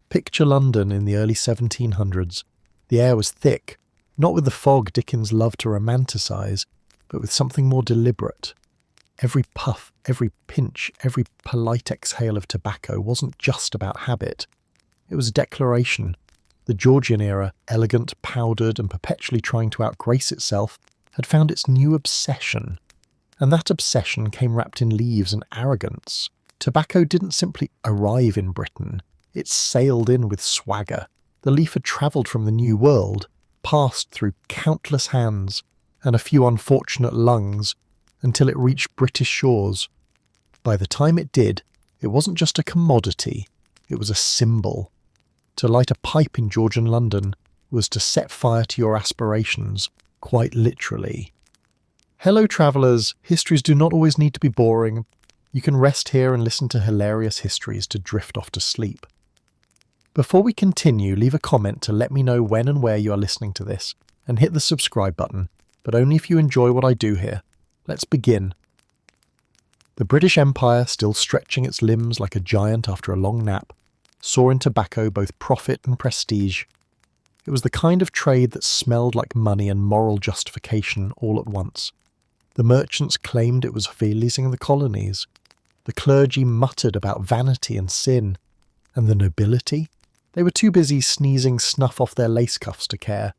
Picture London in the early 1700s. The air was thick, not with the fog Dickens loved to romanticise, but with something more deliberate. Every puff, every pinch, every polite exhale of tobacco wasn't just about habit. It was a declaration. The Georgian era, elegant, powdered, and perpetually trying to outgrace itself, had found its new obsession. And that obsession came wrapped in leaves and arrogance. Tobacco didn't simply arrive in Britain. It sailed in with swagger. The leaf had travelled from the New World, passed through countless hands and a few unfortunate lungs, until it reached British shores. By the time it did, it wasn't just a commodity, it was a symbol. To light a pipe in Georgian London was to set fire to your aspirations, quite literally. Hello travellers, histories do not always need to be boring. You can rest here and listen to hilarious histories to drift off to sleep. Before we continue, leave a comment to let me know when and where you are listening to this, and hit the subscribe button, but only if you enjoy what I do here. Let's begin. The British Empire, still stretching its limbs like a giant after a long nap, saw in tobacco both profit and prestige. It was the kind of trade that smelled like money and moral justification all at once. The merchants claimed it was releasing the colonies. The clergy muttered about vanity and sin. And the nobility? They were too busy sneezing snuff off their lace cuffs to care.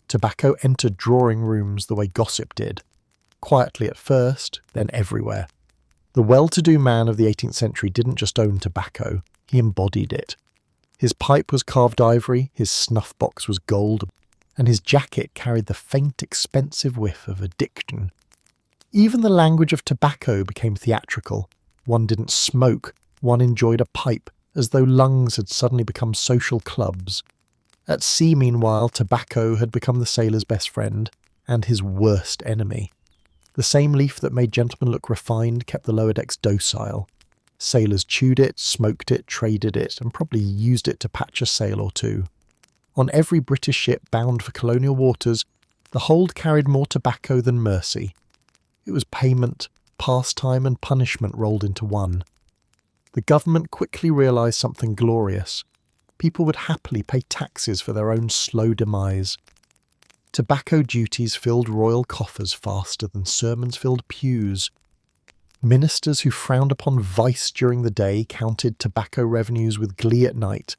Tobacco entered drawing rooms the way gossip did. Quietly at first, then everywhere. The well-to-do man of the 18th century didn't just own tobacco, he embodied it. His pipe was carved ivory, his snuff box was gold, and his jacket carried the faint, expensive whiff of addiction. Even the language of tobacco became theatrical. One didn't smoke, one enjoyed a pipe, as though lungs had suddenly become social clubs. At sea, meanwhile, tobacco had become the sailor's best friend, and his worst enemy. The same leaf that made gentlemen look refined kept the lower decks docile. Sailors chewed it, smoked it, traded it, and probably used it to patch a sail or two. On every British ship bound for colonial waters, the hold carried more tobacco than mercy. It was payment, pastime, and punishment rolled into one. The government quickly realised something glorious. People would happily pay taxes for their own slow demise. Tobacco duties filled royal coffers faster than sermons filled pews. Ministers who frowned upon vice during the day counted tobacco revenues with glee at night.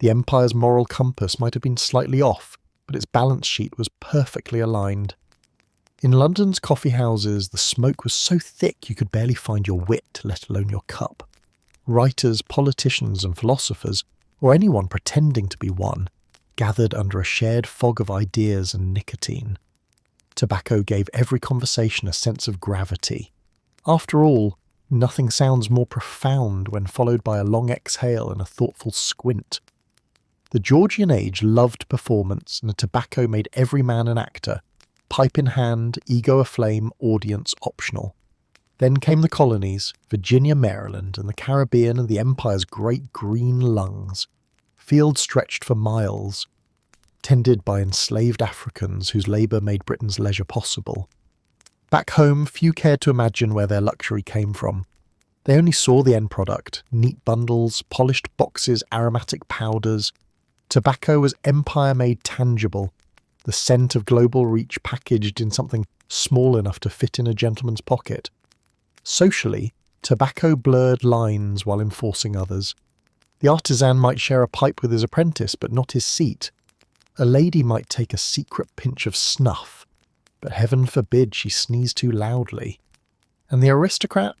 The empire's moral compass might have been slightly off, but its balance sheet was perfectly aligned. In London's coffee houses, the smoke was so thick you could barely find your wit, let alone your cup. Writers, politicians and philosophers, or anyone pretending to be one, gathered under a shared fog of ideas and nicotine. Tobacco gave every conversation a sense of gravity. After all, nothing sounds more profound when followed by a long exhale and a thoughtful squint. The Georgian age loved performance, and tobacco made every man an actor. Pipe in hand, ego aflame, audience optional. Then came the colonies, Virginia, Maryland, and the Caribbean and the Empire's great green lungs. Fields stretched for miles, tended by enslaved Africans whose labour made Britain's leisure possible. Back home, few cared to imagine where their luxury came from. They only saw the end product, neat bundles, polished boxes, aromatic powders. Tobacco was empire-made tangible, the scent of global reach packaged in something small enough to fit in a gentleman's pocket. Socially, tobacco blurred lines while enforcing others. The artisan might share a pipe with his apprentice, but not his seat. A lady might take a secret pinch of snuff, but heaven forbid she sneeze too loudly. And the aristocrat?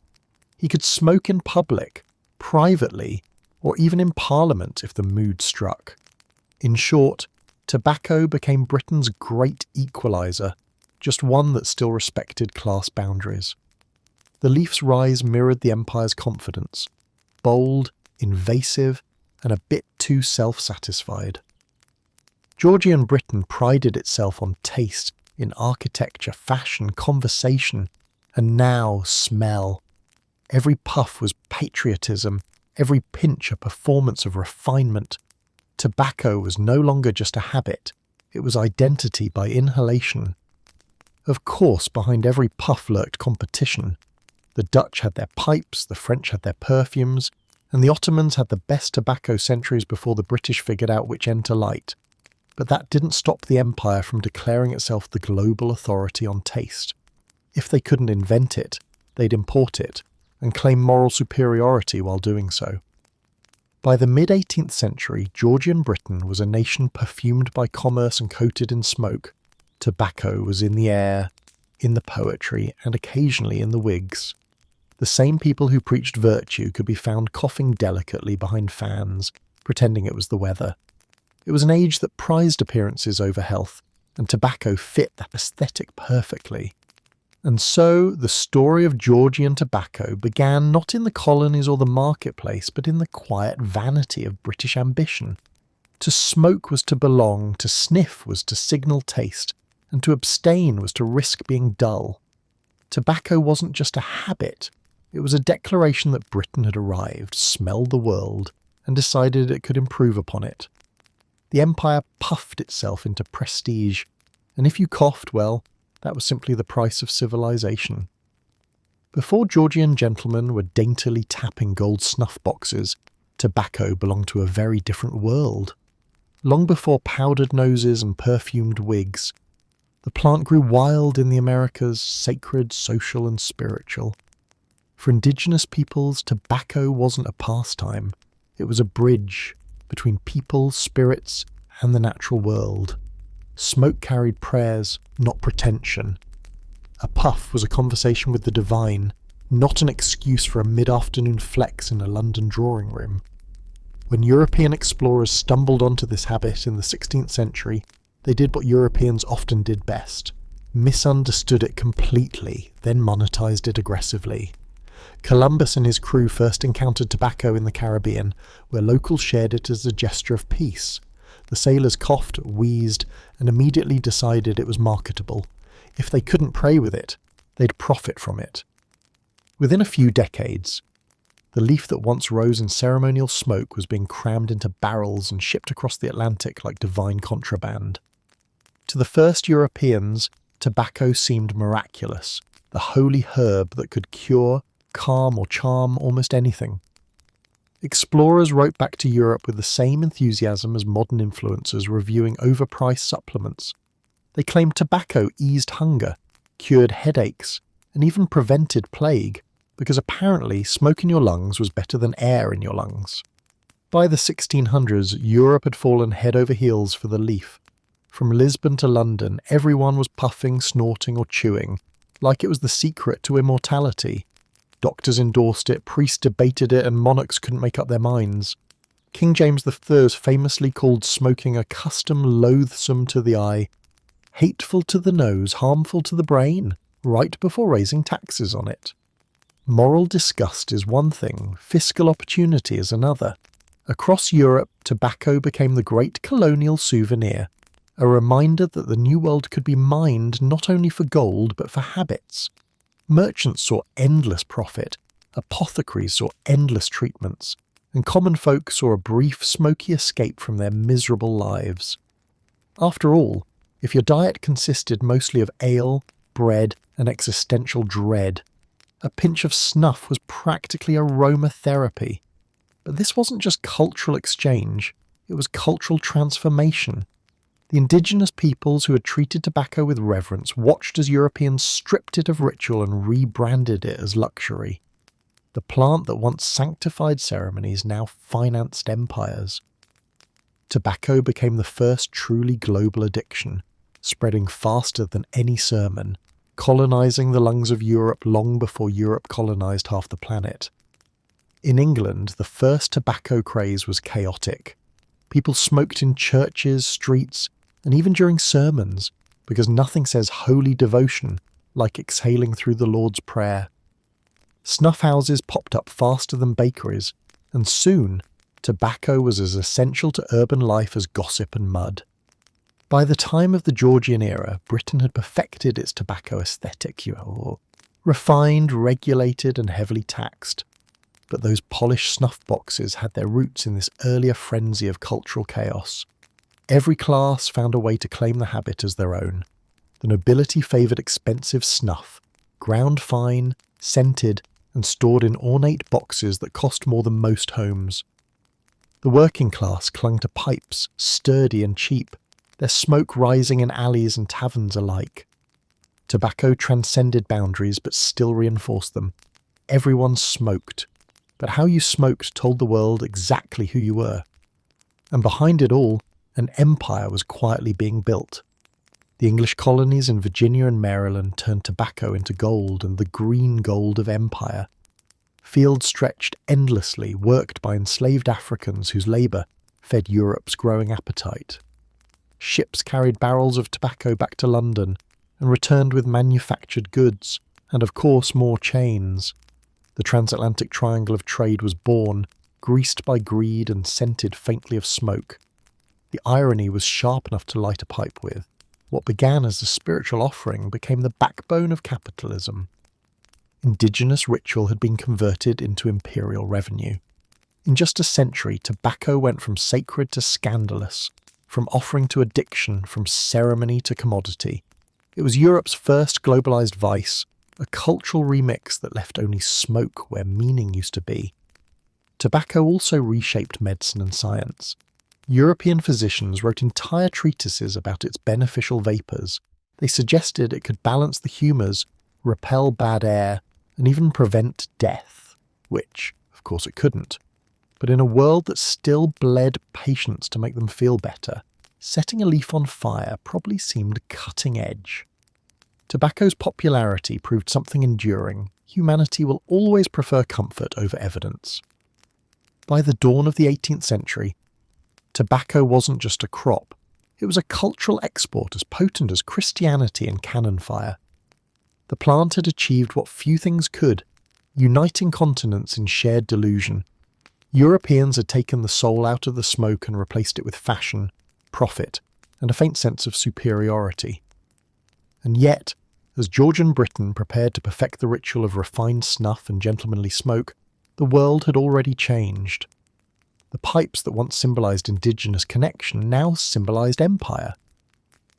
He could smoke in public, privately, or even in Parliament if the mood struck. In short, tobacco became Britain's great equaliser, just one that still respected class boundaries. The leaf's rise mirrored the empire's confidence, bold, invasive, and a bit too self-satisfied. Georgian Britain prided itself on taste in architecture, fashion, conversation, and now smell. Every puff was patriotism, every pinch a performance of refinement. Tobacco was no longer just a habit, it was identity by inhalation. Of course, behind every puff lurked competition. The Dutch had their pipes, the French had their perfumes, and the Ottomans had the best tobacco centuries before the British figured out which end to light. But that didn't stop the empire from declaring itself the global authority on taste. If they couldn't invent it, they'd import it, and claim moral superiority while doing so. By the mid-18th century, Georgian Britain was a nation perfumed by commerce and coated in smoke. Tobacco was in the air, in the poetry, and occasionally in the wigs. The same people who preached virtue could be found coughing delicately behind fans, pretending it was the weather. It was an age that prized appearances over health, and tobacco fit that aesthetic perfectly. And so, the story of Georgian tobacco began not in the colonies or the marketplace, but in the quiet vanity of British ambition. To smoke was to belong, to sniff was to signal taste, and to abstain was to risk being dull. Tobacco wasn't just a habit, it was a declaration that Britain had arrived, smelled the world, and decided it could improve upon it. The empire puffed itself into prestige, and if you coughed, well, that was simply the price of civilization. Before Georgian gentlemen were daintily tapping gold snuff boxes, tobacco belonged to a very different world. Long before powdered noses and perfumed wigs, the plant grew wild in the Americas, sacred, social and spiritual. For Indigenous peoples, tobacco wasn't a pastime. It was a bridge between people, spirits, and the natural world. Smoke carried prayers, not pretension. A puff was a conversation with the divine, not an excuse for a mid-afternoon flex in a London drawing room. When European explorers stumbled onto this habit in the 16th century, they did what Europeans often did best: misunderstood it completely, then monetized it aggressively. Columbus and his crew first encountered tobacco in the Caribbean, where locals shared it as a gesture of peace. The sailors coughed, wheezed, and immediately decided it was marketable. If they couldn't pray with it, they'd profit from it. Within a few decades, the leaf that once rose in ceremonial smoke was being crammed into barrels and shipped across the Atlantic like divine contraband. To the first Europeans, tobacco seemed miraculous, the holy herb that could cure, calm, or charm almost anything. Explorers wrote back to Europe with the same enthusiasm as modern influencers reviewing overpriced supplements. They claimed tobacco eased hunger, cured headaches, and even prevented plague, because apparently smoke in your lungs was better than air in your lungs. By the 1600s, Europe had fallen head over heels for the leaf. From Lisbon to London, everyone was puffing, snorting, or chewing, like it was the secret to immortality. Doctors endorsed it, priests debated it, and monarchs couldn't make up their minds. King James I famously called smoking a custom loathsome to the eye, hateful to the nose, harmful to the brain, right before raising taxes on it. Moral disgust is one thing, fiscal opportunity is another. Across Europe, tobacco became the great colonial souvenir, a reminder that the New World could be mined not only for gold but for habits. Merchants saw endless profit, apothecaries saw endless treatments, and common folk saw a brief, smoky escape from their miserable lives. After all, if your diet consisted mostly of ale, bread, and existential dread, a pinch of snuff was practically aromatherapy. But this wasn't just cultural exchange, it was cultural transformation. The indigenous peoples who had treated tobacco with reverence watched as Europeans stripped it of ritual and rebranded it as luxury. The plant that once sanctified ceremonies now financed empires. Tobacco became the first truly global addiction, spreading faster than any sermon, colonizing the lungs of Europe long before Europe colonized half the planet. In England, the first tobacco craze was chaotic. People smoked in churches, streets, and even during sermons, because nothing says holy devotion like exhaling through the Lord's Prayer. Snuff houses popped up faster than bakeries, and soon tobacco was as essential to urban life as gossip and mud. By the time of the Georgian era, Britain had perfected its tobacco aesthetic, refined, regulated, and heavily taxed. But those polished snuff boxes had their roots in this earlier frenzy of cultural chaos. Every class found a way to claim the habit as their own. The nobility favoured expensive snuff, ground fine, scented, and stored in ornate boxes that cost more than most homes. The working class clung to pipes, sturdy and cheap, their smoke rising in alleys and taverns alike. Tobacco transcended boundaries but still reinforced them. Everyone smoked, but how you smoked told the world exactly who you were. And behind it all, an empire was quietly being built. The English colonies in Virginia and Maryland turned tobacco into gold, and the green gold of empire. Fields stretched endlessly, worked by enslaved Africans whose labour fed Europe's growing appetite. Ships carried barrels of tobacco back to London and returned with manufactured goods, and of course more chains. The transatlantic triangle of trade was born, greased by greed and scented faintly of smoke. The irony was sharp enough to light a pipe with. What began as a spiritual offering became the backbone of capitalism. Indigenous ritual had been converted into imperial revenue. In just a century, tobacco went from sacred to scandalous, from offering to addiction, from ceremony to commodity. It was Europe's first globalized vice, a cultural remix that left only smoke where meaning used to be. Tobacco also reshaped medicine and science. European physicians wrote entire treatises about its beneficial vapours. They suggested it could balance the humours, repel bad air, and even prevent death, which, of course, it couldn't. But in a world that still bled patients to make them feel better, setting a leaf on fire probably seemed cutting edge. Tobacco's popularity proved something enduring. Humanity will always prefer comfort over evidence. By the dawn of the 18th century, tobacco wasn't just a crop. It was a cultural export as potent as Christianity and cannon fire. The plant had achieved what few things could, uniting continents in shared delusion. Europeans had taken the soul out of the smoke and replaced it with fashion, profit, and a faint sense of superiority. And yet, as Georgian Britain prepared to perfect the ritual of refined snuff and gentlemanly smoke, the world had already changed. The pipes that once symbolised Indigenous connection now symbolised empire.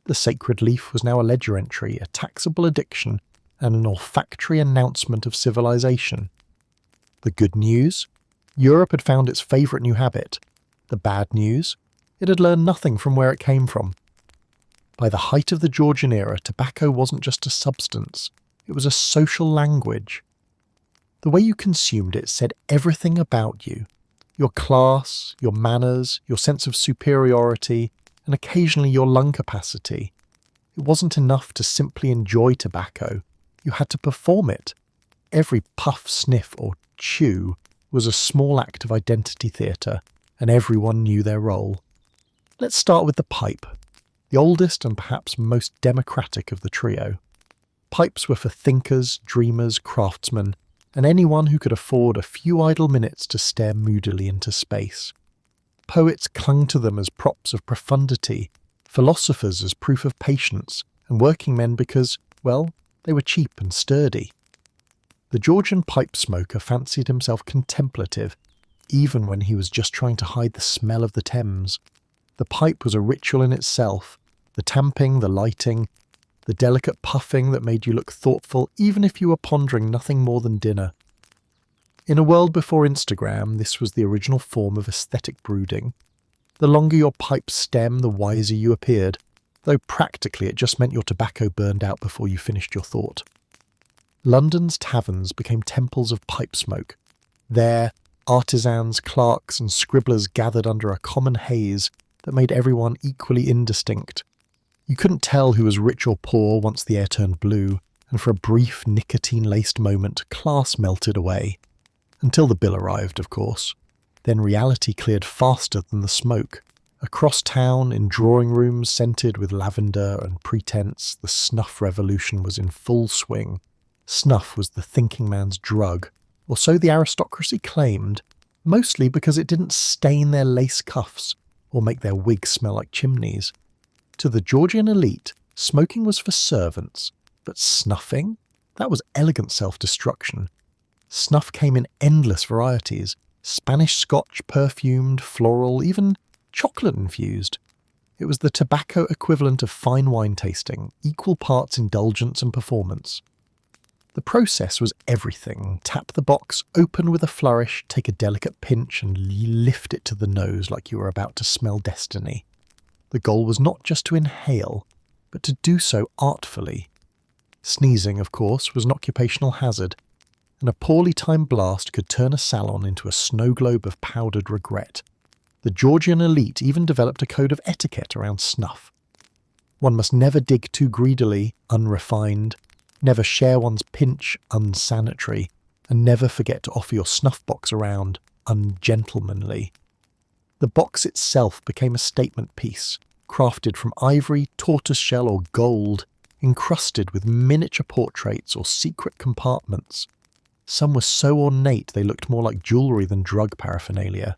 The sacred leaf was now a ledger entry, a taxable addiction, and an olfactory announcement of civilization. The good news? Europe had found its favourite new habit. The bad news? It had learned nothing from where it came from. By the height of the Georgian era, tobacco wasn't just a substance, it was a social language. The way you consumed it said everything about you. Your class, your manners, your sense of superiority, and occasionally your lung capacity. It wasn't enough to simply enjoy tobacco. You had to perform it. Every puff, sniff, or chew was a small act of identity theatre, and everyone knew their role. Let's start with the pipe, the oldest and perhaps most democratic of the trio. Pipes were for thinkers, dreamers, craftsmen, and anyone who could afford a few idle minutes to stare moodily into space. Poets clung to them as props of profundity, philosophers as proof of patience, and working men because, well, they were cheap and sturdy. The Georgian pipe smoker fancied himself contemplative, even when he was just trying to hide the smell of the Thames. The pipe was a ritual in itself, the tamping, the lighting, the delicate puffing that made you look thoughtful even if you were pondering nothing more than dinner. In a world before Instagram, this was the original form of aesthetic brooding. The longer your pipe stem, the wiser you appeared, though practically it just meant your tobacco burned out before you finished your thought. London's taverns became temples of pipe smoke. There, artisans, clerks and scribblers gathered under a common haze that made everyone equally indistinct. You couldn't tell who was rich or poor once the air turned blue, and for a brief nicotine-laced moment, class melted away. Until the bill arrived, of course. Then reality cleared faster than the smoke. Across town, in drawing rooms scented with lavender and pretense, the snuff revolution was in full swing. Snuff was the thinking man's drug, or so the aristocracy claimed, mostly because it didn't stain their lace cuffs or make their wigs smell like chimneys. To the Georgian elite, smoking was for servants, but snuffing? That was elegant self-destruction. Snuff came in endless varieties, Spanish Scotch, perfumed, floral, even chocolate-infused. It was the tobacco equivalent of fine wine tasting, equal parts indulgence and performance. The process was everything. Tap the box, open with a flourish, take a delicate pinch and lift it to the nose like you were about to smell destiny. The goal was not just to inhale, but to do so artfully. Sneezing, of course, was an occupational hazard, and a poorly timed blast could turn a salon into a snow globe of powdered regret. The Georgian elite even developed a code of etiquette around snuff. One must never dig too greedily, unrefined, never share one's pinch, unsanitary, and never forget to offer your snuff box around, ungentlemanly. The box itself became a statement piece, crafted from ivory, tortoiseshell or gold, encrusted with miniature portraits or secret compartments. Some were so ornate they looked more like jewellery than drug paraphernalia.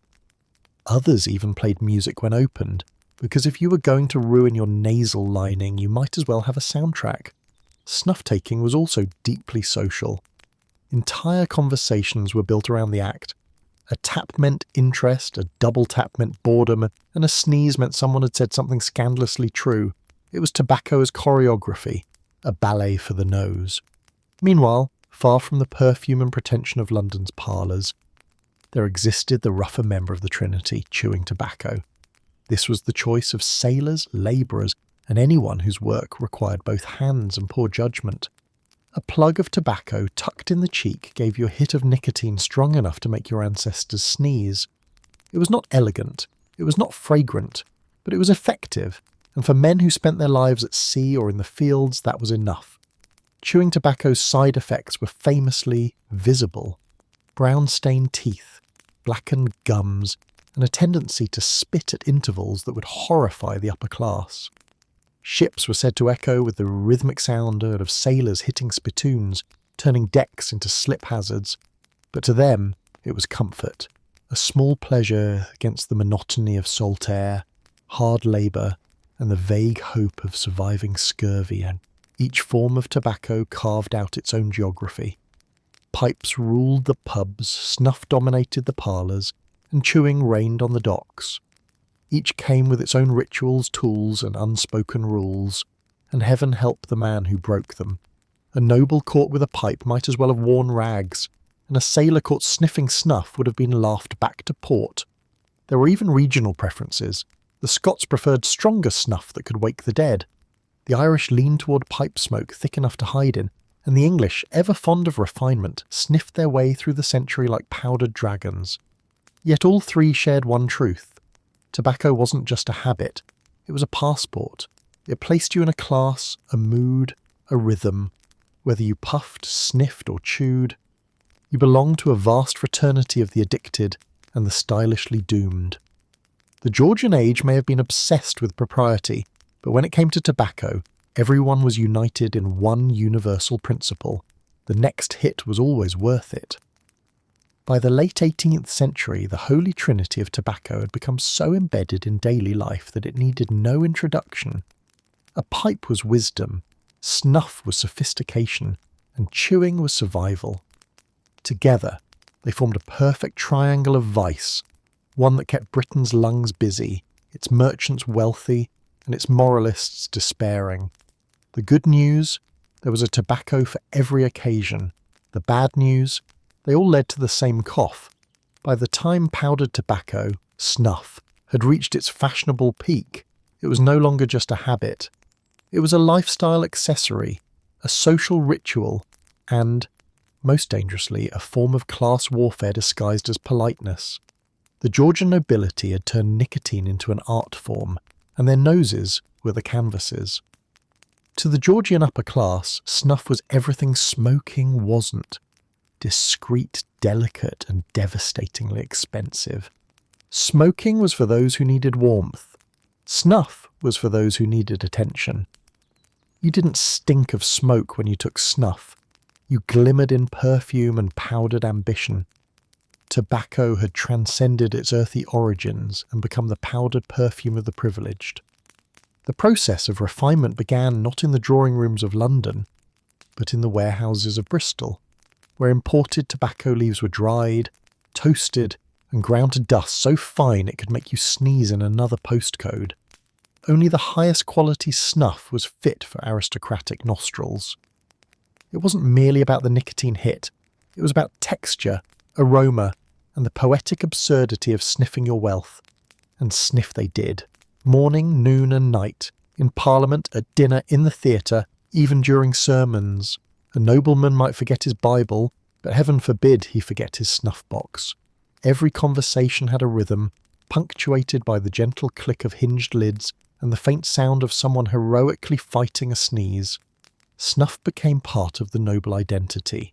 Others even played music when opened, because if you were going to ruin your nasal lining, you might as well have a soundtrack. Snuff-taking was also deeply social. Entire conversations were built around the act. A tap meant interest, a double tap meant boredom, and a sneeze meant someone had said something scandalously true. It was tobacco as choreography, a ballet for the nose. Meanwhile, far from the perfume and pretension of London's parlours, there existed the rougher member of the Trinity chewing tobacco. This was the choice of sailors, labourers, and anyone whose work required both hands and poor judgment. A plug of tobacco tucked in the cheek gave you a hit of nicotine strong enough to make your ancestors sneeze. It was not elegant, it was not fragrant, but it was effective, and for men who spent their lives at sea or in the fields, that was enough. Chewing tobacco's side effects were famously visible. Brown-stained teeth, blackened gums, and a tendency to spit at intervals that would horrify the upper class. Ships were said to echo with the rhythmic sound of sailors hitting spittoons, turning decks into slip hazards. But to them, it was comfort, a small pleasure against the monotony of salt air, hard labour, and the vague hope of surviving scurvy, and each form of tobacco carved out its own geography. Pipes ruled the pubs, snuff dominated the parlours, and chewing reigned on the docks. Each came with its own rituals, tools, and unspoken rules, and heaven help the man who broke them. A noble caught with a pipe might as well have worn rags, and a sailor caught sniffing snuff would have been laughed back to port. There were even regional preferences. The Scots preferred stronger snuff that could wake the dead. The Irish leaned toward pipe smoke thick enough to hide in, and the English, ever fond of refinement, sniffed their way through the century like powdered dragons. Yet all three shared one truth. Tobacco wasn't just a habit, it was a passport. It placed you in a class, a mood, a rhythm. Whether you puffed, sniffed or chewed, you belonged to a vast fraternity of the addicted and the stylishly doomed. The Georgian age may have been obsessed with propriety, but when it came to tobacco, everyone was united in one universal principle. The next hit was always worth it. By the late 18th century, the holy trinity of tobacco had become so embedded in daily life that it needed no introduction. A pipe was wisdom, snuff was sophistication, and chewing was survival. Together, they formed a perfect triangle of vice, one that kept Britain's lungs busy, its merchants wealthy, and its moralists despairing. The good news, there was a tobacco for every occasion. The bad news, they all led to the same cough. By the time powdered tobacco, snuff, had reached its fashionable peak, it was no longer just a habit. It was a lifestyle accessory, a social ritual, and, most dangerously, a form of class warfare disguised as politeness. The Georgian nobility had turned nicotine into an art form, and their noses were the canvases. To the Georgian upper class, snuff was everything smoking wasn't. Discreet, delicate, and devastatingly expensive. Smoking was for those who needed warmth. Snuff was for those who needed attention. You didn't stink of smoke when you took snuff. You glimmered in perfume and powdered ambition. Tobacco had transcended its earthy origins and become the powdered perfume of the privileged. The process of refinement began not in the drawing rooms of London, but in the warehouses of Bristol, where imported tobacco leaves were dried, toasted, and ground to dust so fine it could make you sneeze in another postcode. Only the highest quality snuff was fit for aristocratic nostrils. It wasn't merely about the nicotine hit. It was about texture, aroma, and the poetic absurdity of sniffing your wealth. And sniff they did. Morning, noon and night. In Parliament, at dinner, in the theatre, even during sermons. A nobleman might forget his Bible, but heaven forbid he forget his snuff-box. Every conversation had a rhythm, punctuated by the gentle click of hinged lids and the faint sound of someone heroically fighting a sneeze. Snuff became part of the noble identity.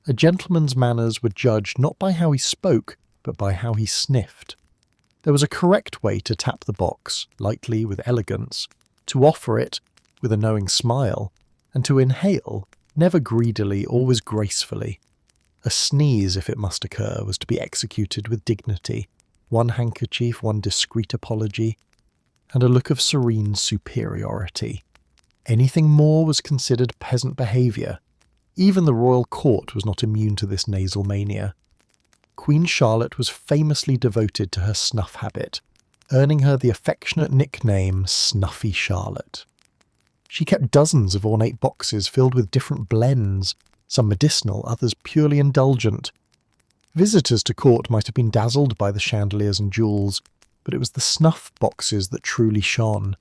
A gentleman's manners were judged not by how he spoke, but by how he sniffed. There was a correct way to tap the box, lightly with elegance, to offer it with a knowing smile, and to inhale, never greedily, always gracefully. A sneeze, if it must occur, was to be executed with dignity, one handkerchief, one discreet apology, and a look of serene superiority. Anything more was considered peasant behaviour. Even the royal court was not immune to this nasal mania. Queen Charlotte was famously devoted to her snuff habit, earning her the affectionate nickname Snuffy Charlotte. She kept dozens of ornate boxes filled with different blends, some medicinal, others purely indulgent. Visitors to court might have been dazzled by the chandeliers and jewels, but it was the snuff boxes that truly shone.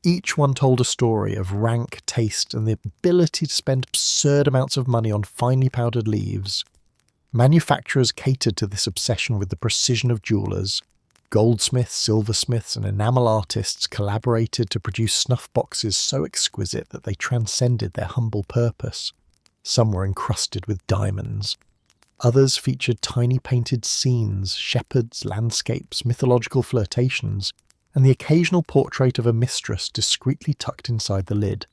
Each one told a story of rank taste and the ability to spend absurd amounts of money on finely powdered leaves. Manufacturers catered to this obsession with the precision of jewellers. Goldsmiths, silversmiths, and enamel artists collaborated to produce snuff boxes so exquisite that they transcended their humble purpose. Some were encrusted with diamonds. Others featured tiny painted scenes, shepherds, landscapes, mythological flirtations, and the occasional portrait of a mistress discreetly tucked inside the lid.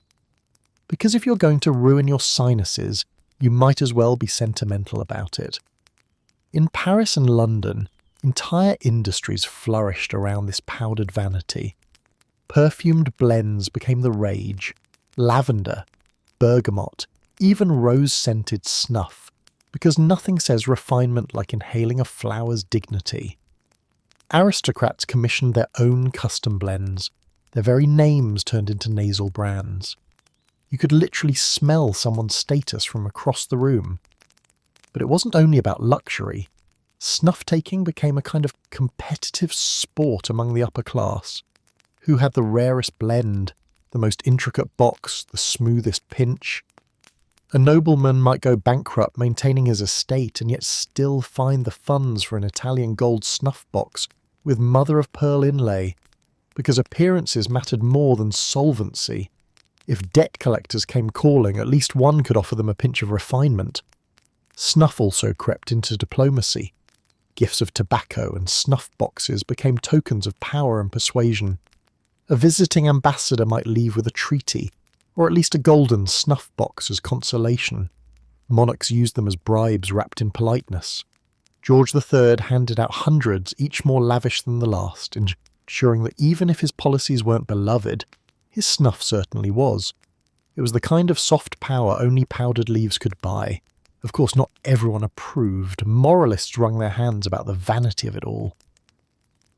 Because if you're going to ruin your sinuses, you might as well be sentimental about it. In Paris and London, entire industries flourished around this powdered vanity. Perfumed blends became the rage. Lavender, bergamot, even rose-scented snuff, because nothing says refinement like inhaling a flower's dignity. Aristocrats commissioned their own custom blends. Their very names turned into nasal brands. You could literally smell someone's status from across the room. But it wasn't only about luxury. Snuff-taking became a kind of competitive sport among the upper class. Who had the rarest blend, the most intricate box, the smoothest pinch? A nobleman might go bankrupt maintaining his estate and yet still find the funds for an Italian gold snuff box with mother-of-pearl inlay, because appearances mattered more than solvency. If debt collectors came calling, at least one could offer them a pinch of refinement. Snuff also crept into diplomacy. Gifts of tobacco and snuff boxes became tokens of power and persuasion. A visiting ambassador might leave with a treaty, or at least a golden snuff box as consolation. Monarchs used them as bribes wrapped in politeness. George III handed out hundreds, each more lavish than the last, ensuring that even if his policies weren't beloved, his snuff certainly was. It was the kind of soft power only powdered leaves could buy. Of course, not everyone approved. Moralists wrung their hands about the vanity of it all.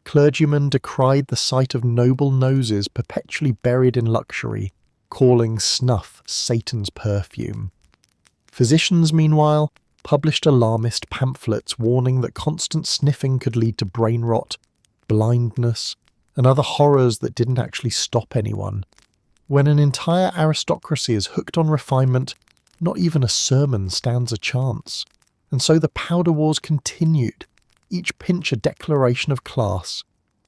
Clergymen decried the sight of noble noses perpetually buried in luxury, calling snuff Satan's perfume. Physicians, meanwhile, published alarmist pamphlets warning that constant sniffing could lead to brain rot, blindness, and other horrors that didn't actually stop anyone. When an entire aristocracy is hooked on refinement, not even a sermon stands a chance. And so the powder wars continued, each pinch a declaration of class.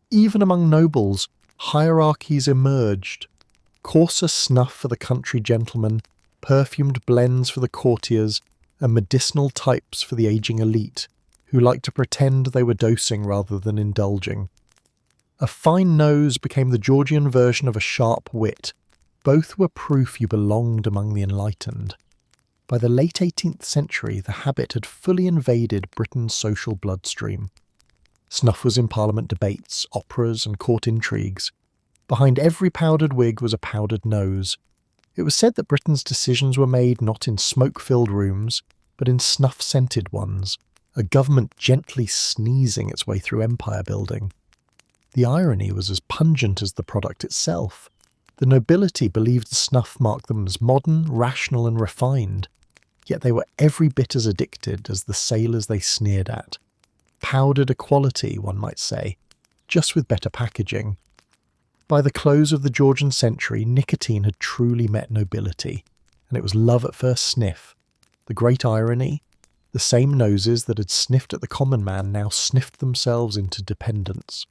Even among nobles, hierarchies emerged. Coarser snuff for the country gentleman, perfumed blends for the courtiers, and medicinal types for the aging elite, who liked to pretend they were dosing rather than indulging. A fine nose became the Georgian version of a sharp wit. Both were proof you belonged among the enlightened. By the late 18th century, the habit had fully invaded Britain's social bloodstream. Snuff was in Parliament debates, operas, and court intrigues. Behind every powdered wig was a powdered nose. It was said that Britain's decisions were made not in smoke-filled rooms, but in snuff-scented ones, a government gently sneezing its way through empire building. The irony was as pungent as the product itself. The nobility believed snuff marked them as modern, rational and refined, yet they were every bit as addicted as the sailors they sneered at. Powdered equality, one might say, just with better packaging. By the close of the Georgian century, nicotine had truly met nobility, and it was love at first sniff. The great irony, the same noses that had sniffed at the common man now sniffed themselves into dependence.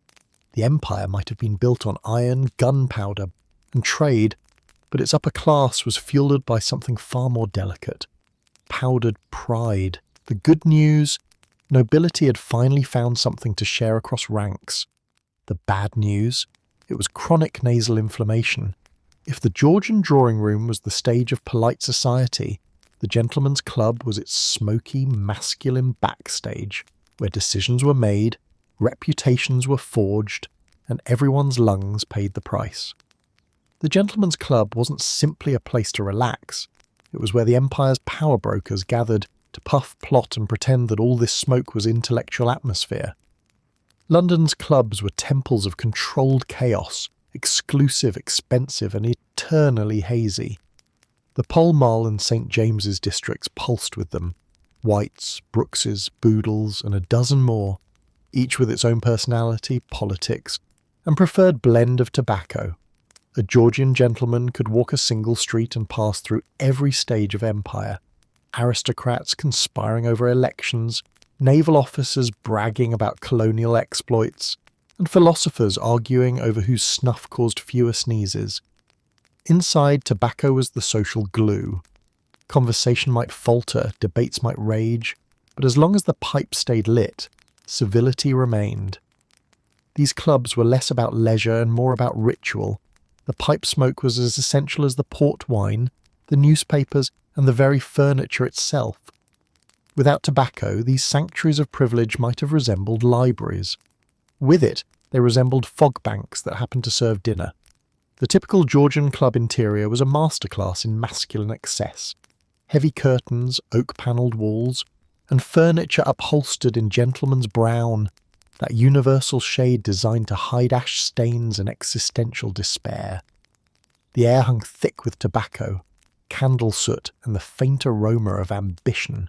The empire might have been built on iron, gunpowder, and trade, but its upper class was fueled by something far more delicate. Powdered pride. The good news, nobility had finally found something to share across ranks. The bad news, it was chronic nasal inflammation. If the Georgian drawing room was the stage of polite society, the gentleman's club was its smoky, masculine backstage, where decisions were made, reputations were forged, and everyone's lungs paid the price. The gentleman's club wasn't simply a place to relax. It was where the empire's power brokers gathered to puff, plot, and pretend that all this smoke was intellectual atmosphere. London's clubs were temples of controlled chaos, exclusive, expensive, and eternally hazy. The Pall Mall and St. James's districts pulsed with them. Whites, Brookses, Boodles, and a dozen more, each with its own personality, politics, and preferred blend of tobacco. A Georgian gentleman could walk a single street and pass through every stage of empire. Aristocrats conspiring over elections, naval officers bragging about colonial exploits, and philosophers arguing over whose snuff caused fewer sneezes. Inside, tobacco was the social glue. Conversation might falter, debates might rage, but as long as the pipe stayed lit, civility remained. These clubs were less about leisure and more about ritual. The pipe smoke was as essential as the port wine, the newspapers, and the very furniture itself. Without tobacco, these sanctuaries of privilege might have resembled libraries. With it, they resembled fog banks that happened to serve dinner. The typical Georgian club interior was a masterclass in masculine excess. Heavy curtains, oak-panelled walls, and furniture upholstered in gentleman's brown, that universal shade designed to hide ash stains and existential despair. The air hung thick with tobacco, candle soot, and the faint aroma of ambition.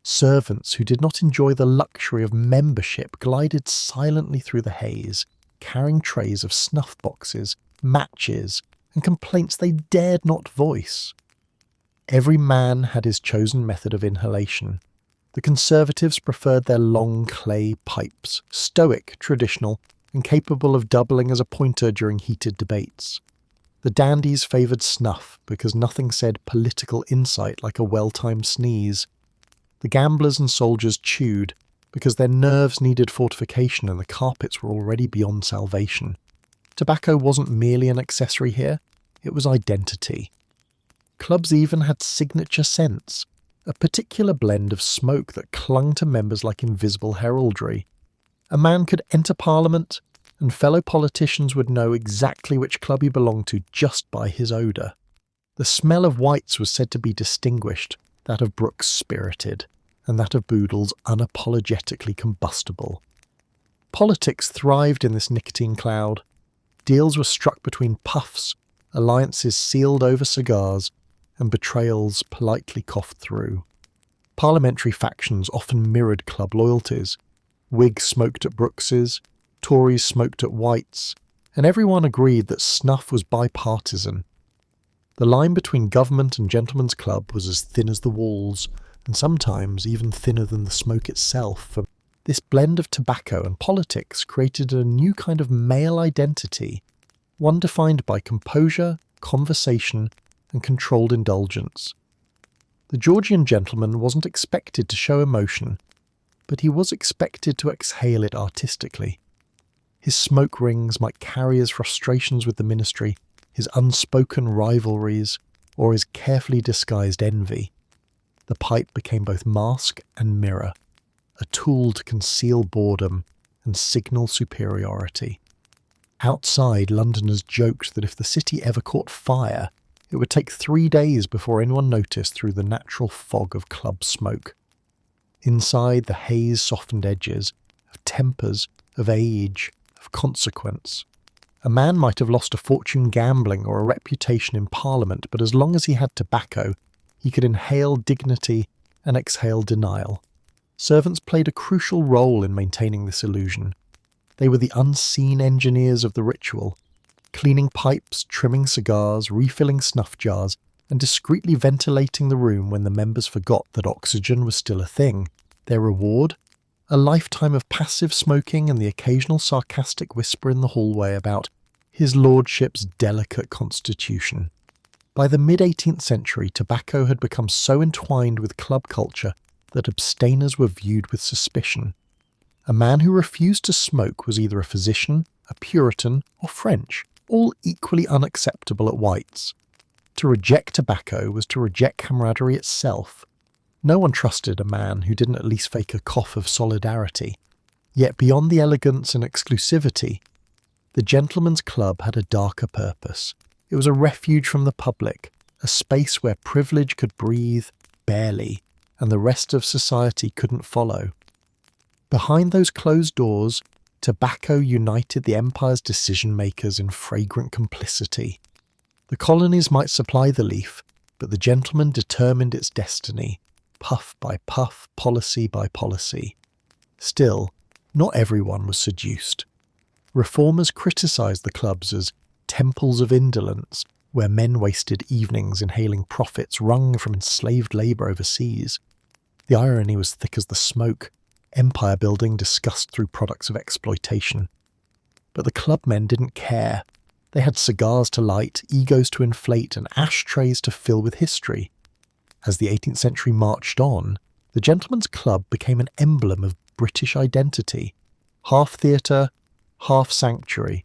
Servants who did not enjoy the luxury of membership glided silently through the haze, carrying trays of snuffboxes, matches, and complaints they dared not voice. Every man had his chosen method of inhalation. The Conservatives preferred their long clay pipes, stoic, traditional, and capable of doubling as a pointer during heated debates. The dandies favoured snuff because nothing said political insight like a well-timed sneeze. The gamblers and soldiers chewed because their nerves needed fortification and the carpets were already beyond salvation. Tobacco wasn't merely an accessory here, it was identity. Clubs even had signature scents, a particular blend of smoke that clung to members like invisible heraldry. A man could enter Parliament, and fellow politicians would know exactly which club he belonged to just by his odour. The smell of whites was said to be distinguished, that of Brooks spirited, and that of Boodles unapologetically combustible. Politics thrived in this nicotine cloud. Deals were struck between puffs, alliances sealed over cigars, and betrayals politely coughed through. Parliamentary factions often mirrored club loyalties. Whigs smoked at Brooks's, Tories smoked at White's, and everyone agreed that snuff was bipartisan. The line between government and gentleman's club was as thin as the walls, and sometimes even thinner than the smoke itself, for this blend of tobacco and politics created a new kind of male identity, one defined by composure, conversation, and controlled indulgence. The Georgian gentleman wasn't expected to show emotion, but he was expected to exhale it artistically. His smoke rings might carry his frustrations with the ministry, his unspoken rivalries, or his carefully disguised envy. The pipe became both mask and mirror, a tool to conceal boredom and signal superiority. Outside, Londoners joked that if the city ever caught fire, it would take 3 days before anyone noticed through the natural fog of club smoke. Inside, the haze softened edges, of tempers, of age, of consequence. A man might have lost a fortune gambling or a reputation in Parliament, but as long as he had tobacco, He could inhale dignity and exhale denial. Servants played a crucial role in maintaining this illusion. They were the unseen engineers of the ritual, cleaning pipes, trimming cigars, refilling snuff jars, and discreetly ventilating the room when the members forgot that oxygen was still a thing. Their reward? A lifetime of passive smoking and the occasional sarcastic whisper in the hallway about his lordship's delicate constitution. By the mid-18th century, tobacco had become so entwined with club culture that abstainers were viewed with suspicion. A man who refused to smoke was either a physician, a Puritan, or French, all equally unacceptable at White's. To reject tobacco was to reject camaraderie itself. No one trusted a man who didn't at least fake a cough of solidarity. Yet beyond the elegance and exclusivity, the gentleman's club had a darker purpose. It was a refuge from the public, a space where privilege could breathe, barely, and the rest of society couldn't follow. Behind those closed doors, tobacco united the empire's decision-makers in fragrant complicity. The colonies might supply the leaf, but the gentleman determined its destiny, puff by puff, policy by policy. Still, not everyone was seduced. Reformers criticised the clubs as temples of indolence, where men wasted evenings inhaling profits wrung from enslaved labour overseas. The irony was thick as the smoke, empire building discussed through products of exploitation. But the clubmen didn't care. They had cigars to light, egos to inflate, and ashtrays to fill with history. As the 18th century marched on, the gentleman's club became an emblem of British identity, half theatre, half sanctuary.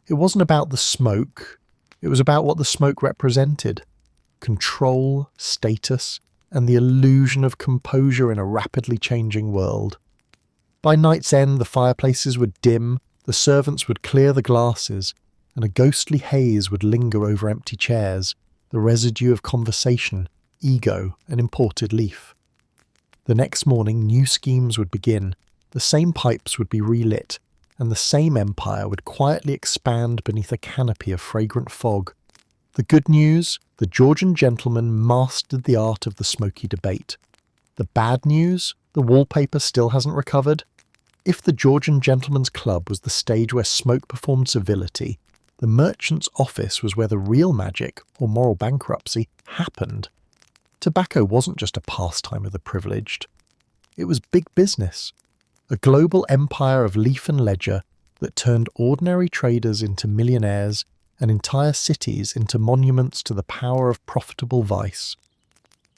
It wasn't about the smoke, it was about what the smoke represented: control, status, and the illusion of composure in a rapidly changing world. By night's end, the fireplaces would dim, the servants would clear the glasses, and a ghostly haze would linger over empty chairs, the residue of conversation, ego, and imported leaf. The next morning, new schemes would begin, the same pipes would be relit, and the same empire would quietly expand beneath a canopy of fragrant fog. The good news: the Georgian gentleman mastered the art of the smoky debate. The bad news: the wallpaper still hasn't recovered. If the Georgian gentleman's club was the stage where smoke performed civility, the merchant's office was where the real magic, or moral bankruptcy, happened. Tobacco wasn't just a pastime of the privileged. It was big business. A global empire of leaf and ledger that turned ordinary traders into millionaires and entire cities into monuments to the power of profitable vice.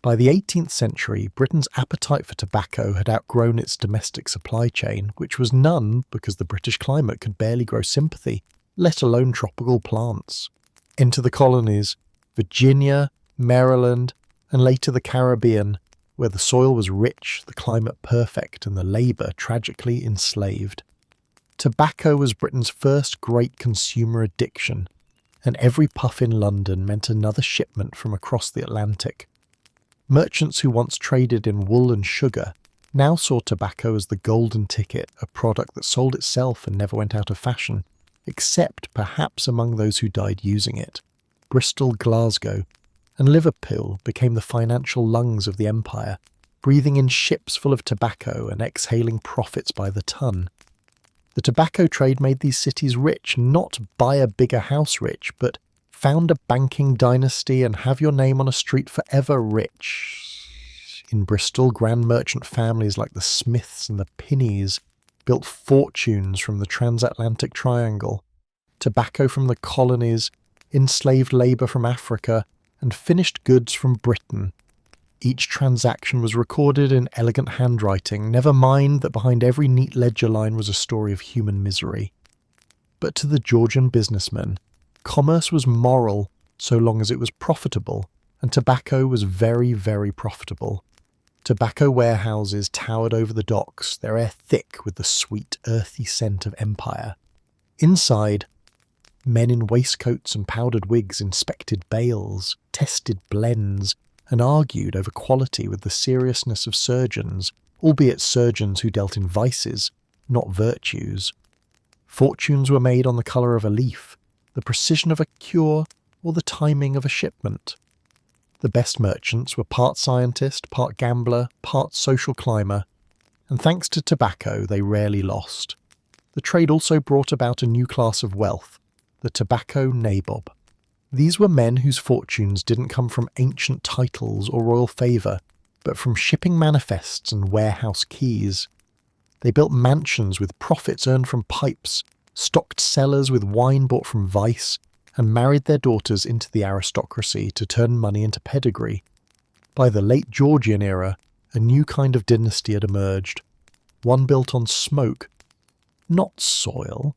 By the 18th century, Britain's appetite for tobacco had outgrown its domestic supply chain, which was none because the British climate could barely grow sympathy, let alone tropical plants. Enter the colonies: Virginia, Maryland, and later the Caribbean, where the soil was rich, the climate perfect, and the labour tragically enslaved. Tobacco was Britain's first great consumer addiction, and every puff in London meant another shipment from across the Atlantic. Merchants who once traded in wool and sugar now saw tobacco as the golden ticket, a product that sold itself and never went out of fashion, except perhaps among those who died using it. Bristol, Glasgow, and Liverpool became the financial lungs of the empire, breathing in ships full of tobacco and exhaling profits by the ton. The tobacco trade made these cities rich, not buy a bigger house rich, but found a banking dynasty and have your name on a street forever rich. In Bristol, grand merchant families like the Smiths and the Pinneys built fortunes from the transatlantic triangle. Tobacco from the colonies, enslaved labour from Africa, and finished goods from Britain. Each transaction was recorded in elegant handwriting, never mind that behind every neat ledger line was a story of human misery. But to the Georgian businessman, commerce was moral so long as it was profitable, and tobacco was very, very profitable. Tobacco warehouses towered over the docks, their air thick with the sweet, earthy scent of empire. Inside, men in waistcoats and powdered wigs inspected bales, tested blends, and argued over quality with the seriousness of surgeons, albeit surgeons who dealt in vices, not virtues. Fortunes were made on the colour of a leaf, the precision of a cure, or the timing of a shipment. The best merchants were part scientist, part gambler, part social climber, and thanks to tobacco they rarely lost. The trade also brought about a new class of wealth, the tobacco nabob. These were men whose fortunes didn't come from ancient titles or royal favour, but from shipping manifests and warehouse keys. They built mansions with profits earned from pipes, stocked cellars with wine bought from vice, and married their daughters into the aristocracy to turn money into pedigree. By the late Georgian era, a new kind of dynasty had emerged, one built on smoke, not soil.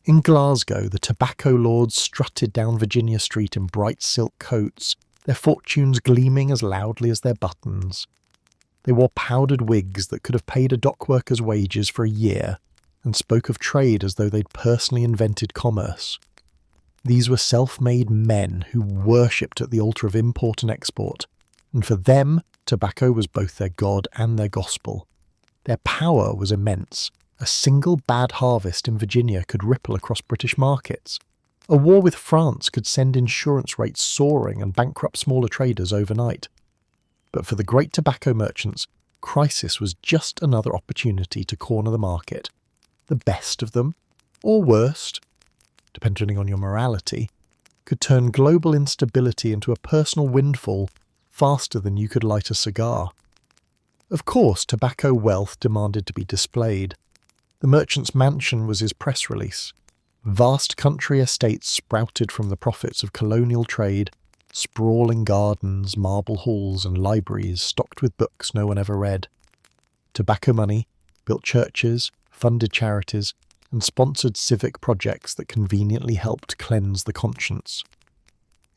In Glasgow, the tobacco lords strutted down Virginia Street in bright silk coats, their fortunes gleaming as loudly as their buttons. They wore powdered wigs that could have paid a dock worker's wages for a year, and spoke of trade as though they'd personally invented commerce. These were self-made men who worshipped at the altar of import and export, and for them, tobacco was both their god and their gospel. Their power was immense. A single bad harvest in Virginia could ripple across British markets. A war with France could send insurance rates soaring and bankrupt smaller traders overnight. But for the great tobacco merchants, crisis was just another opportunity to corner the market. The best of them, or worst, depending on your morality, could turn global instability into a personal windfall faster than you could light a cigar. Of course, tobacco wealth demanded to be displayed. The merchant's mansion was his press release. Vast country estates sprouted from the profits of colonial trade, sprawling gardens, marble halls and libraries stocked with books no one ever read. Tobacco money built churches, funded charities, and sponsored civic projects that conveniently helped cleanse the conscience.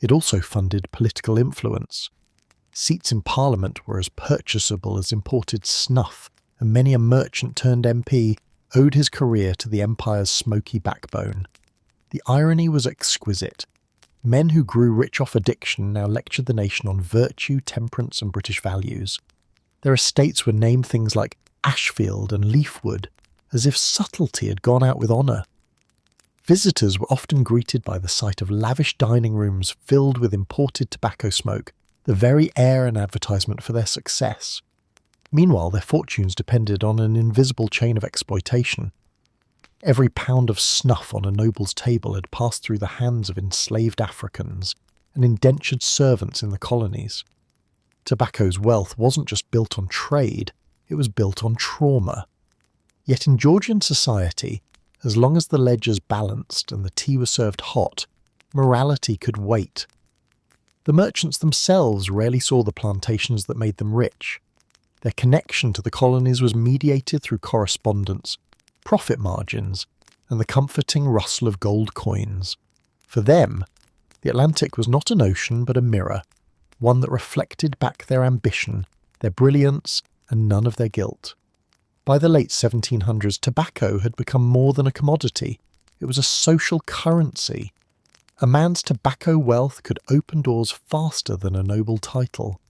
It also funded political influence. Seats in Parliament were as purchasable as imported snuff, and many a merchant turned MP owed his career to the empire's smoky backbone. The irony was exquisite. Men who grew rich off addiction now lectured the nation on virtue, temperance and British values. Their estates were named things like Ashfield and Leafwood, as if subtlety had gone out with honour. Visitors were often greeted by the sight of lavish dining rooms filled with imported tobacco smoke, the very air and advertisement for their success. Meanwhile, their fortunes depended on an invisible chain of exploitation. Every pound of snuff on a noble's table had passed through the hands of enslaved Africans and indentured servants in the colonies. Tobacco's wealth wasn't just built on trade, it was built on trauma. Yet in Georgian society, as long as the ledgers balanced and the tea was served hot, morality could wait. The merchants themselves rarely saw the plantations that made them rich. Their connection to the colonies was mediated through correspondence, profit margins, and the comforting rustle of gold coins. For them, the Atlantic was not an ocean but a mirror, one that reflected back their ambition, their brilliance, and none of their guilt. By the late 1700s, tobacco had become more than a commodity. It was a social currency. A man's tobacco wealth could open doors faster than a noble title.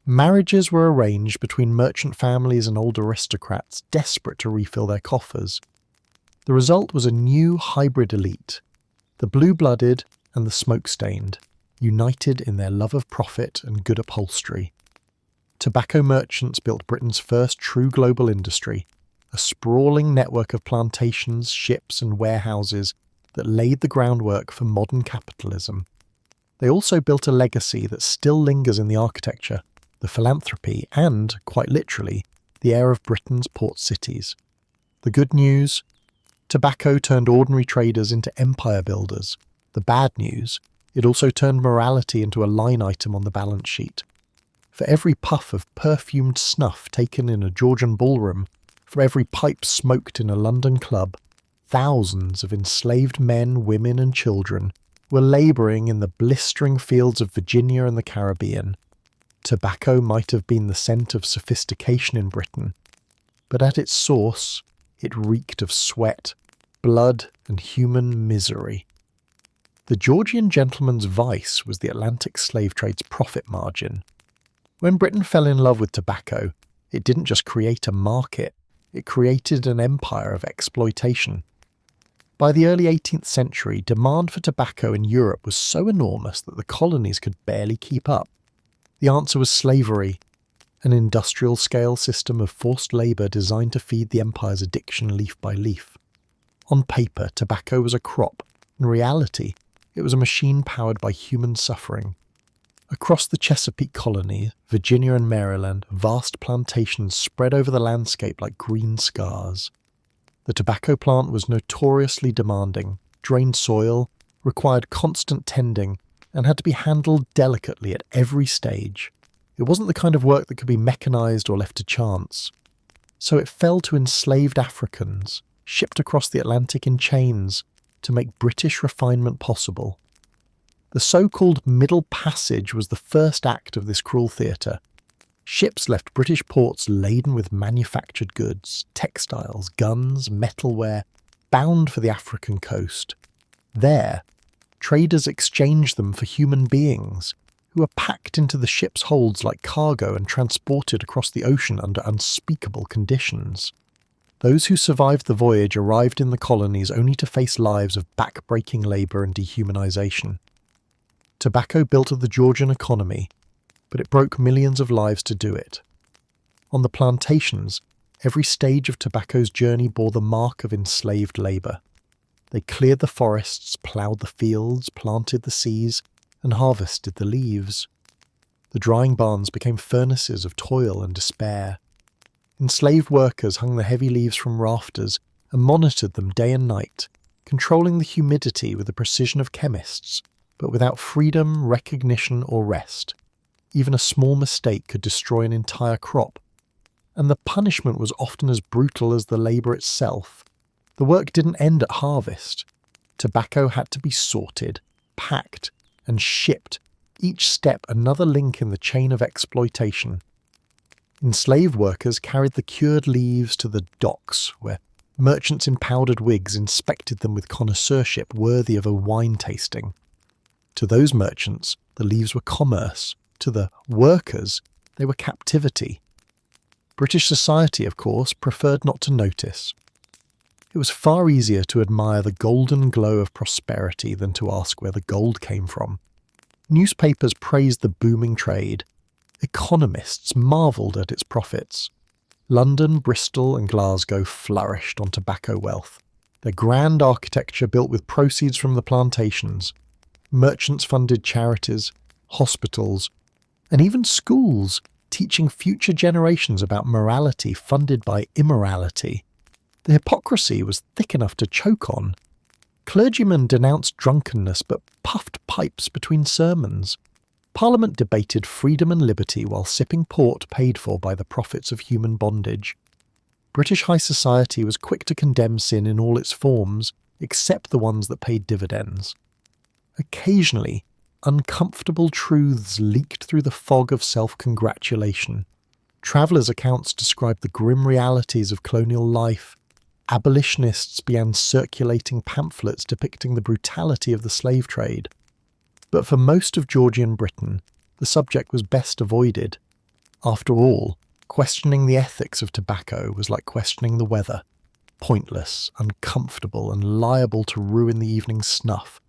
Marriages were arranged between merchant families and old aristocrats desperate to refill their coffers. The result was a new hybrid elite, the blue-blooded and the smoke-stained, united in their love of profit and good upholstery. Tobacco merchants built Britain's first true global industry, a sprawling network of plantations, ships and warehouses that laid the groundwork for modern capitalism. They also built a legacy that still lingers in the architecture, the philanthropy and, quite literally, the air of Britain's port cities. The good news? Tobacco turned ordinary traders into empire builders. The bad news? It also turned morality into a line item on the balance sheet. For every puff of perfumed snuff taken in a Georgian ballroom, for every pipe smoked in a London club, thousands of enslaved men, women and children were labouring in the blistering fields of Virginia and the Caribbean. Tobacco might have been the scent of sophistication in Britain, but at its source it reeked of sweat, blood and human misery. The Georgian gentleman's vice was the Atlantic slave trade's profit margin. When Britain fell in love with tobacco, it didn't just create a market, it created an empire of exploitation. By the early 18th century, demand for tobacco in Europe was so enormous that the colonies could barely keep up. The answer was slavery, an industrial-scale system of forced labour designed to feed the empire's addiction leaf by leaf. On paper, tobacco was a crop. In reality, it was a machine powered by human suffering. Across the Chesapeake colony, Virginia and Maryland, vast plantations spread over the landscape like green scars. The tobacco plant was notoriously demanding, drained soil, required constant tending, and had to be handled delicately at every stage. It wasn't the kind of work that could be mechanized or left to chance. So it fell to enslaved Africans, shipped across the Atlantic in chains, to make British refinement possible. The so-called Middle Passage was the first act of this cruel theatre. Ships left British ports laden with manufactured goods, textiles, guns, metalware, bound for the African coast. There, traders exchanged them for human beings, who were packed into the ship's holds like cargo and transported across the ocean under unspeakable conditions. Those who survived the voyage arrived in the colonies only to face lives of back-breaking labour and dehumanisation. Tobacco built the Georgian economy, but it broke millions of lives to do it. On the plantations, every stage of tobacco's journey bore the mark of enslaved labour. They cleared the forests, ploughed the fields, planted the seas, and harvested the leaves. The drying barns became furnaces of toil and despair. Enslaved workers hung the heavy leaves from rafters and monitored them day and night, controlling the humidity with the precision of chemists, but without freedom, recognition, or rest. Even a small mistake could destroy an entire crop. And the punishment was often as brutal as the labour itself. The work didn't end at harvest. Tobacco had to be sorted, packed, and shipped, each step another link in the chain of exploitation. Enslaved workers carried the cured leaves to the docks, where merchants in powdered wigs inspected them with connoisseurship worthy of a wine tasting. To those merchants, the leaves were commerce. To the workers, they were captivity. British society, of course, preferred not to notice. It was far easier to admire the golden glow of prosperity than to ask where the gold came from. Newspapers praised the booming trade. Economists marvelled at its profits. London, Bristol and Glasgow flourished on tobacco wealth, their grand architecture built with proceeds from the plantations. Merchants funded charities, hospitals, and even schools, teaching future generations about morality funded by immorality. The hypocrisy was thick enough to choke on. Clergymen denounced drunkenness but puffed pipes between sermons. Parliament debated freedom and liberty while sipping port paid for by the profits of human bondage. British high society was quick to condemn sin in all its forms, except the ones that paid dividends. Occasionally, uncomfortable truths leaked through the fog of self-congratulation. Travellers' accounts described the grim realities of colonial life. Abolitionists began circulating pamphlets depicting the brutality of the slave trade. But for most of Georgian Britain, the subject was best avoided. After all, questioning the ethics of tobacco was like questioning the weather. Pointless, uncomfortable, and liable to ruin the evening's snuff.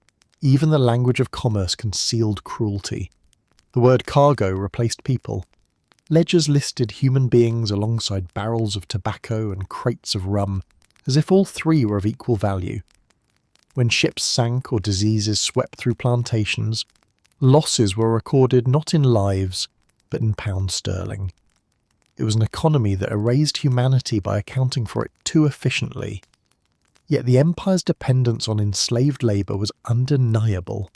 Even the language of commerce concealed cruelty. The word cargo replaced people. Ledgers listed human beings alongside barrels of tobacco and crates of rum, as if all three were of equal value. When ships sank or diseases swept through plantations, losses were recorded not in lives, but in pounds sterling. It was an economy that erased humanity by accounting for it too efficiently. Yet the empire's dependence on enslaved labour was undeniable.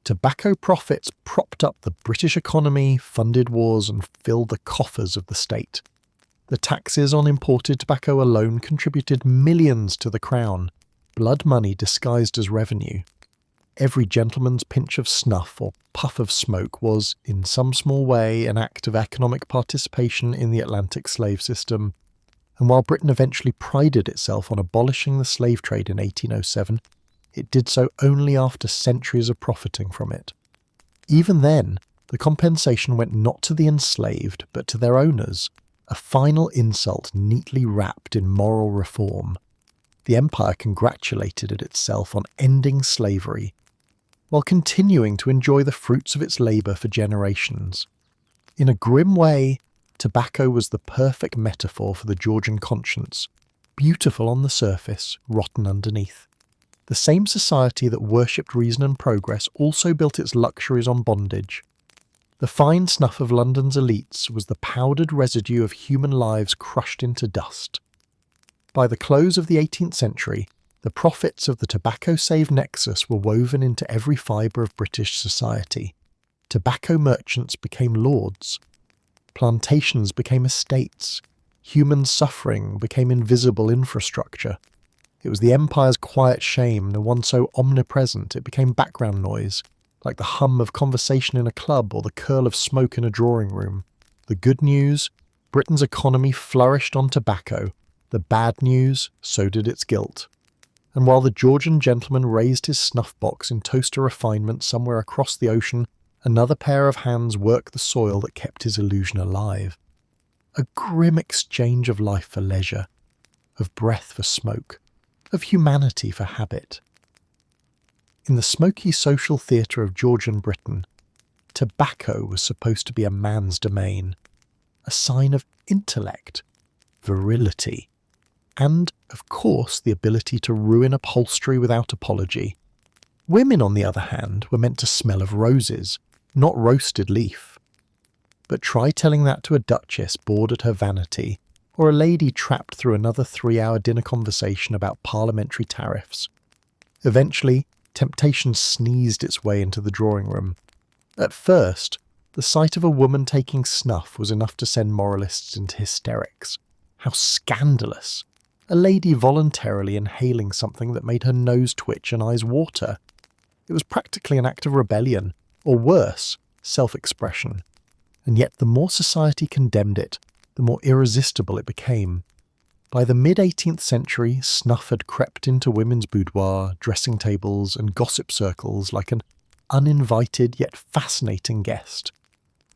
Tobacco profits propped up the British economy, funded wars, and filled the coffers of the state. The taxes on imported tobacco alone contributed millions to the crown, blood money disguised as revenue. Every gentleman's pinch of snuff or puff of smoke was, in some small way, an act of economic participation in the Atlantic slave system. And while Britain eventually prided itself on abolishing the slave trade in 1807, it did so only after centuries of profiting from it. Even then, the compensation went not to the enslaved, but to their owners, a final insult neatly wrapped in moral reform. The empire congratulated itself on ending slavery, while continuing to enjoy the fruits of its labour for generations. In a grim way, tobacco was the perfect metaphor for the Georgian conscience, beautiful on the surface, rotten underneath. The same society that worshipped reason and progress also built its luxuries on bondage. The fine snuff of London's elites was the powdered residue of human lives crushed into dust. By the close of the 18th century, the profits of the tobacco-save nexus were woven into every fibre of British society. Tobacco merchants became lords. Plantations became estates. Human suffering became invisible infrastructure. It was the empire's quiet shame, and one so omnipresent it became background noise, like the hum of conversation in a club or the curl of smoke in a drawing room. The good news, Britain's economy flourished on tobacco. The bad news, so did its guilt. And while the Georgian gentleman raised his snuff box in toaster refinement somewhere across the ocean, another pair of hands worked the soil that kept his illusion alive. A grim exchange of life for leisure, of breath for smoke, of humanity for habit. In the smoky social theatre of Georgian Britain, tobacco was supposed to be a man's domain, a sign of intellect, virility, and, of course, the ability to ruin upholstery without apology. Women, on the other hand, were meant to smell of roses, not roasted leaf. But try telling that to a duchess bored at her vanity, or a lady trapped through another 3-hour dinner conversation about parliamentary tariffs. Eventually, temptation sneezed its way into the drawing room. At first, the sight of a woman taking snuff was enough to send moralists into hysterics. How scandalous! A lady voluntarily inhaling something that made her nose twitch and eyes water. It was practically an act of rebellion, or worse, self-expression. And yet the more society condemned it, the more irresistible it became. By the mid-18th century, snuff had crept into women's boudoir, dressing tables, and gossip circles like an uninvited yet fascinating guest.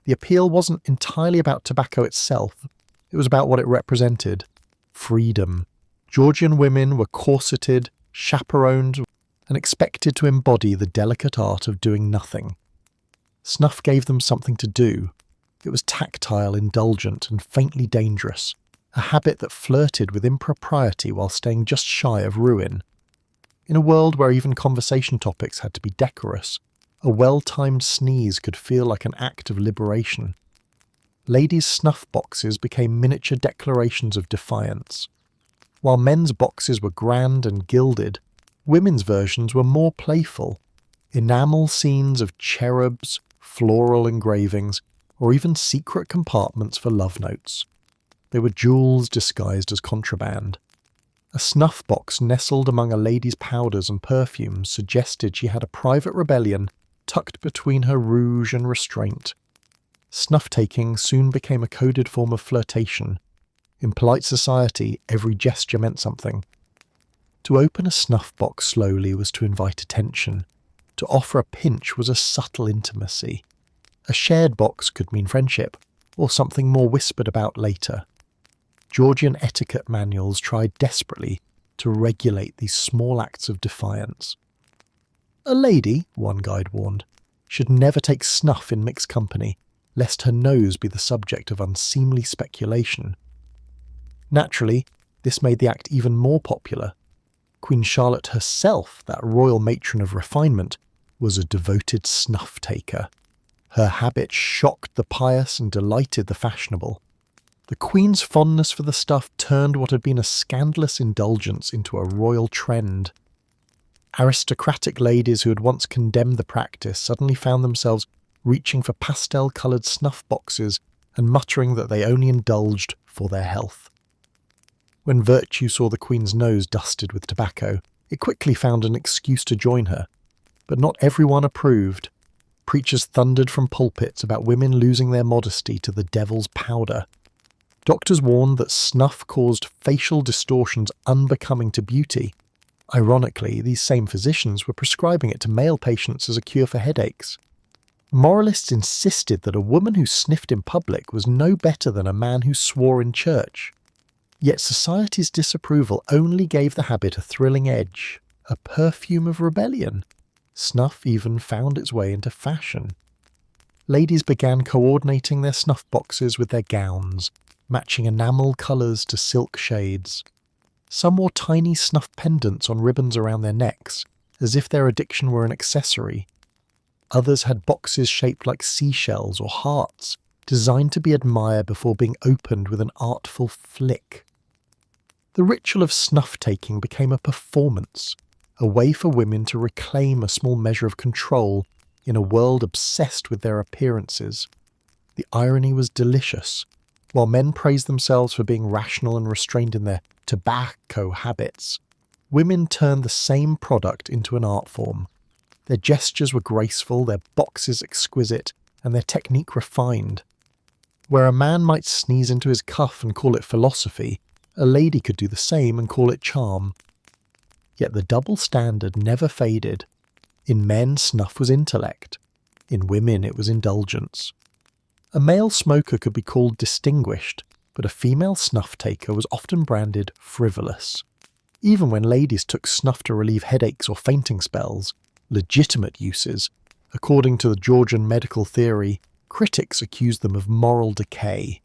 The appeal wasn't entirely about tobacco itself, it was about what it represented. Freedom. Georgian women were corseted, chaperoned, and expected to embody the delicate art of doing nothing. Snuff gave them something to do. It was tactile, indulgent, and faintly dangerous, a habit that flirted with impropriety while staying just shy of ruin. In a world where even conversation topics had to be decorous, a well-timed sneeze could feel like an act of liberation. Ladies' snuff boxes became miniature declarations of defiance. While men's boxes were grand and gilded, women's versions were more playful. Enamel scenes of cherubs, floral engravings, or even secret compartments for love notes. They were jewels disguised as contraband. A snuff box nestled among a lady's powders and perfumes suggested she had a private rebellion tucked between her rouge and restraint. Snuff-taking soon became a coded form of flirtation. In polite society, every gesture meant something. To open a snuff box slowly was to invite attention. To offer a pinch was a subtle intimacy. A shared box could mean friendship, or something more whispered about later. Georgian etiquette manuals tried desperately to regulate these small acts of defiance. A lady, one guide warned, should never take snuff in mixed company, lest her nose be the subject of unseemly speculation. Naturally, this made the act even more popular. Queen Charlotte herself, that royal matron of refinement, was a devoted snuff-taker. Her habit shocked the pious and delighted the fashionable. The Queen's fondness for the stuff turned what had been a scandalous indulgence into a royal trend. Aristocratic ladies who had once condemned the practice suddenly found themselves reaching for pastel-coloured snuff boxes and muttering that they only indulged for their health. When virtue saw the Queen's nose dusted with tobacco, it quickly found an excuse to join her. But not everyone approved. Preachers thundered from pulpits about women losing their modesty to the devil's powder. Doctors warned that snuff caused facial distortions unbecoming to beauty. Ironically, these same physicians were prescribing it to male patients as a cure for headaches. Moralists insisted that a woman who sniffed in public was no better than a man who swore in church. Yet society's disapproval only gave the habit a thrilling edge, a perfume of rebellion. Snuff even found its way into fashion. ladies began coordinating their snuff boxes with their gowns, matching enamel colours to silk shades. Some wore tiny snuff pendants on ribbons around their necks, as if their addiction were an accessory. Others had boxes shaped like seashells or hearts, designed to be admired before being opened with an artful flick. The ritual of snuff-taking became a performance, a way for women to reclaim a small measure of control in a world obsessed with their appearances. The irony was delicious. While men praised themselves for being rational and restrained in their tobacco habits, women turned the same product into an art form. Their gestures were graceful, their boxes exquisite, and their technique refined. Where a man might sneeze into his cuff and call it philosophy, a lady could do the same and call it charm. Yet the double standard never faded. In men, snuff was intellect. In women, it was indulgence. A male smoker could be called distinguished, but a female snuff-taker was often branded frivolous. Even when ladies took snuff to relieve headaches or fainting spells, legitimate uses, according to the Georgian medical theory, critics accused them of moral decay.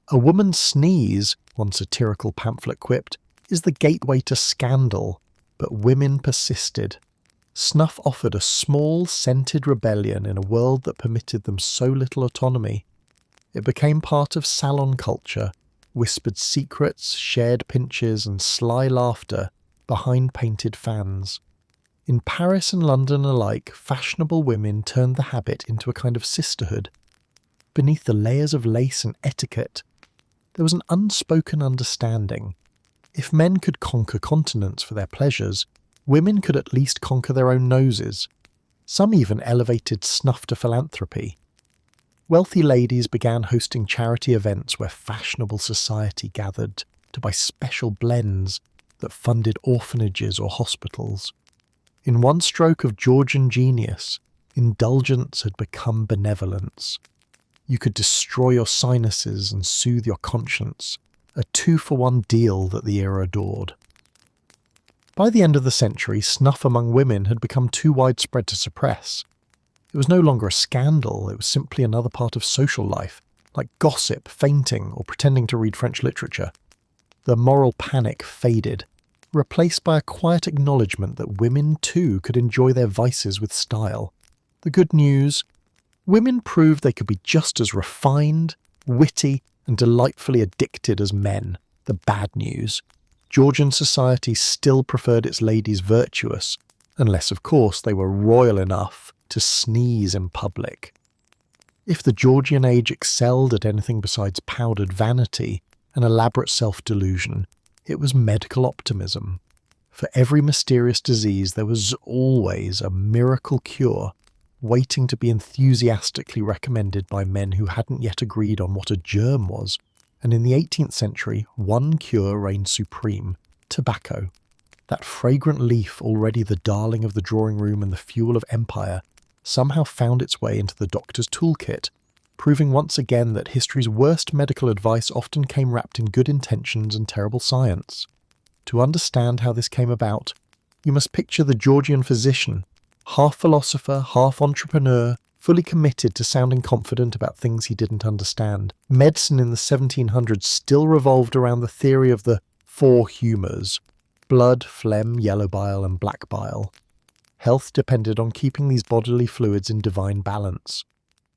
A woman's sneeze, one satirical pamphlet quipped, is the gateway to scandal, but women persisted. Snuff offered a small, scented rebellion in a world that permitted them so little autonomy. It became part of salon culture, whispered secrets, shared pinches, and sly laughter behind painted fans. In Paris and London alike, fashionable women turned the habit into a kind of sisterhood. Beneath the layers of lace and etiquette, there was an unspoken understanding. If men could conquer continents for their pleasures, women could at least conquer their own noses. Some even elevated snuff to philanthropy. Wealthy ladies began hosting charity events where fashionable society gathered to buy special blends that funded orphanages or hospitals. In one stroke of Georgian genius, indulgence had become benevolence. You could destroy your sinuses and soothe your conscience, a 2-for-1 deal that the era adored. By the end of the century, snuff among women had become too widespread to suppress. It was no longer a scandal, it was simply another part of social life, like gossip, fainting, or pretending to read French literature. The moral panic faded, replaced by a quiet acknowledgement that women too could enjoy their vices with style. The good news: women proved they could be just as refined, witty, and delightfully addicted as men. The bad news: Georgian society still preferred its ladies virtuous, unless of course they were royal enough to sneeze in public. If the Georgian age excelled at anything besides powdered vanity and elaborate self-delusion, it was medical optimism. For every mysterious disease there was always a miracle cure, waiting to be enthusiastically recommended by men who hadn't yet agreed on what a germ was. And in the 18th century, one cure reigned supreme: tobacco. That fragrant leaf, already the darling of the drawing room and the fuel of empire, somehow found its way into the doctor's toolkit, proving once again that history's worst medical advice often came wrapped in good intentions and terrible science. To understand how this came about, you must picture the Georgian physician, half philosopher, half entrepreneur, fully committed to sounding confident about things he didn't understand. Medicine in the 1700s still revolved around the theory of the 4 humours: blood, phlegm, yellow bile, and black bile. Health depended on keeping these bodily fluids in divine balance.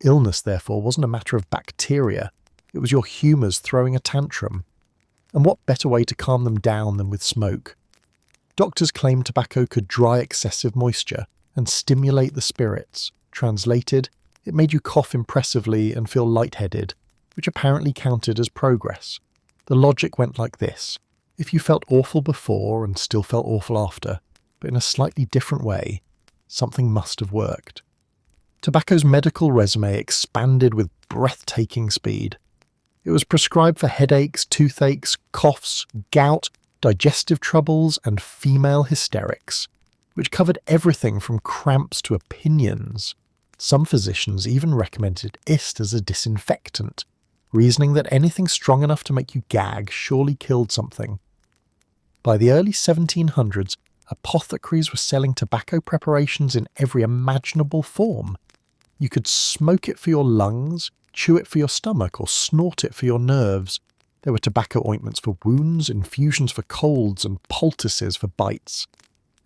Illness, therefore, wasn't a matter of bacteria, it was your humours throwing a tantrum. And what better way to calm them down than with smoke? Doctors claimed tobacco could dry excessive moisture and stimulate the spirits. Translated, it made you cough impressively and feel lightheaded, which apparently counted as progress. The logic went like this: if you felt awful before and still felt awful after, but in a slightly different way, something must have worked. Tobacco's medical resume expanded with breathtaking speed. It was prescribed for headaches, toothaches, coughs, gout, digestive troubles, and female hysterics, which covered everything from cramps to opinions. Some physicians even recommended it as a disinfectant, reasoning that anything strong enough to make you gag surely killed something. By the early 1700s, apothecaries were selling tobacco preparations in every imaginable form. You could smoke it for your lungs, chew it for your stomach, or snort it for your nerves. There were tobacco ointments for wounds, infusions for colds, and poultices for bites.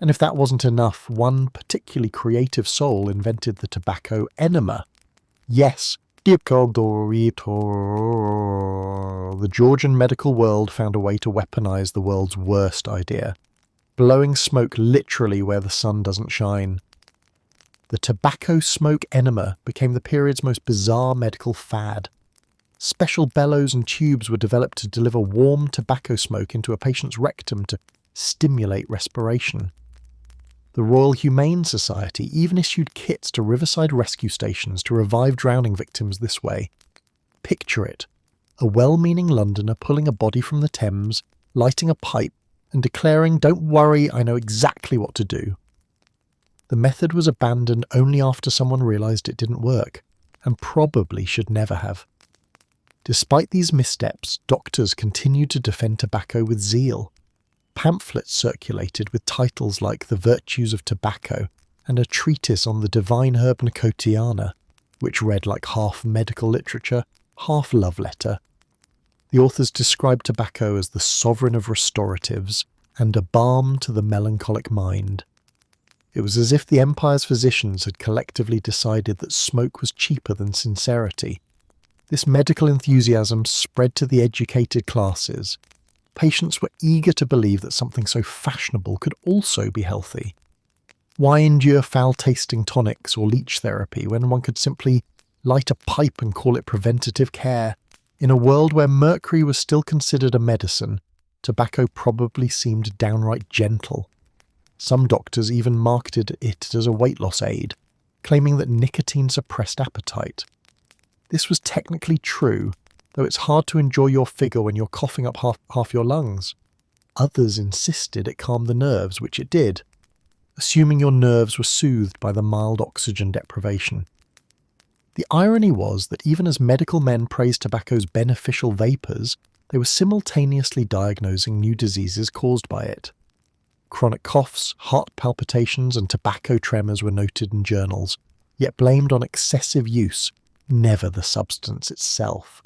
And if that wasn't enough, one particularly creative soul invented the tobacco enema. Yes, the Georgian medical world found a way to weaponize the world's worst idea, blowing smoke literally where the sun doesn't shine. The tobacco smoke enema became the period's most bizarre medical fad. Special bellows and tubes were developed to deliver warm tobacco smoke into a patient's rectum to stimulate respiration. The Royal Humane Society even issued kits to riverside rescue stations to revive drowning victims this way. Picture it: a well-meaning Londoner pulling a body from the Thames, lighting a pipe, and declaring, "Don't worry, I know exactly what to do." The method was abandoned only after someone realised it didn't work, and probably should never have. Despite these missteps, doctors continued to defend tobacco with zeal. Pamphlets circulated with titles like The Virtues of Tobacco and a treatise on the divine herb Nicotiana, which read like half medical literature, half love letter. The authors described tobacco as the sovereign of restoratives and a balm to the melancholic mind. It was as if the empire's physicians had collectively decided that smoke was cheaper than sincerity. This medical enthusiasm spread to the educated classes. Patients were eager to believe that something so fashionable could also be healthy. Why endure foul-tasting tonics or leech therapy when one could simply light a pipe and call it preventative care? In a world where mercury was still considered a medicine, tobacco probably seemed downright gentle. Some doctors even marketed it as a weight loss aid, claiming that nicotine suppressed appetite. This was technically true, though it's hard to enjoy your figure when you're coughing up half your lungs. Others insisted it calmed the nerves, which it did, assuming your nerves were soothed by the mild oxygen deprivation. The irony was that even as medical men praised tobacco's beneficial vapours, they were simultaneously diagnosing new diseases caused by it. Chronic coughs, heart palpitations, and tobacco tremors were noted in journals, yet blamed on excessive use, never the substance itself.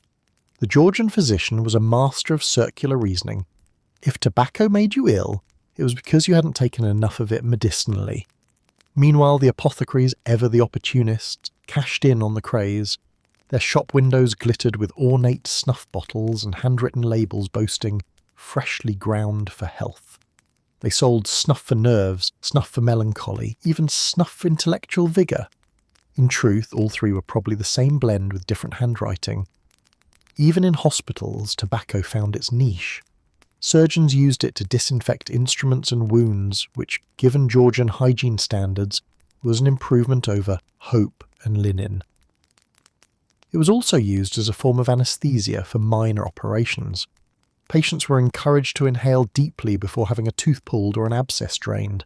The Georgian physician was a master of circular reasoning. If tobacco made you ill, it was because you hadn't taken enough of it medicinally. Meanwhile, the apothecaries, ever the opportunists, cashed in on the craze. Their shop windows glittered with ornate snuff bottles and handwritten labels boasting, "freshly ground for health." They sold snuff for nerves, snuff for melancholy, even snuff for intellectual vigour. In truth, all three were probably the same blend with different handwriting. Even in hospitals, tobacco found its niche. Surgeons used it to disinfect instruments and wounds, which, given Georgian hygiene standards, was an improvement over hope and linen. It was also used as a form of anaesthesia for minor operations. Patients were encouraged to inhale deeply before having a tooth pulled or an abscess drained.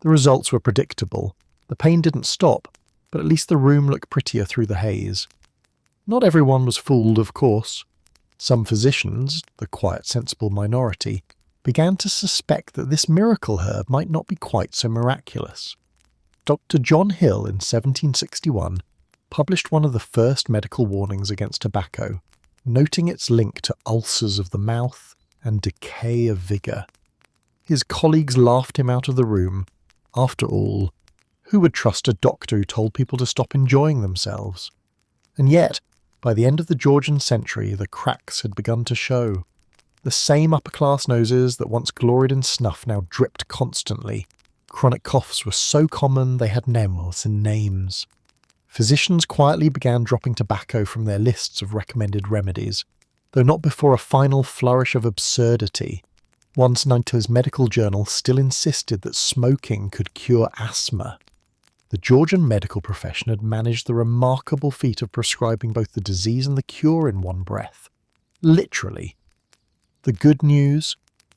The results were predictable. The pain didn't stop, but at least the room looked prettier through the haze. Not everyone was fooled, of course. Some physicians, the quiet, sensible minority, began to suspect that this miracle herb might not be quite so miraculous. Dr. John Hill in 1761 published one of the first medical warnings against tobacco, noting its link to ulcers of the mouth and decay of vigour. His colleagues laughed him out of the room. After all, who would trust a doctor who told people to stop enjoying themselves? And yet, by the end of the Georgian century, the cracks had begun to show. The same upper-class noses that once gloried in snuff now dripped constantly. Chronic coughs were so common they had names and names. Physicians quietly began dropping tobacco from their lists of recommended remedies, though not before a final flourish of absurdity. One Snuff's medical journal still insisted that smoking could cure asthma. The Georgian medical profession had managed the remarkable feat of prescribing both the disease and the cure in one breath. Literally. The good news?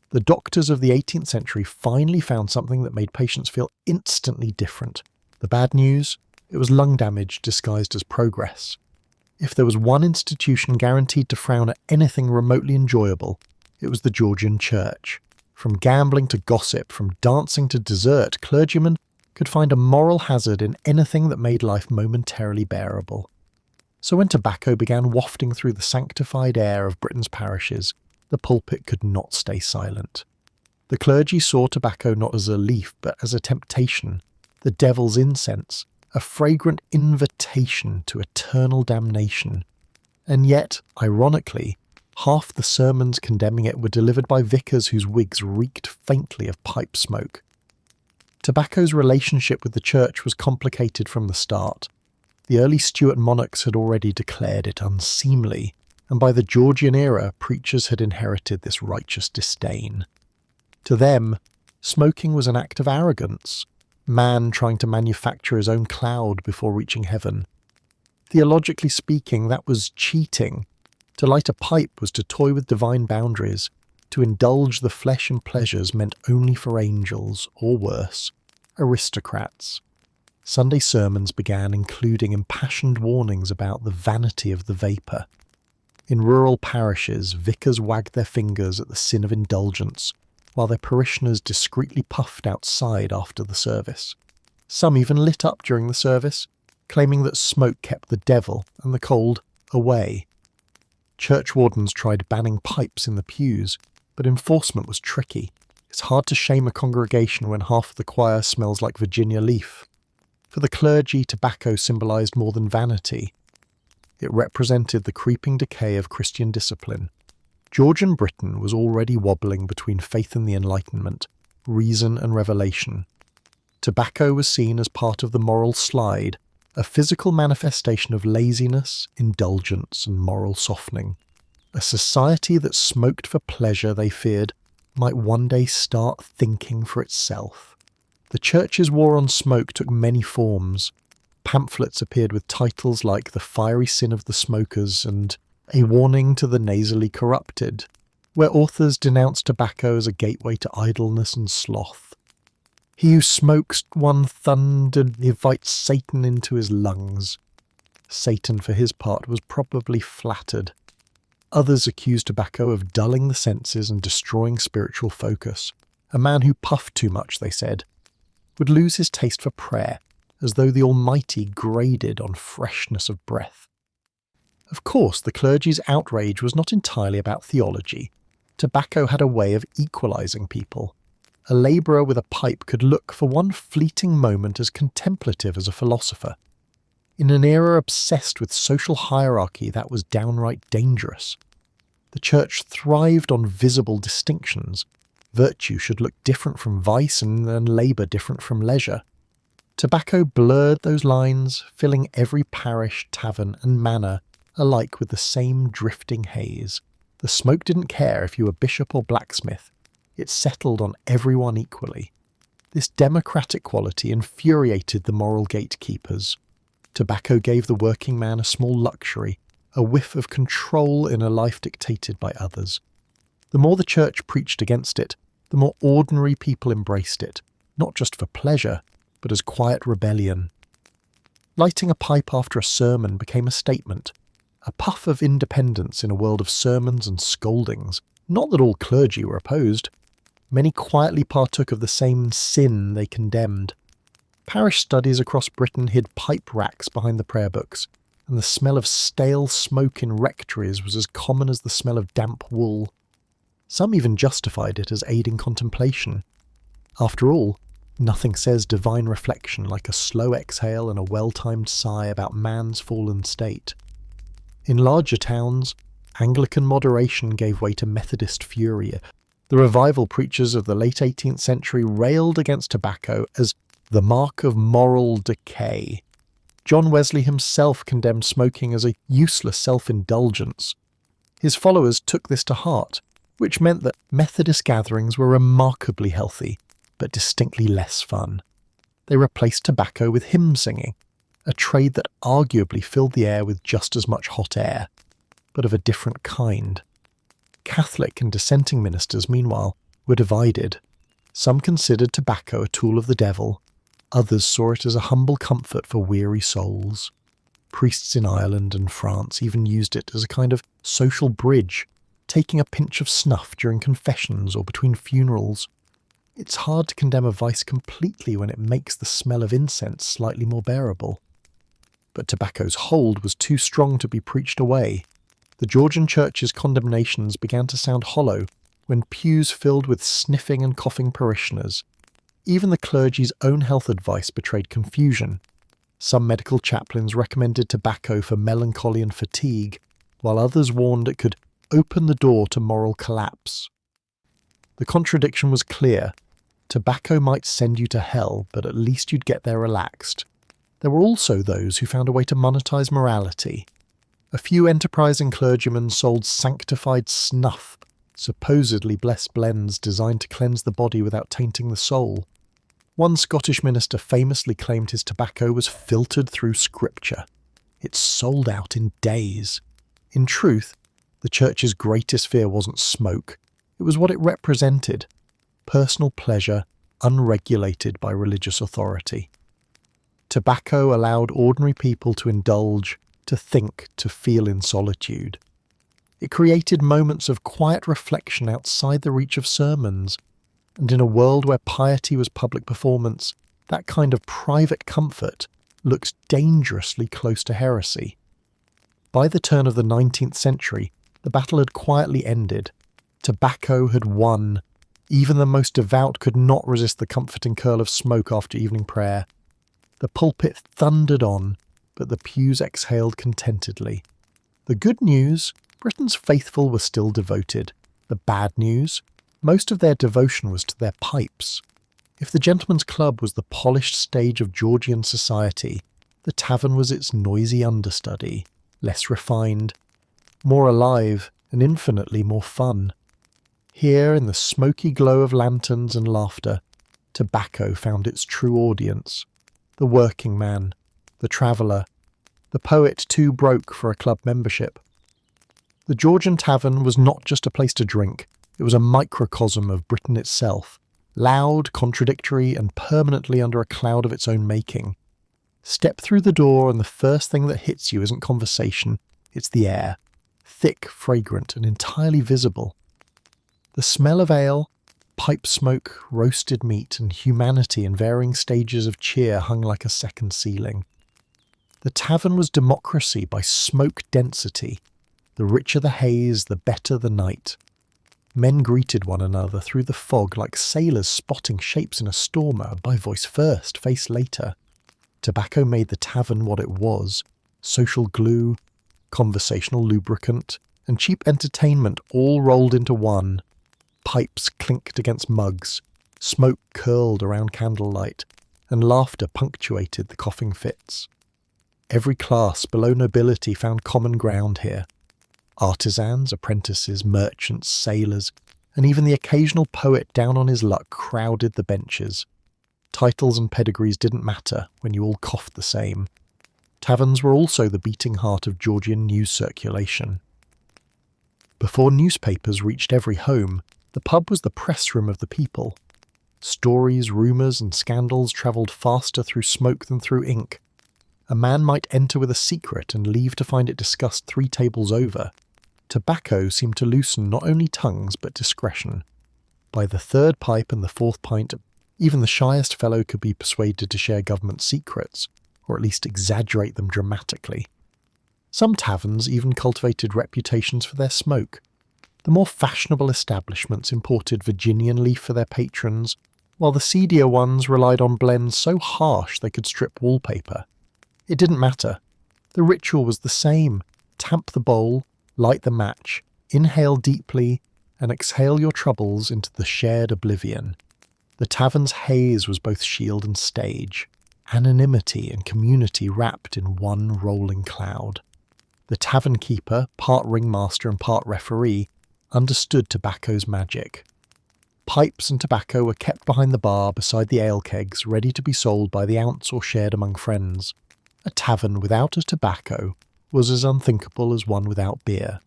The doctors of the 18th century finally found something that made patients feel instantly different. The bad news? It was lung damage disguised as progress. If there was one institution guaranteed to frown at anything remotely enjoyable, it was the Georgian church. From gambling to gossip, from dancing to dessert, clergymen could find a moral hazard in anything that made life momentarily bearable. So when tobacco began wafting through the sanctified air of Britain's parishes, the pulpit could not stay silent. The clergy saw tobacco not as a leaf, but as a temptation, the devil's incense, a fragrant invitation to eternal damnation. And yet, ironically, half the sermons condemning it were delivered by vicars whose wigs reeked faintly of pipe smoke. Tobacco's relationship with the church was complicated from the start. The early Stuart monarchs had already declared it unseemly, and by the Georgian era, preachers had inherited this righteous disdain. To them, smoking was an act of arrogance, man trying to manufacture his own cloud before reaching heaven. Theologically speaking, that was cheating. To light a pipe was to toy with divine boundaries. To indulge the flesh in pleasures meant only for angels, or worse, aristocrats. Sunday sermons began including impassioned warnings about the vanity of the vapour. In rural parishes, vicars wagged their fingers at the sin of indulgence, while their parishioners discreetly puffed outside after the service. Some even lit up during the service, claiming that smoke kept the devil and the cold away. Churchwardens tried banning pipes in the pews, but enforcement was tricky. It's hard to shame a congregation when half of the choir smells like Virginia leaf. For the clergy, tobacco symbolised more than vanity. It represented the creeping decay of Christian discipline. Georgian Britain was already wobbling between faith and the Enlightenment, reason and revelation. Tobacco was seen as part of the moral slide, a physical manifestation of laziness, indulgence, and moral softening. A society that smoked for pleasure, they feared, might one day start thinking for itself. The church's war on smoke took many forms. Pamphlets appeared with titles like The Fiery Sin of the Smokers and A Warning to the Nasally Corrupted, where authors denounced tobacco as a gateway to idleness and sloth. He who smokes one thunder invites Satan into his lungs. Satan, for his part, was probably flattered. Others accused tobacco of dulling the senses and destroying spiritual focus. A man who puffed too much, they said, would lose his taste for prayer, as though the Almighty graded on freshness of breath. Of course, the clergy's outrage was not entirely about theology. Tobacco had a way of equalising people. A labourer with a pipe could look for one fleeting moment as contemplative as a philosopher. In an era obsessed with social hierarchy, that was downright dangerous. The church thrived on visible distinctions. Virtue should look different from vice and labour different from leisure. Tobacco blurred those lines, filling every parish, tavern and manor alike with the same drifting haze. The smoke didn't care if you were bishop or blacksmith. It settled on everyone equally. This democratic quality infuriated the moral gatekeepers. Tobacco gave the working man a small luxury, a whiff of control in a life dictated by others. The more the church preached against it, the more ordinary people embraced it, not just for pleasure, but as quiet rebellion. Lighting a pipe after a sermon became a statement, a puff of independence in a world of sermons and scoldings. Not that all clergy were opposed. Many quietly partook of the same sin they condemned. Parish studies across Britain hid pipe racks behind the prayer books, and the smell of stale smoke in rectories was as common as the smell of damp wool. Some even justified it as aiding contemplation. After all, nothing says divine reflection like a slow exhale and a well-timed sigh about man's fallen state. In larger towns, Anglican moderation gave way to Methodist fury. The revival preachers of the late 18th century railed against tobacco as the mark of moral decay. John Wesley himself condemned smoking as a useless self-indulgence. His followers took this to heart, which meant that Methodist gatherings were remarkably healthy, but distinctly less fun. They replaced tobacco with hymn singing, a trade that arguably filled the air with just as much hot air, but of a different kind. Catholic and dissenting ministers, meanwhile, were divided. Some considered tobacco a tool of the devil, others saw it as a humble comfort for weary souls. Priests in Ireland and France even used it as a kind of social bridge, taking a pinch of snuff during confessions or between funerals. It's hard to condemn a vice completely when it makes the smell of incense slightly more bearable. But tobacco's hold was too strong to be preached away. The Georgian church's condemnations began to sound hollow when pews filled with sniffing and coughing parishioners. Even the clergy's own health advice betrayed confusion. Some medical chaplains recommended tobacco for melancholy and fatigue, while others warned it could open the door to moral collapse. The contradiction was clear. Tobacco might send you to hell, but at least you'd get there relaxed. There were also those who found a way to monetize morality. A few enterprising clergymen sold sanctified snuff, supposedly blessed blends designed to cleanse the body without tainting the soul. One Scottish minister famously claimed his tobacco was filtered through scripture. It sold out in days. In truth, the church's greatest fear wasn't smoke. It was what it represented: personal pleasure unregulated by religious authority. Tobacco allowed ordinary people to indulge, to think, to feel in solitude. It created moments of quiet reflection outside the reach of sermons, and in a world where piety was public performance, that kind of private comfort looked dangerously close to heresy. By the turn of the 19th century, the battle had quietly ended. Tobacco had won. Even the most devout could not resist the comforting curl of smoke after evening prayer. The pulpit thundered on, but the pews exhaled contentedly. The good news: Britain's faithful were still devoted. The bad news: most of their devotion was to their pipes. If the gentleman's club was the polished stage of Georgian society, the tavern was its noisy understudy, less refined, more alive, and infinitely more fun. Here, in the smoky glow of lanterns and laughter, tobacco found its true audience: the working man, the traveller, the poet too broke for a club membership. The Georgian tavern was not just a place to drink, it was a microcosm of Britain itself, loud, contradictory, and permanently under a cloud of its own making. Step through the door and the first thing that hits you isn't conversation, it's the air, thick, fragrant, and entirely visible. The smell of ale, pipe smoke, roasted meat, and humanity in varying stages of cheer hung like a second ceiling. The tavern was democracy by smoke density. The richer the haze, the better the night. Men greeted one another through the fog like sailors spotting shapes in a storm, by voice first, face later. Tobacco made the tavern what it was: social glue, conversational lubricant, and cheap entertainment all rolled into one. Pipes clinked against mugs, smoke curled around candlelight, and laughter punctuated the coughing fits. Every class below nobility found common ground here. Artisans, apprentices, merchants, sailors, and even the occasional poet down on his luck crowded the benches. Titles and pedigrees didn't matter when you all coughed the same. Taverns were also the beating heart of Georgian news circulation. Before newspapers reached every home, the pub was the press room of the people. Stories, rumours, and scandals travelled faster through smoke than through ink. A man might enter with a secret and leave to find it discussed 3 tables over. Tobacco seemed to loosen not only tongues but discretion. By the 3rd pipe and the 4th pint, even the shyest fellow could be persuaded to share government secrets, or at least exaggerate them dramatically. Some taverns even cultivated reputations for their smoke. The more fashionable establishments imported Virginian leaf for their patrons, while the seedier ones relied on blends so harsh they could strip wallpaper. It didn't matter. The ritual was the same: tamp the bowl, light the match, inhale deeply, and exhale your troubles into the shared oblivion. The tavern's haze was both shield and stage, anonymity and community wrapped in one rolling cloud. The tavern keeper, part ringmaster and part referee, understood tobacco's magic. Pipes and tobacco were kept behind the bar beside the ale kegs, ready to be sold by the ounce or shared among friends. A tavern without a tobacco was as unthinkable as one without beer.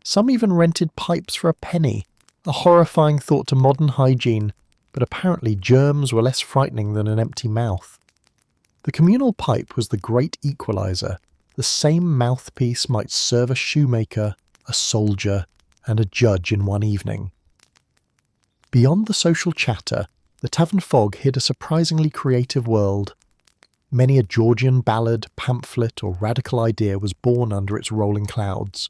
Some even rented pipes for a penny, a horrifying thought to modern hygiene, but apparently germs were less frightening than an empty mouth. The communal pipe was the great equalizer. The same mouthpiece might serve a shoemaker, a soldier, and a judge in one evening. Beyond the social chatter, the tavern fog hid a surprisingly creative world. Many a Georgian ballad, pamphlet, or radical idea was born under its rolling clouds.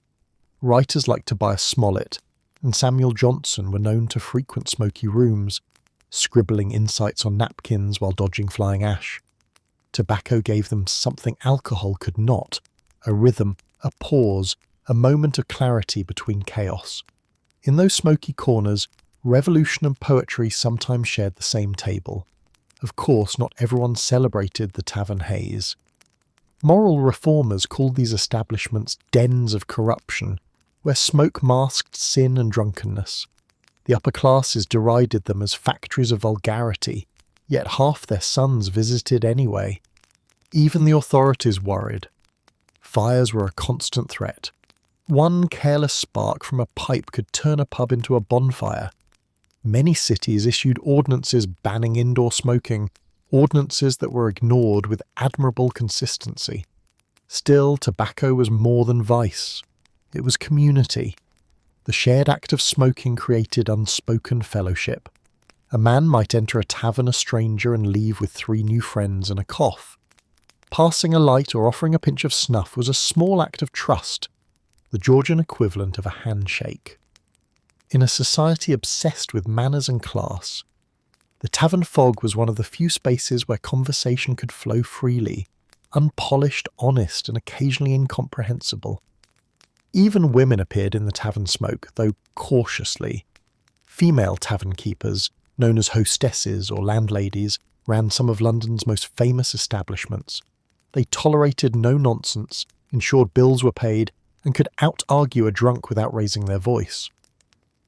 Writers like Tobias Smollett and Samuel Johnson were known to frequent smoky rooms, scribbling insights on napkins while dodging flying ash. Tobacco gave them something alcohol could not: a rhythm, a pause, a moment of clarity between chaos. In those smoky corners, revolution and poetry sometimes shared the same table. Of course, not everyone celebrated the tavern haze. Moral reformers called these establishments dens of corruption, where smoke masked sin and drunkenness. The upper classes derided them as factories of vulgarity, yet half their sons visited anyway. Even the authorities worried. Fires were a constant threat. One careless spark from a pipe could turn a pub into a bonfire. Many cities issued ordinances banning indoor smoking, ordinances that were ignored with admirable consistency. Still, tobacco was more than vice. It was community. The shared act of smoking created unspoken fellowship. A man might enter a tavern a stranger and leave with 3 new friends and a cough. Passing a light or offering a pinch of snuff was a small act of trust, the Georgian equivalent of a handshake. In a society obsessed with manners and class, the tavern fog was one of the few spaces where conversation could flow freely, unpolished, honest, and occasionally incomprehensible. Even women appeared in the tavern smoke, though cautiously. Female tavern keepers, known as hostesses or landladies, ran some of London's most famous establishments. They tolerated no nonsense, ensured bills were paid, and could out-argue a drunk without raising their voice.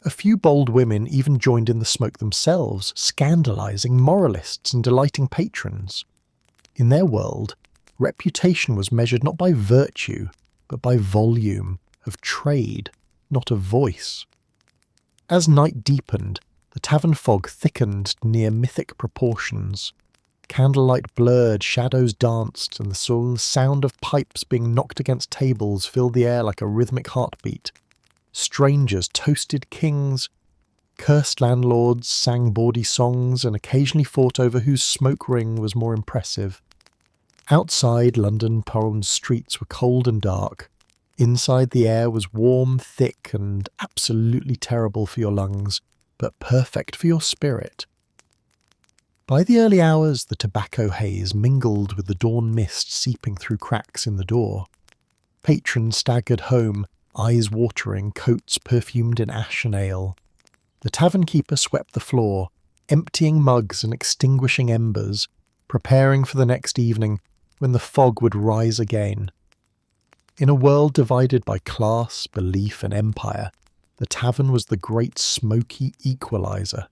A few bold women even joined in the smoke themselves, scandalising moralists and delighting patrons. In their world, reputation was measured not by virtue, but by volume, of trade, not of voice. As night deepened, the tavern fog thickened near mythic proportions. Candlelight blurred, shadows danced, and the sound of pipes being knocked against tables filled the air like a rhythmic heartbeat. Strangers toasted kings, cursed landlords, sang bawdy songs, and occasionally fought over whose smoke ring was more impressive. Outside, London Pound's streets were cold and dark. Inside, the air was warm, thick, and absolutely terrible for your lungs, but perfect for your spirit. By the early hours, the tobacco haze mingled with the dawn mist seeping through cracks in the door. Patrons staggered home, eyes watering, coats perfumed in ash and ale. The tavern keeper swept the floor, emptying mugs and extinguishing embers, preparing for the next evening when the fog would rise again. In a world divided by class, belief, and empire, the tavern was the great smoky equalizer.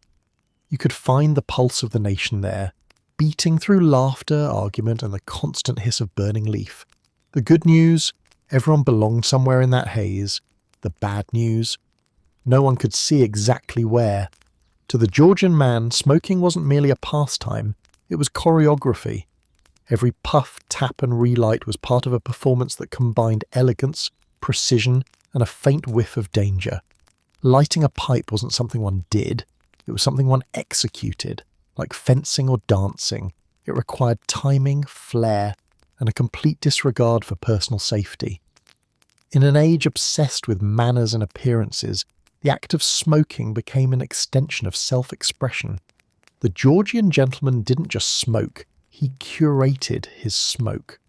You could find the pulse of the nation there, beating through laughter, argument, and the constant hiss of burning leaf. The good news: everyone belonged somewhere in that haze. The bad news: no one could see exactly where. To the Georgian man, smoking wasn't merely a pastime, it was choreography. Every puff, tap, and relight was part of a performance that combined elegance, precision, and a faint whiff of danger. Lighting a pipe wasn't something one did, it was something one executed, like fencing or dancing. It required timing, flair, and a complete disregard for personal safety. In an age obsessed with manners and appearances, the act of smoking became an extension of self-expression. The Georgian gentleman didn't just smoke, he curated his smoke.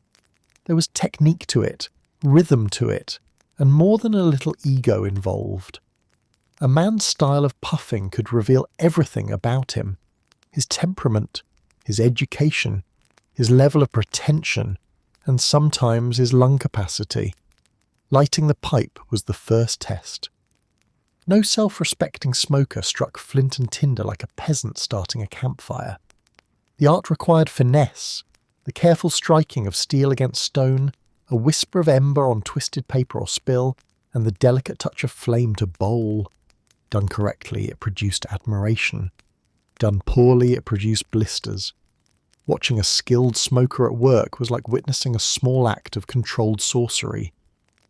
There was technique to it, rhythm to it, and more than a little ego involved. A man's style of puffing could reveal everything about him: his temperament, his education, his level of pretension, and sometimes his lung capacity. Lighting the pipe was the first test. No self-respecting smoker struck flint and tinder like a peasant starting a campfire. The art required finesse, the careful striking of steel against stone, a whisper of ember on twisted paper or spill, and the delicate touch of flame to bowl. Done correctly, it produced admiration. Done poorly, it produced blisters. Watching a skilled smoker at work was like witnessing a small act of controlled sorcery.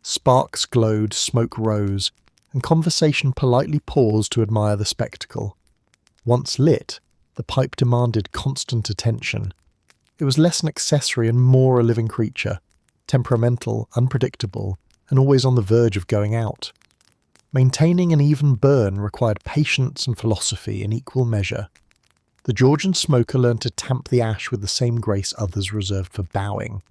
Sparks glowed, smoke rose, and conversation politely paused to admire the spectacle. Once lit, the pipe demanded constant attention. It was less an accessory and more a living creature, temperamental, unpredictable, and always on the verge of going out. Maintaining an even burn required patience and philosophy in equal measure. The Georgian smoker learned to tamp the ash with the same grace others reserved for bowing.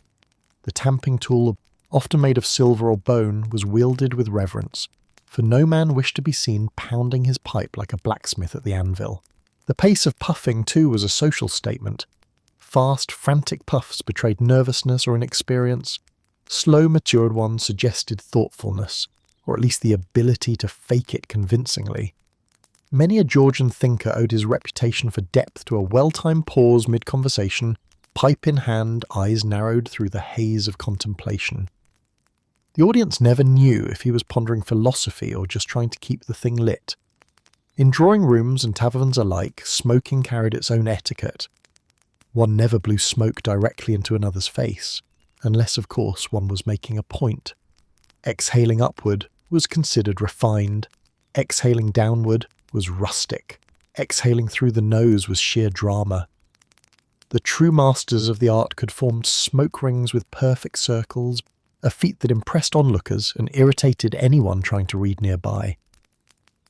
The tamping tool, often made of silver or bone, was wielded with reverence, for no man wished to be seen pounding his pipe like a blacksmith at the anvil. The pace of puffing, too, was a social statement. Fast, frantic puffs betrayed nervousness or inexperience. Slow, matured ones suggested thoughtfulness, or at least the ability to fake it convincingly. Many a Georgian thinker owed his reputation for depth to a well-timed pause mid-conversation, pipe in hand, eyes narrowed through the haze of contemplation. The audience never knew if he was pondering philosophy or just trying to keep the thing lit. In drawing rooms and taverns alike, smoking carried its own etiquette. One never blew smoke directly into another's face, unless, of course, one was making a point. Exhaling upward was considered refined. Exhaling downward was rustic. Exhaling through the nose was sheer drama. The true masters of the art could form smoke rings with perfect circles, a feat that impressed onlookers and irritated anyone trying to read nearby.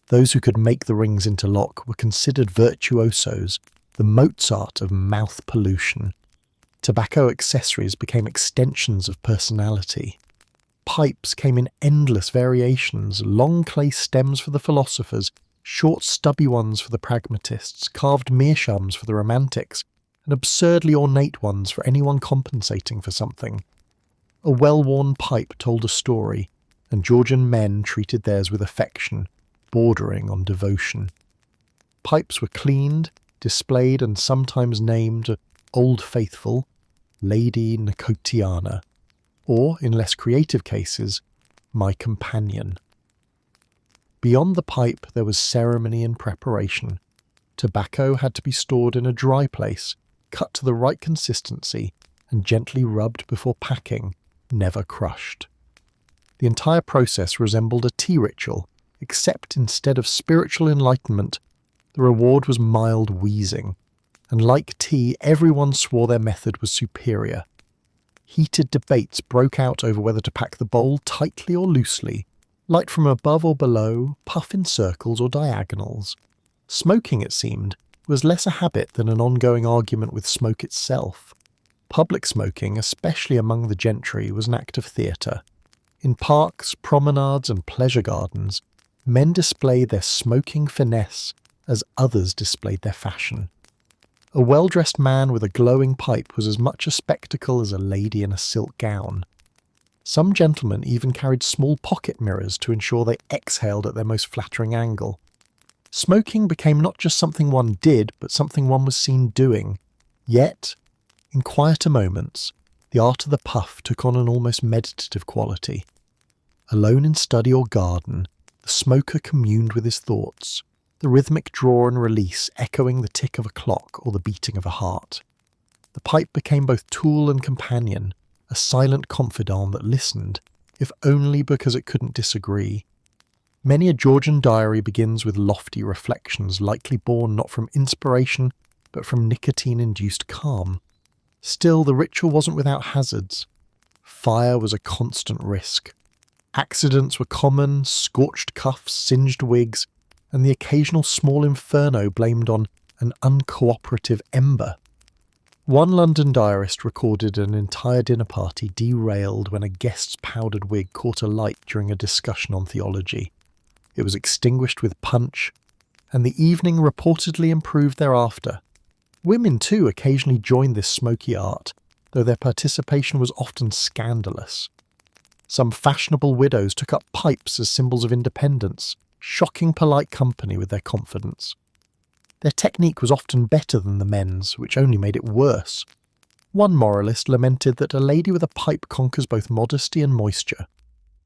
Those who could make the rings interlock were considered virtuosos, the Mozart of mouth pollution. Tobacco accessories became extensions of personality. Pipes came in endless variations, long clay stems for the philosophers, short stubby ones for the pragmatists, carved meerschaums for the romantics, and absurdly ornate ones for anyone compensating for something. A well-worn pipe told a story, and Georgian men treated theirs with affection, bordering on devotion. Pipes were cleaned, displayed, and sometimes named Old Faithful, Lady Nicotiana, or, in less creative cases, My Companion. Beyond the pipe there was ceremony and preparation. Tobacco had to be stored in a dry place, cut to the right consistency, and gently rubbed before packing, never crushed. The entire process resembled a tea ritual, except instead of spiritual enlightenment, the reward was mild wheezing, and like tea, everyone swore their method was superior. Heated debates broke out over whether to pack the bowl tightly or loosely, light from above or below, puff in circles or diagonals. Smoking, it seemed, was less a habit than an ongoing argument with smoke itself. Public smoking, especially among the gentry, was an act of theatre. In parks, promenades and pleasure gardens, men displayed their smoking finesse as others displayed their fashion. A well-dressed man with a glowing pipe was as much a spectacle as a lady in a silk gown. Some gentlemen even carried small pocket mirrors to ensure they exhaled at their most flattering angle. Smoking became not just something one did, but something one was seen doing. Yet, in quieter moments, the art of the puff took on an almost meditative quality. Alone in study or garden, the smoker communed with his thoughts, the rhythmic draw and release echoing the tick of a clock or the beating of a heart. The pipe became both tool and companion, a silent confidant that listened, if only because it couldn't disagree. Many a Georgian diary begins with lofty reflections likely born not from inspiration, but from nicotine-induced calm. Still, the ritual wasn't without hazards. Fire was a constant risk. Accidents were common, scorched cuffs, singed wigs, and the occasional small inferno blamed on an uncooperative ember. One London diarist recorded an entire dinner party derailed when a guest's powdered wig caught alight during a discussion on theology. It was extinguished with punch, and the evening reportedly improved thereafter. Women, too, occasionally joined this smoky art, though their participation was often scandalous. Some fashionable widows took up pipes as symbols of independence, shocking polite company with their confidence. Their technique was often better than the men's, which only made it worse. One moralist lamented that a lady with a pipe conquers both modesty and moisture.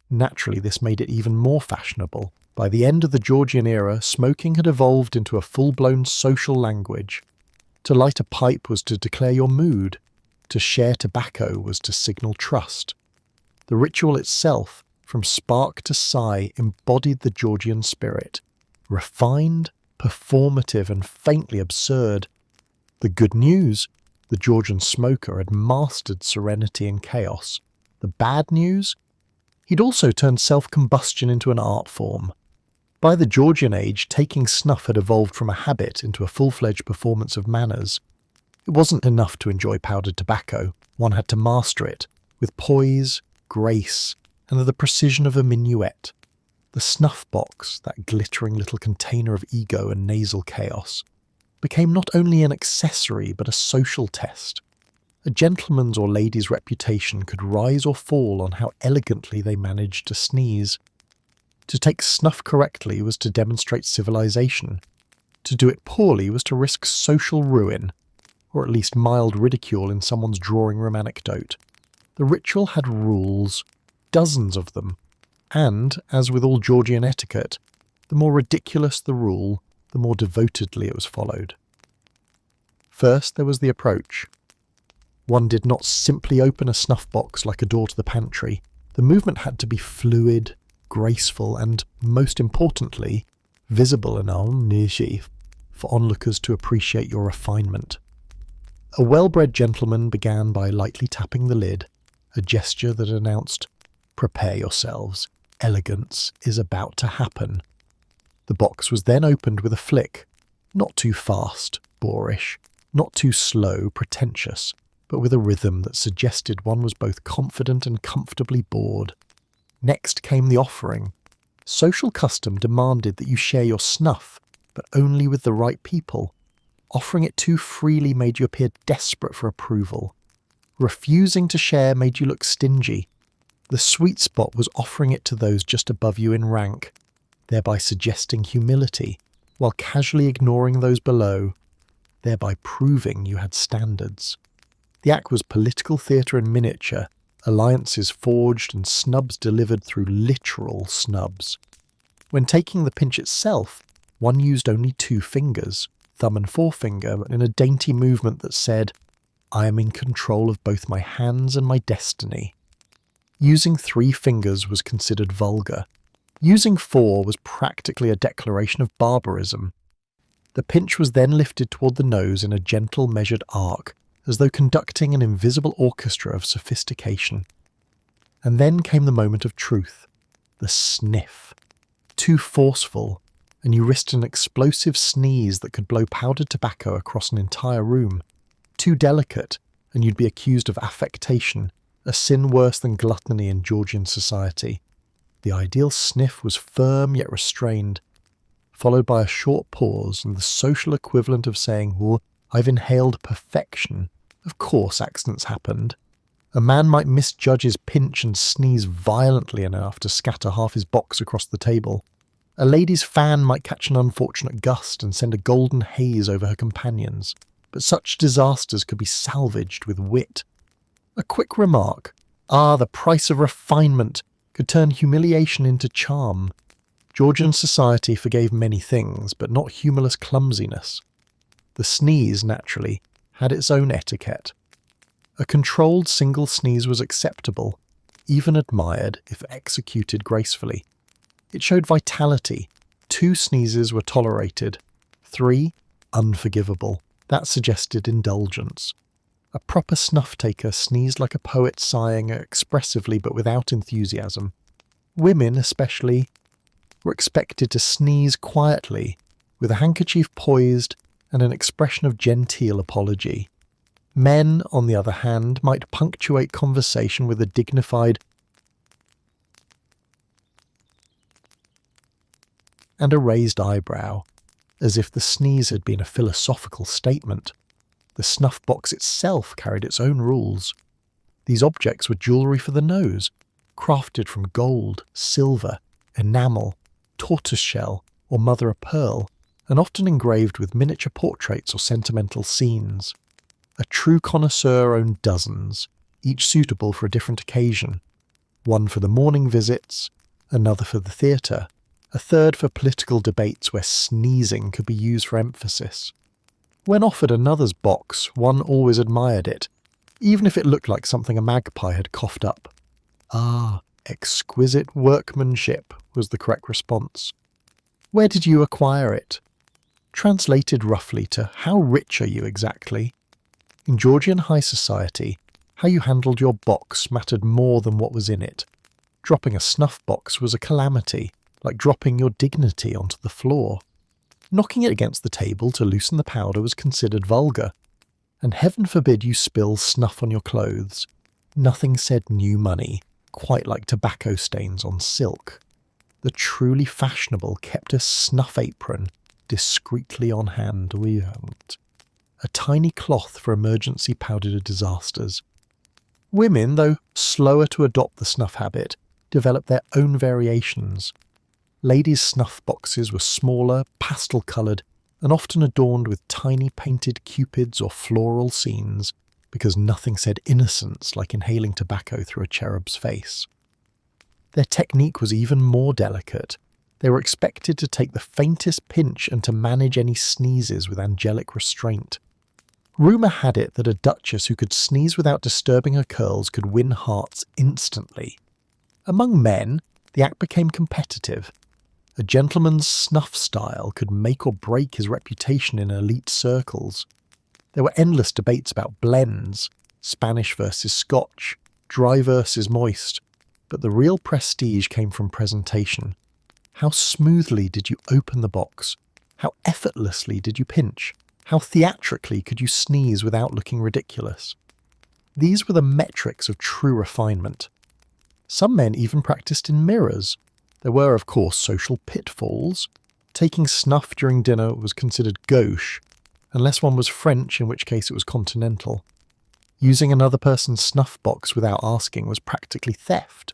Naturally, this made it even more fashionable. By the end of the Georgian era, smoking had evolved into a full-blown social language. To light a pipe was to declare your mood. To share tobacco was to signal trust. The ritual itself, from spark to sigh, embodied the Georgian spirit. Refined, performative and faintly absurd. The good news, the Georgian smoker had mastered serenity in chaos. The bad news, he'd also turned self-combustion into an art form. By the Georgian age, taking snuff had evolved from a habit into a full-fledged performance of manners. It wasn't enough to enjoy powdered tobacco, one had to master it, with poise, grace, and the precision of a minuet. The snuff box, that glittering little container of ego and nasal chaos, became not only an accessory but a social test. A gentleman's or lady's reputation could rise or fall on how elegantly they managed to sneeze. To take snuff correctly was to demonstrate civilization. To do it poorly was to risk social ruin, or at least mild ridicule in someone's drawing room anecdote. The ritual had rules, dozens of them, and, as with all Georgian etiquette, the more ridiculous the rule, the more devotedly it was followed. First, there was the approach. One did not simply open a snuff box like a door to the pantry. The movement had to be fluid, graceful, and, most importantly, visible and immersive for onlookers to appreciate your refinement. A well-bred gentleman began by lightly tapping the lid, a gesture that announced, "Prepare yourselves, elegance is about to happen." The box was then opened with a flick, not too fast, boorish, not too slow, pretentious, but with a rhythm that suggested one was both confident and comfortably bored. Next came the offering. Social custom demanded that you share your snuff, but only with the right people. Offering it too freely made you appear desperate for approval. Refusing to share made you look stingy. The sweet spot was offering it to those just above you in rank, thereby suggesting humility, while casually ignoring those below, thereby proving you had standards. The act was political theatre in miniature, alliances forged and snubs delivered through literal snubs. When taking the pinch itself, one used only 2 fingers, thumb and forefinger, in a dainty movement that said, "I am in control of both my hands and my destiny." Using 3 fingers was considered vulgar. Using 4 was practically a declaration of barbarism. The pinch was then lifted toward the nose in a gentle, measured arc, as though conducting an invisible orchestra of sophistication. And then came the moment of truth, the sniff. Too forceful, and you risked an explosive sneeze that could blow powdered tobacco across an entire room. Too delicate, and you'd be accused of affectation, a sin worse than gluttony in Georgian society. The ideal sniff was firm yet restrained, followed by a short pause and the social equivalent of saying, "Oh, I've inhaled perfection." Of course accidents happened. A man might misjudge his pinch and sneeze violently enough to scatter half his box across the table. A lady's fan might catch an unfortunate gust and send a golden haze over her companions, but such disasters could be salvaged with wit. A quick remark, the price of refinement, could turn humiliation into charm. Georgian society forgave many things, but not humorless clumsiness. The sneeze, naturally, had its own etiquette. A controlled single sneeze was acceptable, even admired if executed gracefully. It showed vitality. 2 sneezes were tolerated. 3, unforgivable. That suggested indulgence. A proper snuff-taker sneezed like a poet sighing expressively but without enthusiasm. Women, especially, were expected to sneeze quietly, with a handkerchief poised and an expression of genteel apology. Men, on the other hand, might punctuate conversation with a dignified and a raised eyebrow, as if the sneeze had been a philosophical statement. The snuff box itself carried its own rules. These objects were jewellery for the nose, crafted from gold, silver, enamel, tortoiseshell, or mother of pearl, and often engraved with miniature portraits or sentimental scenes. A true connoisseur owned dozens, each suitable for a different occasion. One for the morning visits, another for the theatre, a third for political debates where sneezing could be used for emphasis. When offered another's box, one always admired it, even if it looked like something a magpie had coughed up. Exquisite workmanship was the correct response. Where did you acquire it? Translated roughly to how rich are you exactly? In Georgian high society, how you handled your box mattered more than what was in it. Dropping a snuff box was a calamity, like dropping your dignity onto the floor. Knocking it against the table to loosen the powder was considered vulgar. And heaven forbid you spill snuff on your clothes. Nothing said new money, quite like tobacco stains on silk. The truly fashionable kept a snuff apron discreetly on hand. A tiny cloth for emergency powdered disasters. Women, though slower to adopt the snuff habit, developed their own variations. Ladies' snuff boxes were smaller, pastel-coloured, and often adorned with tiny painted cupids or floral scenes, because nothing said innocence like inhaling tobacco through a cherub's face. Their technique was even more delicate. They were expected to take the faintest pinch and to manage any sneezes with angelic restraint. Rumour had it that a duchess who could sneeze without disturbing her curls could win hearts instantly. Among men, the act became competitive. A gentleman's snuff style could make or break his reputation in elite circles. There were endless debates about blends, Spanish versus Scotch, dry versus moist, but the real prestige came from presentation. How smoothly did you open the box? How effortlessly did you pinch? How theatrically could you sneeze without looking ridiculous? These were the metrics of true refinement. Some men even practiced in mirrors. There were, of course, social pitfalls. Taking snuff during dinner was considered gauche, unless one was French, in which case it was continental. Using another person's snuff box without asking was practically theft.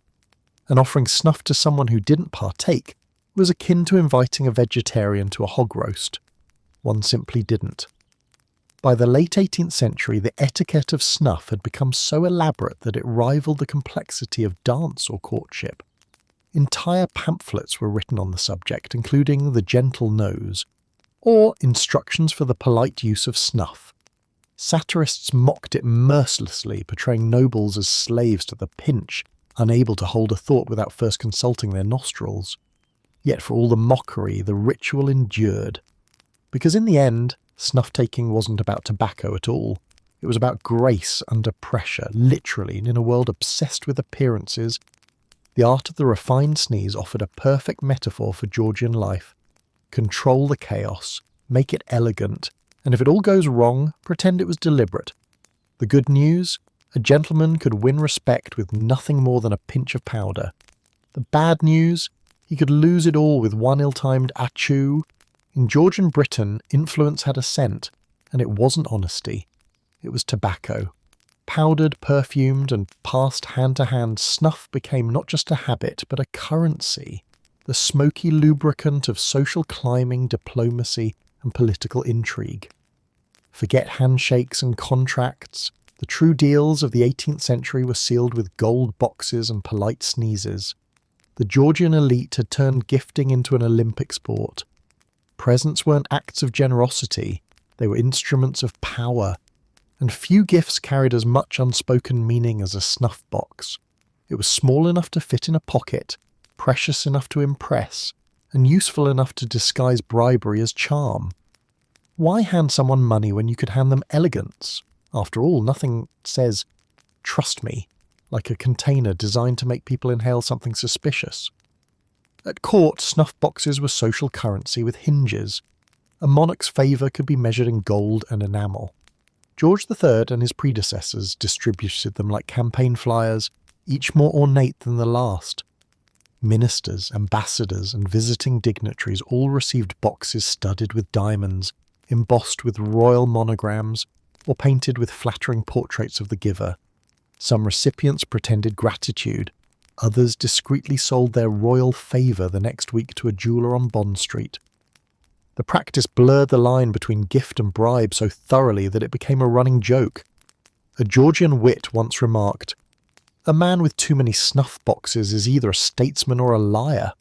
And offering snuff to someone who didn't partake was akin to inviting a vegetarian to a hog roast. One simply didn't. By the late 18th century, the etiquette of snuff had become so elaborate that it rivaled the complexity of dance or courtship. Entire pamphlets were written on the subject, including The Gentle Nose, or Instructions for the Polite Use of Snuff. Satirists mocked it mercilessly, portraying nobles as slaves to the pinch, unable to hold a thought without first consulting their nostrils. Yet for all the mockery, the ritual endured. Because in the end, snuff-taking wasn't about tobacco at all. It was about grace under pressure, literally, and in a world obsessed with appearances. The art of the refined sneeze offered a perfect metaphor for Georgian life. Control the chaos, make it elegant, and if it all goes wrong, pretend it was deliberate. The good news? A gentleman could win respect with nothing more than a pinch of powder. The bad news? He could lose it all with one ill-timed achoo. In Georgian Britain, influence had a scent, and it wasn't honesty. It was tobacco. Powdered, perfumed, and passed hand-to-hand, snuff became not just a habit, but a currency. The smoky lubricant of social climbing, diplomacy, and political intrigue. Forget handshakes and contracts. The true deals of the 18th century were sealed with gold boxes and polite sneezes. The Georgian elite had turned gifting into an Olympic sport. Presents weren't acts of generosity, they were instruments of power, and few gifts carried as much unspoken meaning as a snuff box. It was small enough to fit in a pocket, precious enough to impress, and useful enough to disguise bribery as charm. Why hand someone money when you could hand them elegance? After all, nothing says, "Trust me," like a container designed to make people inhale something suspicious. At court, snuff boxes were social currency with hinges. A monarch's favour could be measured in gold and enamel. George III and his predecessors distributed them like campaign flyers, each more ornate than the last. Ministers, ambassadors, and visiting dignitaries all received boxes studded with diamonds, embossed with royal monograms, or painted with flattering portraits of the giver. Some recipients pretended gratitude. Others discreetly sold their royal favour the next week to a jeweller on Bond Street. The practice blurred the line between gift and bribe so thoroughly that it became a running joke. A Georgian wit once remarked, "A man with too many snuff boxes is either a statesman or a liar."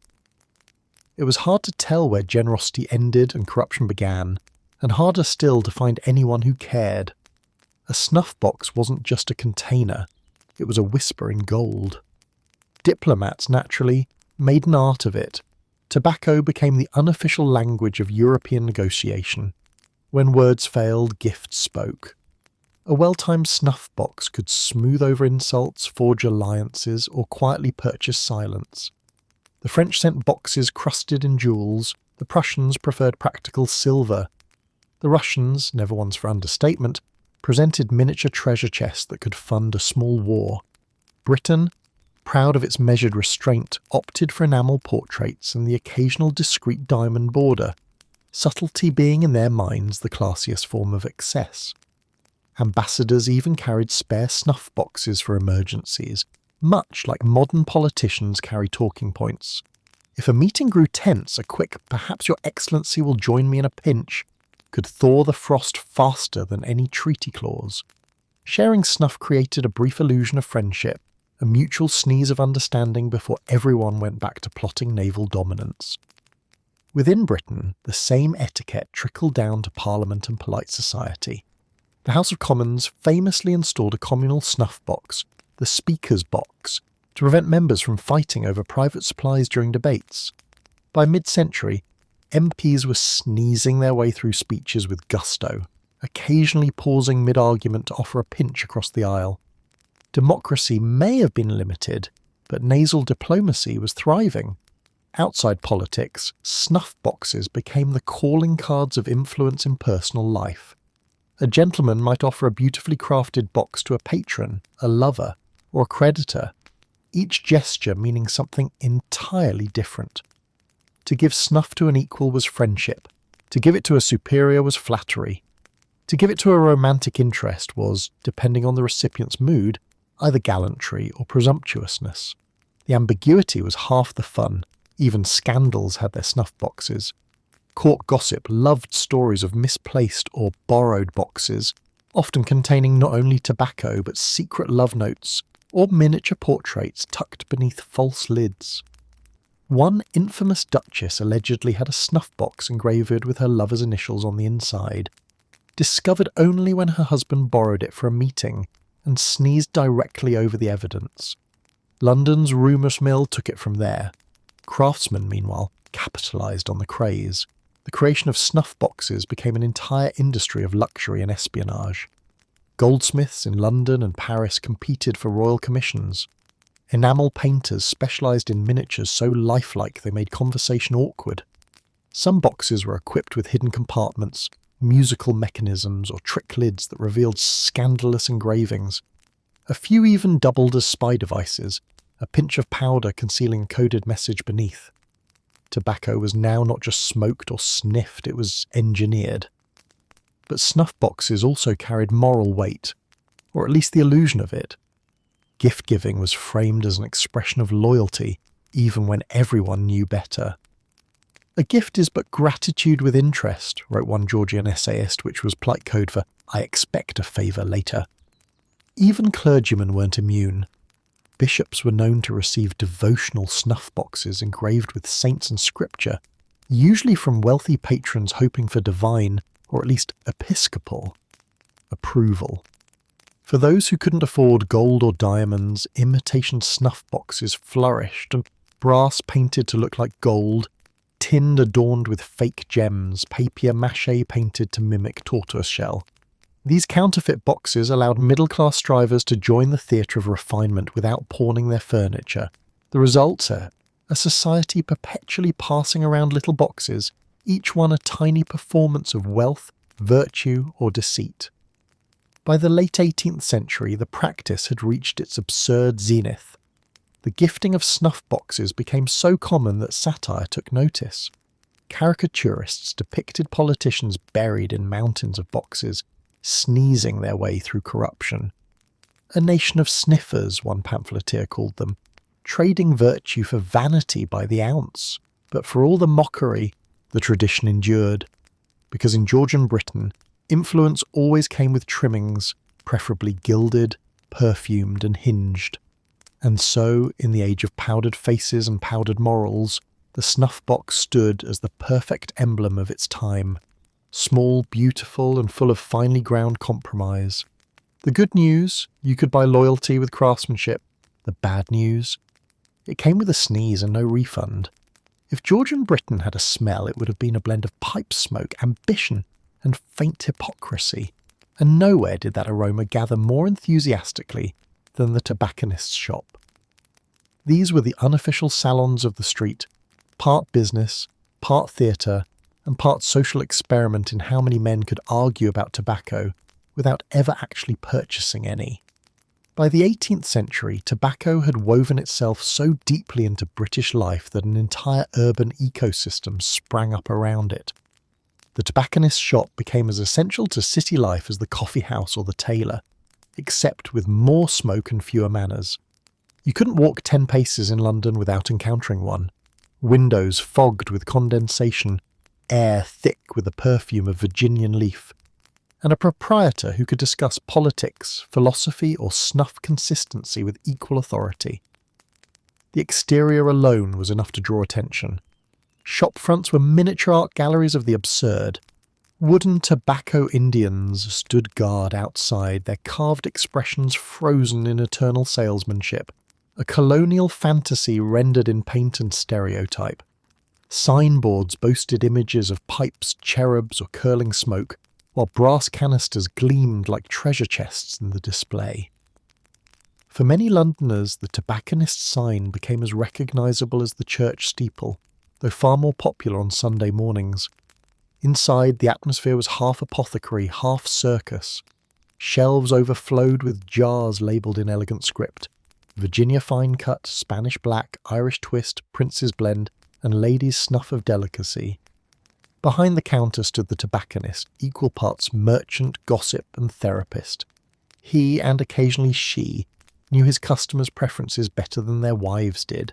It was hard to tell where generosity ended and corruption began, and harder still to find anyone who cared. A snuff box wasn't just a container, it was a whisper in gold. Diplomats, naturally, made an art of it. Tobacco became the unofficial language of European negotiation. When words failed, gifts spoke. A well-timed snuff box could smooth over insults, forge alliances, or quietly purchase silence. The French sent boxes crusted in jewels, the Prussians preferred practical silver. The Russians, never once for understatement, presented miniature treasure chests that could fund a small war. Britain, proud of its measured restraint, opted for enamel portraits and the occasional discreet diamond border, subtlety being in their minds the classiest form of excess. Ambassadors even carried spare snuff boxes for emergencies, much like modern politicians carry talking points. If a meeting grew tense, a quick "perhaps your excellency will join me in a pinch" could thaw the frost faster than any treaty clause. Sharing snuff created a brief illusion of friendship, a mutual sneeze of understanding before everyone went back to plotting naval dominance. Within Britain, the same etiquette trickled down to Parliament and polite society. The House of Commons famously installed a communal snuff box, the Speaker's Box, to prevent members from fighting over private supplies during debates. By mid-century, MPs were sneezing their way through speeches with gusto, occasionally pausing mid-argument to offer a pinch across the aisle. Democracy may have been limited, but nasal diplomacy was thriving. Outside politics, snuff boxes became the calling cards of influence in personal life. A gentleman might offer a beautifully crafted box to a patron, a lover, or a creditor, each gesture meaning something entirely different. To give snuff to an equal was friendship. To give it to a superior was flattery. To give it to a romantic interest was, depending on the recipient's mood, either gallantry or presumptuousness. The ambiguity was half the fun. Even scandals had their snuff boxes. Court gossip loved stories of misplaced or borrowed boxes, often containing not only tobacco but secret love notes or miniature portraits tucked beneath false lids. One infamous duchess allegedly had a snuff box engraved with her lover's initials on the inside, discovered only when her husband borrowed it for a meeting and sneezed directly over the evidence. London's rumours mill took it from there. Craftsmen, meanwhile, capitalised on the craze. The creation of snuff boxes became an entire industry of luxury and espionage. Goldsmiths in London and Paris competed for royal commissions. Enamel painters specialised in miniatures so lifelike they made conversation awkward. Some boxes were equipped with hidden compartments, musical mechanisms, or trick lids that revealed scandalous engravings. A few even doubled as spy devices, a pinch of powder concealing a coded message beneath. Tobacco was now not just smoked or sniffed, it was engineered. But snuff boxes also carried moral weight, or at least the illusion of it. Gift-giving was framed as an expression of loyalty, even when everyone knew better. "A gift is but gratitude with interest," wrote one Georgian essayist, which was polite code for "I expect a favour later." Even clergymen weren't immune. Bishops were known to receive devotional snuff boxes engraved with saints and scripture, usually from wealthy patrons hoping for divine, or at least episcopal, approval. For those who couldn't afford gold or diamonds, imitation snuff boxes flourished, and brass painted to look like gold, tin adorned with fake gems, papier-mâché painted to mimic tortoiseshell. These counterfeit boxes allowed middle-class strivers to join the theatre of refinement without pawning their furniture. The result? A society perpetually passing around little boxes, each one a tiny performance of wealth, virtue, or deceit. By the late 18th century, the practice had reached its absurd zenith. The gifting of snuff boxes became so common that satire took notice. Caricaturists depicted politicians buried in mountains of boxes, sneezing their way through corruption. A nation of sniffers, one pamphleteer called them, trading virtue for vanity by the ounce. But for all the mockery, the tradition endured. Because in Georgian Britain, influence always came with trimmings, preferably gilded, perfumed and hinged. And so, in the age of powdered faces and powdered morals, the snuff box stood as the perfect emblem of its time. Small, beautiful, and full of finely ground compromise. The good news, you could buy loyalty with craftsmanship. The bad news, it came with a sneeze and no refund. If Georgian Britain had a smell, it would have been a blend of pipe smoke, ambition, and faint hypocrisy, and nowhere did that aroma gather more enthusiastically than the tobacconist's shop. These were the unofficial salons of the street, part business, part theatre, and part social experiment in how many men could argue about tobacco without ever actually purchasing any. By the 18th century, tobacco had woven itself so deeply into British life that an entire urban ecosystem sprang up around it. The tobacconist's shop became as essential to city life as the coffee house or the tailor, except with more smoke and fewer manners. You couldn't walk 10 paces in London without encountering one. Windows fogged with condensation, air thick with the perfume of Virginian leaf, and a proprietor who could discuss politics, philosophy, or snuff consistency with equal authority. The exterior alone was enough to draw attention. Shop fronts were miniature art galleries of the absurd. Wooden tobacco Indians stood guard outside, their carved expressions frozen in eternal salesmanship, a colonial fantasy rendered in paint and stereotype. Signboards boasted images of pipes, cherubs, or curling smoke, while brass canisters gleamed like treasure chests in the display. For many Londoners, the tobacconist's sign became as recognisable as the church steeple, though far more popular on Sunday mornings. Inside, the atmosphere was half apothecary, half circus. Shelves overflowed with jars labelled in elegant script: Virginia Fine Cut, Spanish Black, Irish Twist, Prince's Blend, and Ladies' Snuff of Delicacy. Behind the counter stood the tobacconist, equal parts merchant, gossip, and therapist. He, and occasionally she, knew his customers' preferences better than their wives did,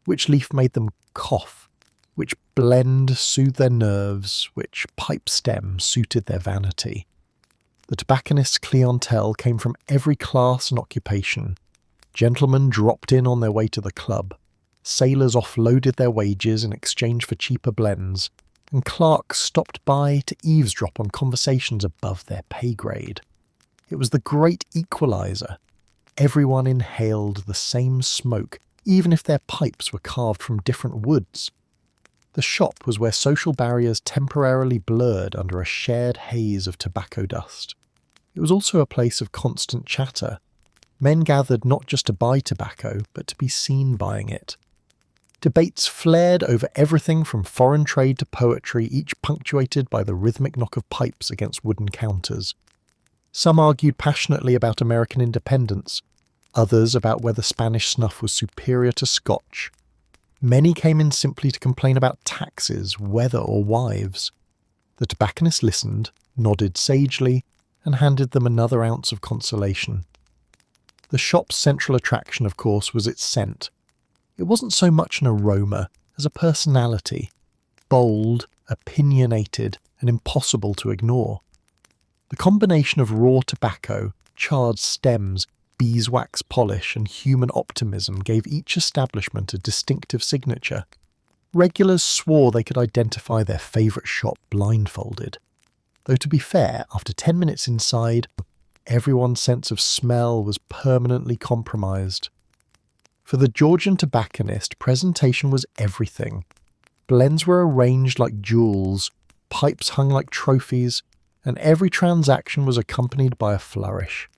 which leaf made them cough, which blend soothed their nerves, which pipe stem suited their vanity. The tobacconist's clientele came from every class and occupation. Gentlemen dropped in on their way to the club. Sailors offloaded their wages in exchange for cheaper blends, and clerks stopped by to eavesdrop on conversations above their pay grade. It was the great equalizer. Everyone inhaled the same smoke, even if their pipes were carved from different woods. The shop was where social barriers temporarily blurred under a shared haze of tobacco dust. It was also a place of constant chatter. Men gathered not just to buy tobacco, but to be seen buying it. Debates flared over everything from foreign trade to poetry, each punctuated by the rhythmic knock of pipes against wooden counters. Some argued passionately about American independence, others about whether Spanish snuff was superior to Scotch. Many came in simply to complain about taxes, weather, or wives. The tobacconist listened, nodded sagely, and handed them another ounce of consolation. The shop's central attraction, of course, was its scent. It wasn't so much an aroma as a personality, bold, opinionated, and impossible to ignore. The combination of raw tobacco, charred stems, beeswax polish, and human optimism gave each establishment a distinctive signature. Regulars swore they could identify their favourite shop blindfolded. Though to be fair, after 10 minutes inside, everyone's sense of smell was permanently compromised. For the Georgian tobacconist, presentation was everything. Blends were arranged like jewels, pipes hung like trophies, and every transaction was accompanied by a flourish.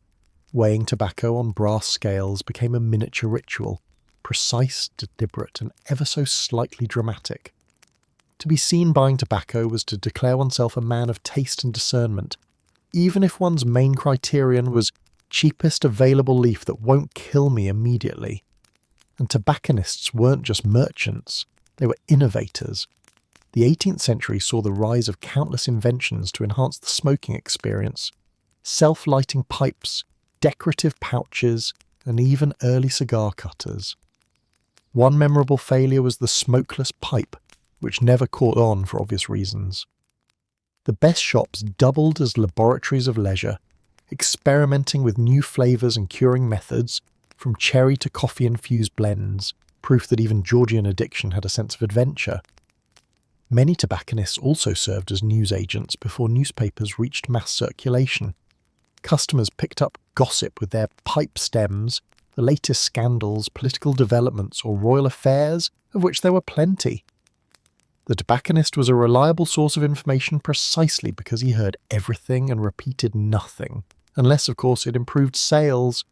Weighing tobacco on brass scales became a miniature ritual, precise, deliberate, and ever so slightly dramatic. To be seen buying tobacco was to declare oneself a man of taste and discernment, even if one's main criterion was cheapest available leaf that won't kill me immediately. And tobacconists weren't just merchants, they were innovators. The 18th century saw the rise of countless inventions to enhance the smoking experience: self-lighting pipes, decorative pouches, and even early cigar cutters. One memorable failure was the smokeless pipe, which never caught on for obvious reasons. The best shops doubled as laboratories of leisure, experimenting with new flavours and curing methods, from cherry to coffee-infused blends, proof that even Georgian addiction had a sense of adventure. Many tobacconists also served as newsagents before newspapers reached mass circulation. Customers picked up gossip with their pipe stems, the latest scandals, political developments, or royal affairs, of which there were plenty. The tobacconist was a reliable source of information precisely because he heard everything and repeated nothing, unless, of course, it improved sales.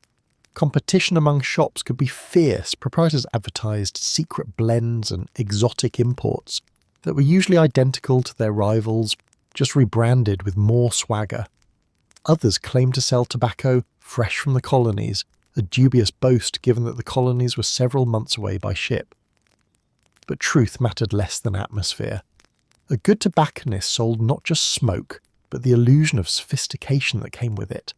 Competition among shops could be fierce. Proprietors advertised secret blends and exotic imports that were usually identical to their rivals, just rebranded with more swagger. Others claimed to sell tobacco fresh from the colonies, a dubious boast given that the colonies were several months away by ship. But truth mattered less than atmosphere. A good tobacconist sold not just smoke, but the illusion of sophistication that came with it.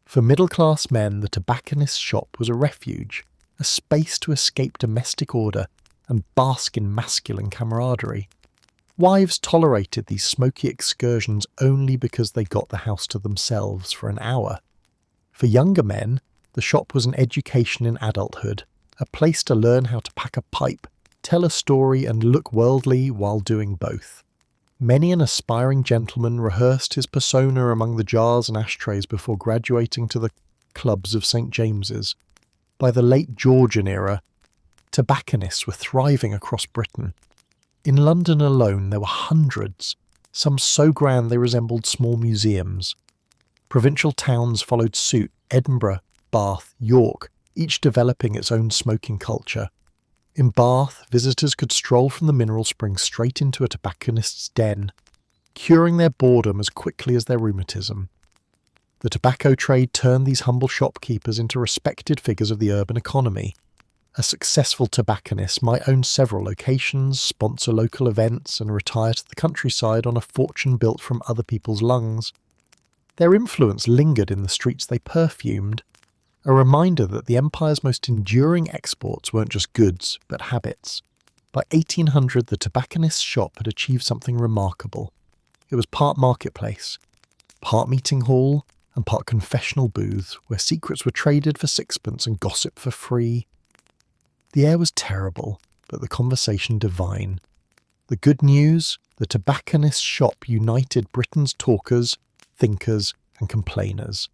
For middle-class men, the tobacconist's shop was a refuge, a space to escape domestic order and bask in masculine camaraderie. Wives tolerated these smoky excursions only because they got the house to themselves for an hour. For younger men, the shop was an education in adulthood, a place to learn how to pack a pipe, tell a story and look worldly while doing both. Many an aspiring gentleman rehearsed his persona among the jars and ashtrays before graduating to the clubs of St. James's. By the late Georgian era, tobacconists were thriving across Britain. In London alone there were hundreds, some so grand they resembled small museums. Provincial towns followed suit: Edinburgh, Bath, York, each developing its own smoking culture. In Bath, visitors could stroll from the mineral spring straight into a tobacconist's den, curing their boredom as quickly as their rheumatism. The tobacco trade turned these humble shopkeepers into respected figures of the urban economy. A successful tobacconist might own several locations, sponsor local events, and retire to the countryside on a fortune built from other people's lungs. Their influence lingered in the streets they perfumed, a reminder that the empire's most enduring exports weren't just goods, but habits. By 1800, the tobacconist's shop had achieved something remarkable. It was part marketplace, part meeting hall, and part confessional booths, where secrets were traded for sixpence and gossip for free. The air was terrible, but the conversation divine. The good news: the tobacconist's shop united Britain's talkers, thinkers, and complainers.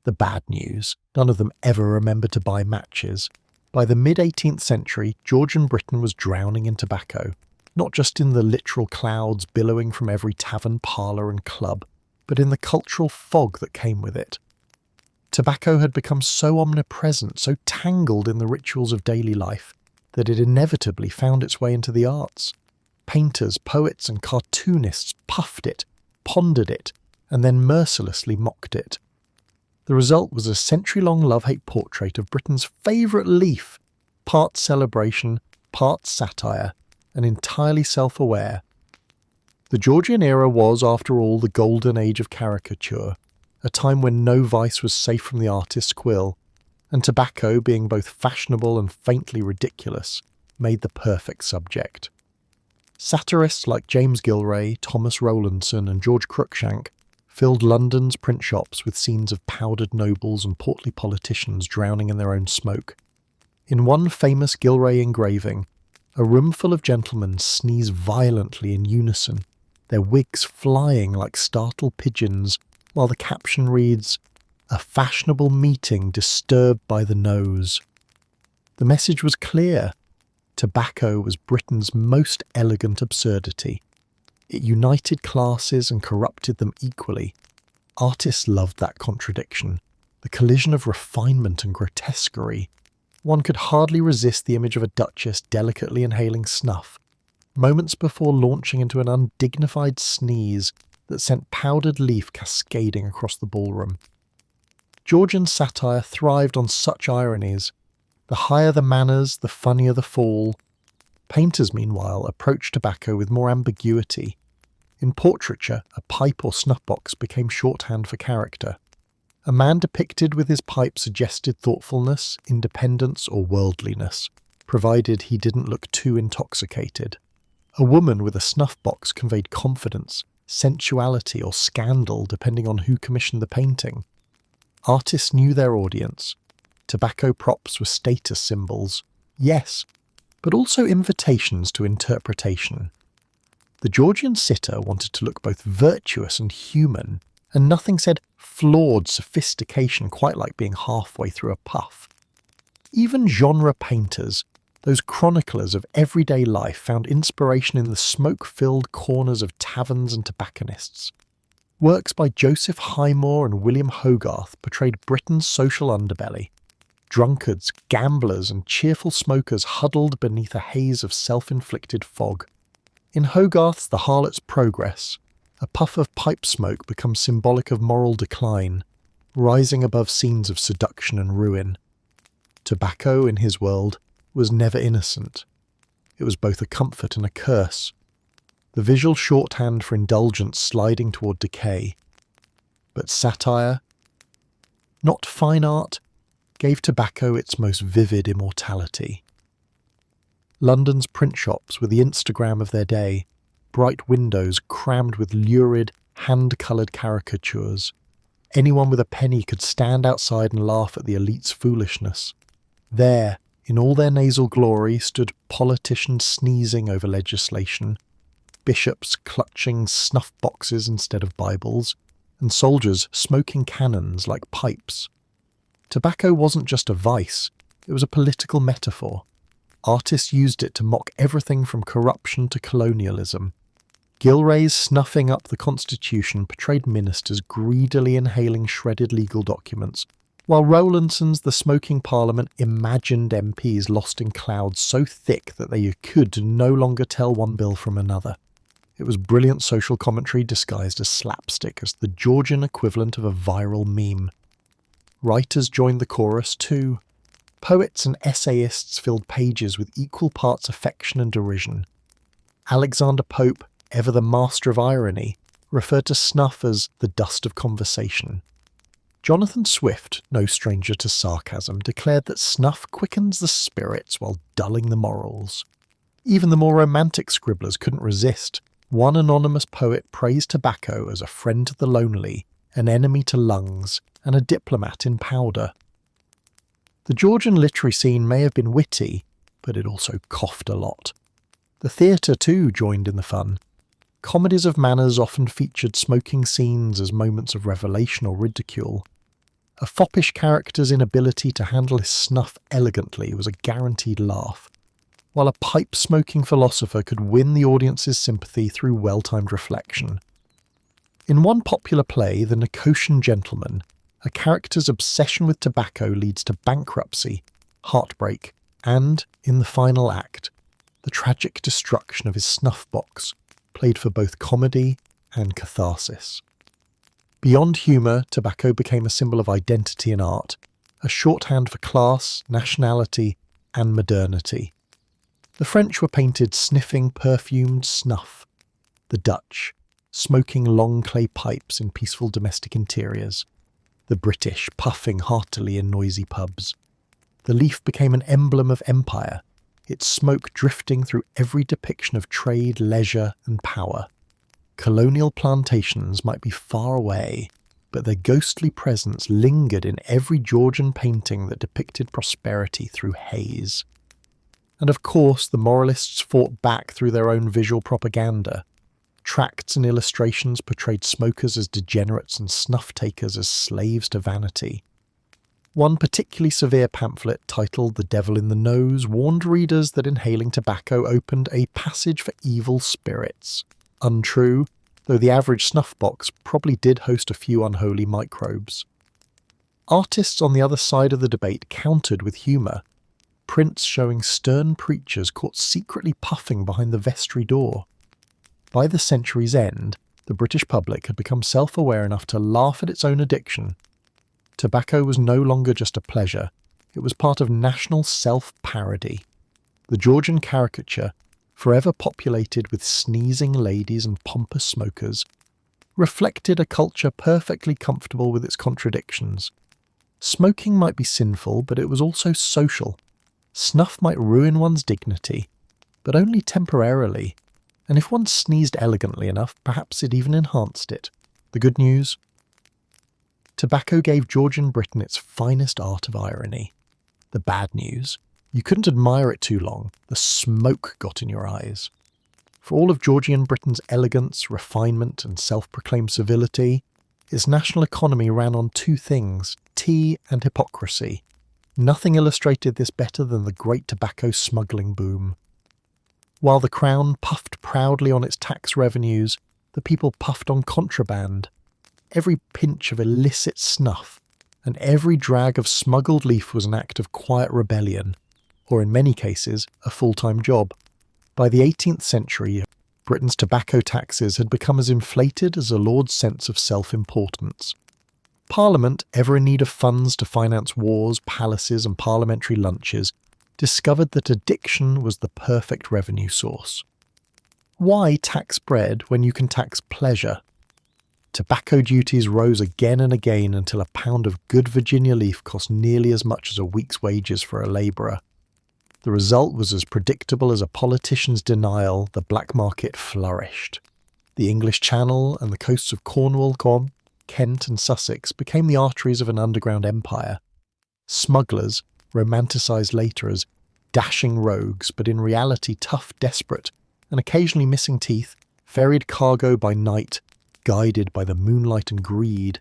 The bad news: none of them ever remembered to buy matches. By the mid-18th century, Georgian Britain was drowning in tobacco, not just in the literal clouds billowing from every tavern, parlour and club, but in the cultural fog that came with it. Tobacco had become so omnipresent, so tangled in the rituals of daily life, that it inevitably found its way into the arts. Painters, poets and cartoonists puffed it, pondered it, and then mercilessly mocked it. The result was a century-long love-hate portrait of Britain's favourite leaf, part celebration, part satire, and entirely self-aware. The Georgian era was, after all, the golden age of caricature, a time when no vice was safe from the artist's quill, and tobacco, being both fashionable and faintly ridiculous, made the perfect subject. Satirists like James Gilray, Thomas Rowlandson and George Cruikshank filled London's print shops with scenes of powdered nobles and portly politicians drowning in their own smoke. In one famous Gilray engraving, a room full of gentlemen sneeze violently in unison, their wigs flying like startled pigeons, while the caption reads, "A fashionable meeting disturbed by the nose." The message was clear. Tobacco was Britain's most elegant absurdity. It united classes and corrupted them equally. Artists loved that contradiction, the collision of refinement and grotesquerie. One could hardly resist the image of a duchess delicately inhaling snuff, moments before launching into an undignified sneeze that sent powdered leaf cascading across the ballroom. Georgian satire thrived on such ironies. The higher the manners, the funnier the fall. Painters, meanwhile, approached tobacco with more ambiguity. In portraiture, a pipe or snuffbox became shorthand for character. A man depicted with his pipe suggested thoughtfulness, independence, or worldliness, provided he didn't look too intoxicated. A woman with a snuffbox conveyed confidence, sensuality, or scandal depending on who commissioned the painting. Artists knew their audience. Tobacco props were status symbols, yes, but also invitations to interpretation. The Georgian sitter wanted to look both virtuous and human, and nothing said flawed sophistication quite like being halfway through a puff. Even genre painters, Those chroniclers of everyday life found inspiration in the smoke-filled corners of taverns and tobacconists. Works by Joseph Highmore and William Hogarth portrayed Britain's social underbelly. Drunkards, gamblers, and cheerful smokers huddled beneath a haze of self-inflicted fog. In Hogarth's The Harlot's Progress, a puff of pipe smoke becomes symbolic of moral decline, rising above scenes of seduction and ruin. Tobacco, in his world, was never innocent. It was both a comfort and a curse, the visual shorthand for indulgence sliding toward decay. But satire, not fine art, gave tobacco its most vivid immortality. London's print shops were the Instagram of their day, bright windows crammed with lurid, hand-coloured caricatures. Anyone with a penny could stand outside and laugh at the elite's foolishness. There, in all their nasal glory, stood politicians sneezing over legislation, bishops clutching snuffboxes instead of Bibles, and soldiers smoking cannons like pipes. Tobacco wasn't just a vice, it was a political metaphor. Artists used it to mock everything from corruption to colonialism. Gilray's snuffing up the Constitution portrayed ministers greedily inhaling shredded legal documents, while Rowlandson's The Smoking Parliament imagined MPs lost in clouds so thick that they could no longer tell one bill from another. It was brilliant social commentary disguised as slapstick, as the Georgian equivalent of a viral meme. Writers joined the chorus too. Poets and essayists filled pages with equal parts affection and derision. Alexander Pope, ever the master of irony, referred to snuff as the dust of conversation. Jonathan Swift, no stranger to sarcasm, declared that snuff quickens the spirits while dulling the morals. Even the more romantic scribblers couldn't resist. One anonymous poet praised tobacco as a friend to the lonely, an enemy to lungs, and a diplomat in powder. The Georgian literary scene may have been witty, but it also coughed a lot. The theatre, too, joined in the fun. Comedies of manners often featured smoking scenes as moments of revelation or ridicule. A foppish character's inability to handle his snuff elegantly was a guaranteed laugh, while a pipe-smoking philosopher could win the audience's sympathy through well-timed reflection. In one popular play, The Nicotian Gentleman, a character's obsession with tobacco leads to bankruptcy, heartbreak, and, in the final act, the tragic destruction of his snuff box, played for both comedy and catharsis. Beyond humour, tobacco became a symbol of identity in art, a shorthand for class, nationality, and modernity. The French were painted sniffing perfumed snuff. The Dutch, smoking long clay pipes in peaceful domestic interiors. The British, puffing heartily in noisy pubs. The leaf became an emblem of empire, its smoke drifting through every depiction of trade, leisure, and power. Colonial plantations might be far away, but their ghostly presence lingered in every Georgian painting that depicted prosperity through haze. And of course, the moralists fought back through their own visual propaganda. Tracts and illustrations portrayed smokers as degenerates and snuff-takers as slaves to vanity. One particularly severe pamphlet, titled The Devil in the Nose, warned readers that inhaling tobacco opened a passage for evil spirits. Untrue, though the average snuff box probably did host a few unholy microbes. Artists on the other side of the debate countered with humour. Prints showing stern preachers caught secretly puffing behind the vestry door. By the century's end, the British public had become self-aware enough to laugh at its own addiction. Tobacco was no longer just a pleasure, it was part of national self-parody. The Georgian caricature, forever populated with sneezing ladies and pompous smokers, reflected a culture perfectly comfortable with its contradictions. Smoking might be sinful, but it was also social. Snuff might ruin one's dignity, but only temporarily, and if one sneezed elegantly enough, perhaps it even enhanced it. The good news? Tobacco gave Georgian Britain its finest art of irony. The bad news? You couldn't admire it too long. The smoke got in your eyes. For all of Georgian Britain's elegance, refinement, and self-proclaimed civility, its national economy ran on two things, tea and hypocrisy. Nothing illustrated this better than the great tobacco smuggling boom. While the Crown puffed proudly on its tax revenues, the people puffed on contraband. Every pinch of illicit snuff and every drag of smuggled leaf was an act of quiet rebellion, or in many cases, a full-time job. By the 18th century, Britain's tobacco taxes had become as inflated as a lord's sense of self-importance. Parliament, ever in need of funds to finance wars, palaces and parliamentary lunches, discovered that addiction was the perfect revenue source. Why tax bread when you can tax pleasure? Tobacco duties rose again and again until a pound of good Virginia leaf cost nearly as much as a week's wages for a labourer. The result was as predictable as a politician's denial: the black market flourished. The English Channel and the coasts of Cornwall, Kent and Sussex became the arteries of an underground empire. Smugglers, romanticised later as dashing rogues, but in reality tough, desperate, and occasionally missing teeth, ferried cargo by night, guided by the moonlight and greed.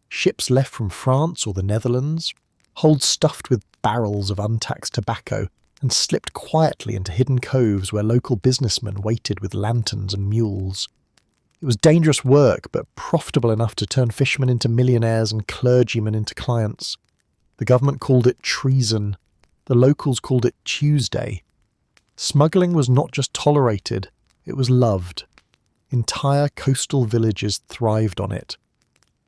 Ships left from France or the Netherlands, holds stuffed with barrels of untaxed tobacco, and slipped quietly into hidden coves where local businessmen waited with lanterns and mules. It was dangerous work, but profitable enough to turn fishermen into millionaires and clergymen into clients. The government called it treason. The locals called it Tuesday. Smuggling was not just tolerated, it was loved. Entire coastal villages thrived on it.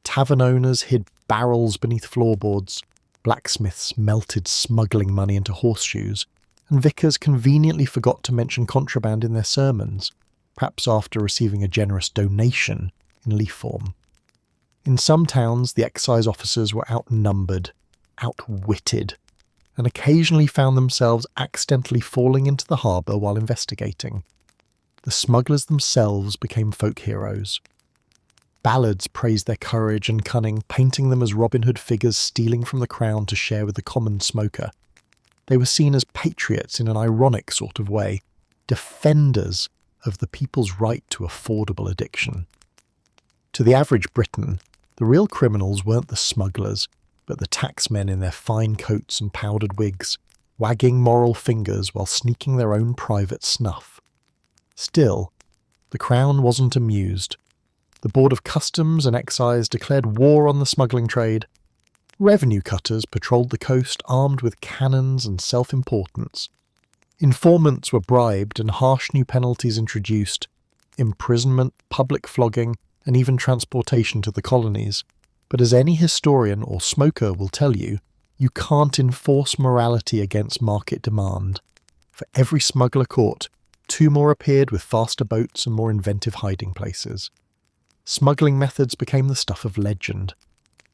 Tavern owners hid barrels beneath floorboards, blacksmiths melted smuggling money into horseshoes, and vicars conveniently forgot to mention contraband in their sermons, perhaps after receiving a generous donation in leaf form. In some towns, the excise officers were outnumbered, outwitted, and occasionally found themselves accidentally falling into the harbour while investigating. The smugglers themselves became folk heroes. Ballads praised their courage and cunning, painting them as Robin Hood figures stealing from the crown to share with the common smoker. They were seen as patriots in an ironic sort of way, defenders of the people's right to affordable addiction. To the average Briton, the real criminals weren't the smugglers, but the taxmen in their fine coats and powdered wigs, wagging moral fingers while sneaking their own private snuff. Still, the Crown wasn't amused. The Board of Customs and Excise declared war on the smuggling trade. Revenue cutters patrolled the coast armed with cannons and self-importance. Informants were bribed and harsh new penalties introduced: imprisonment, public flogging, and even transportation to the colonies. But as any historian or smoker will tell you, you can't enforce morality against market demand. For every smuggler caught, 2 more appeared with faster boats and more inventive hiding places. Smuggling methods became the stuff of legend.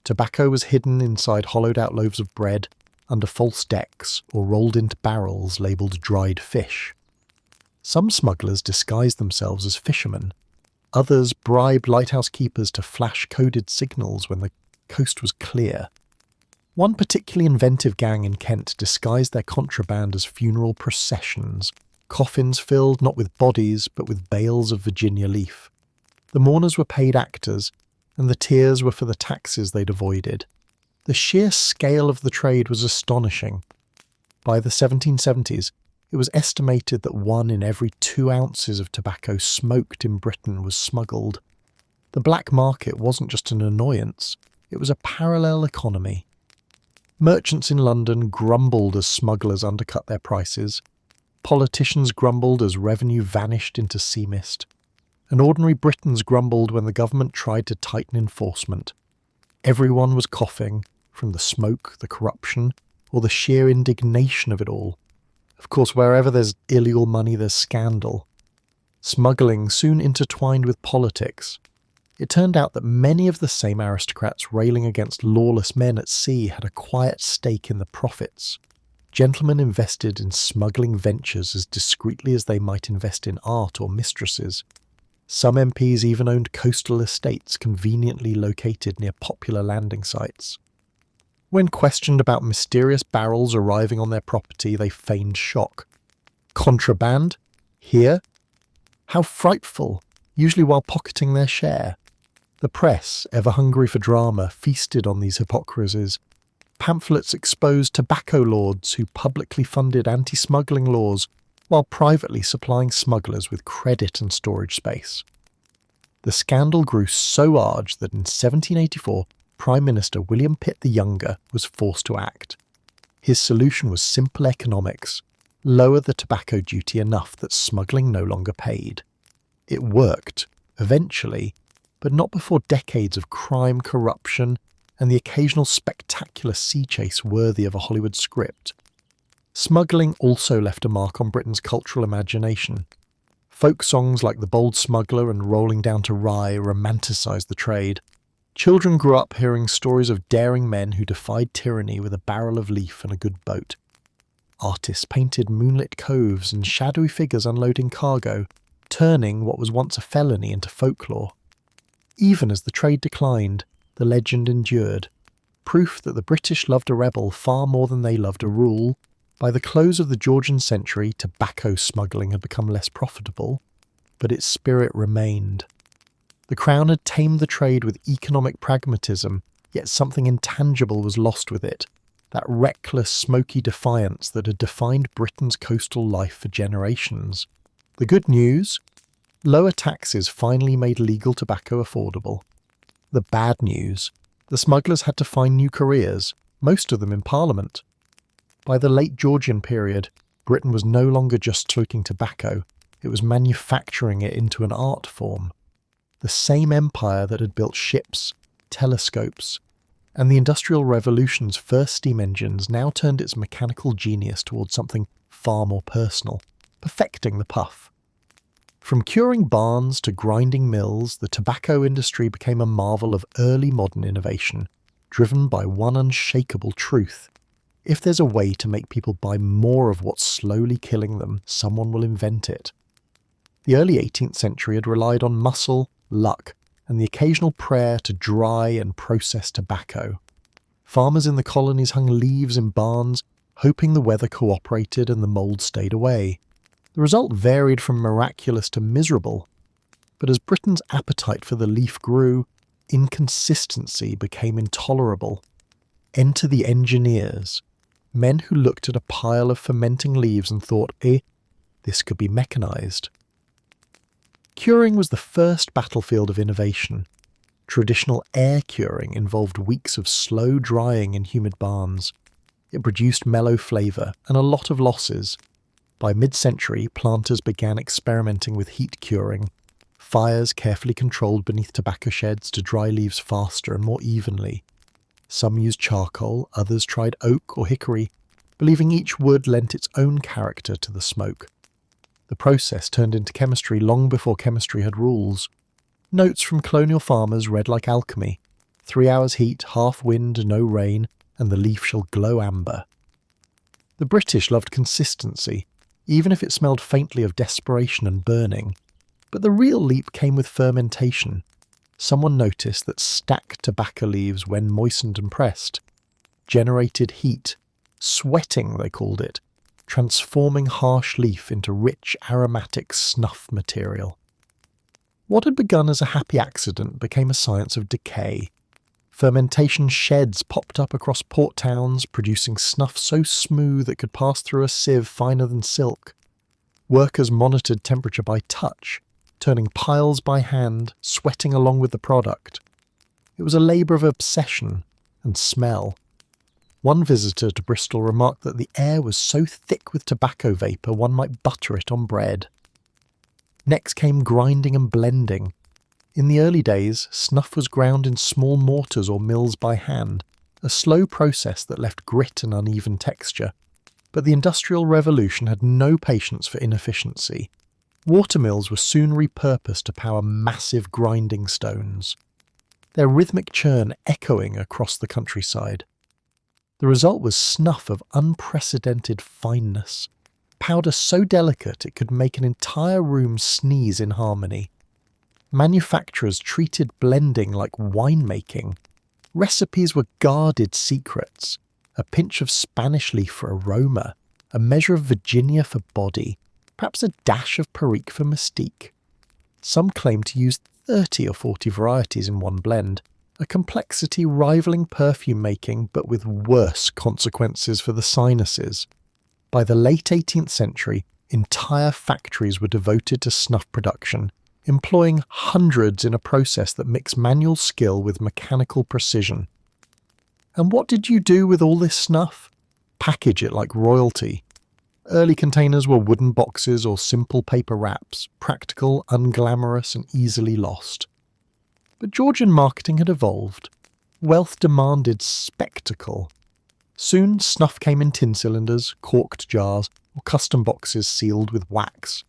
Tobacco was hidden inside hollowed-out loaves of bread, under false decks, or rolled into barrels labelled dried fish. Some smugglers disguised themselves as fishermen. Others bribed lighthouse keepers to flash coded signals when the coast was clear. One particularly inventive gang in Kent disguised their contraband as funeral processions, coffins filled not with bodies but with bales of Virginia leaf. The mourners were paid actors, and the tears were for the taxes they'd avoided. The sheer scale of the trade was astonishing. By the 1770s, it was estimated that 1 in every 2 ounces of tobacco smoked in Britain was smuggled. The black market wasn't just an annoyance, it was a parallel economy. Merchants in London grumbled as smugglers undercut their prices. Politicians grumbled as revenue vanished into sea mist. And ordinary Britons grumbled when the government tried to tighten enforcement. Everyone was coughing, from the smoke, the corruption, or the sheer indignation of it all. Of course, wherever there's illegal money, there's scandal. Smuggling soon intertwined with politics. It turned out that many of the same aristocrats railing against lawless men at sea had a quiet stake in the profits. Gentlemen invested in smuggling ventures as discreetly as they might invest in art or mistresses. Some MPs even owned coastal estates conveniently located near popular landing sites. When questioned about mysterious barrels arriving on their property, they feigned shock. Contraband? Here? How frightful, usually while pocketing their share. The press, ever hungry for drama, feasted on these hypocrisies. Pamphlets exposed tobacco lords who publicly funded anti-smuggling laws while privately supplying smugglers with credit and storage space. The scandal grew so large that in 1784, Prime Minister William Pitt the Younger was forced to act. His solution was simple economics: lower the tobacco duty enough that smuggling no longer paid. It worked, eventually, but not before decades of crime, corruption, and the occasional spectacular sea chase worthy of a Hollywood script. Smuggling also left a mark on Britain's cultural imagination. Folk songs like The Bold Smuggler and Rolling Down to Rye romanticised the trade. Children grew up hearing stories of daring men who defied tyranny with a barrel of leaf and a good boat. Artists painted moonlit coves and shadowy figures unloading cargo, turning what was once a felony into folklore. Even as the trade declined, the legend endured, proof that the British loved a rebel far more than they loved a rule. By the close of the Georgian century, tobacco smuggling had become less profitable, but its spirit remained. The Crown had tamed the trade with economic pragmatism, yet something intangible was lost with it, that reckless, smoky defiance that had defined Britain's coastal life for generations. The good news? Lower taxes finally made legal tobacco affordable. The bad news? The smugglers had to find new careers, most of them in Parliament. By the late Georgian period, Britain was no longer just smoking tobacco, it was manufacturing it into an art form. The same empire that had built ships, telescopes, and the Industrial Revolution's first steam engines now turned its mechanical genius towards something far more personal, perfecting the puff. From curing barns to grinding mills, the tobacco industry became a marvel of early modern innovation, driven by one unshakable truth: if there's a way to make people buy more of what's slowly killing them, someone will invent it. The early 18th century had relied on muscle, luck, and the occasional prayer to dry and process tobacco. Farmers in the colonies hung leaves in barns, hoping the weather cooperated and the mould stayed away. The result varied from miraculous to miserable, but as Britain's appetite for the leaf grew, inconsistency became intolerable. Enter the engineers, men who looked at a pile of fermenting leaves and thought, this could be mechanised. Curing was the first battlefield of innovation. Traditional air curing involved weeks of slow drying in humid barns. It produced mellow flavour and a lot of losses. By mid-century, planters began experimenting with heat curing, fires carefully controlled beneath tobacco sheds to dry leaves faster and more evenly. Some used charcoal, others tried oak or hickory, believing each wood lent its own character to the smoke. The process turned into chemistry long before chemistry had rules. Notes from colonial farmers read like alchemy: 3 hours heat, half wind, no rain, and the leaf shall glow amber. The British loved consistency, even if it smelled faintly of desperation and burning. But the real leap came with fermentation. Someone noticed that stacked tobacco leaves, when moistened and pressed, generated heat. Sweating, they called it, transforming harsh leaf into rich, aromatic snuff material. What had begun as a happy accident became a science of decay. Fermentation sheds popped up across port towns, producing snuff so smooth it could pass through a sieve finer than silk. Workers monitored temperature by touch, turning piles by hand, sweating along with the product. It was a labour of obsession and smell. One visitor to Bristol remarked that the air was so thick with tobacco vapour one might butter it on bread. Next came grinding and blending. In the early days, snuff was ground in small mortars or mills by hand, a slow process that left grit and uneven texture. But the Industrial Revolution had no patience for inefficiency. Watermills were soon repurposed to power massive grinding stones, their rhythmic churn echoing across the countryside. The result was snuff of unprecedented fineness, powder so delicate it could make an entire room sneeze in harmony. Manufacturers treated blending like winemaking. Recipes were guarded secrets, a pinch of Spanish leaf for aroma, a measure of Virginia for body, perhaps a dash of Perique for mystique. Some claimed to use 30 or 40 varieties in one blend, a complexity rivaling perfume making but with worse consequences for the sinuses. By the late 18th century, entire factories were devoted to snuff production, employing hundreds in a process that mixed manual skill with mechanical precision. And what did you do with all this snuff? Package it like royalty. Early containers were wooden boxes or simple paper wraps, practical, unglamorous, and easily lost. But Georgian marketing had evolved. Wealth demanded spectacle. Soon snuff came in tin cylinders, corked jars, or custom boxes sealed with wax.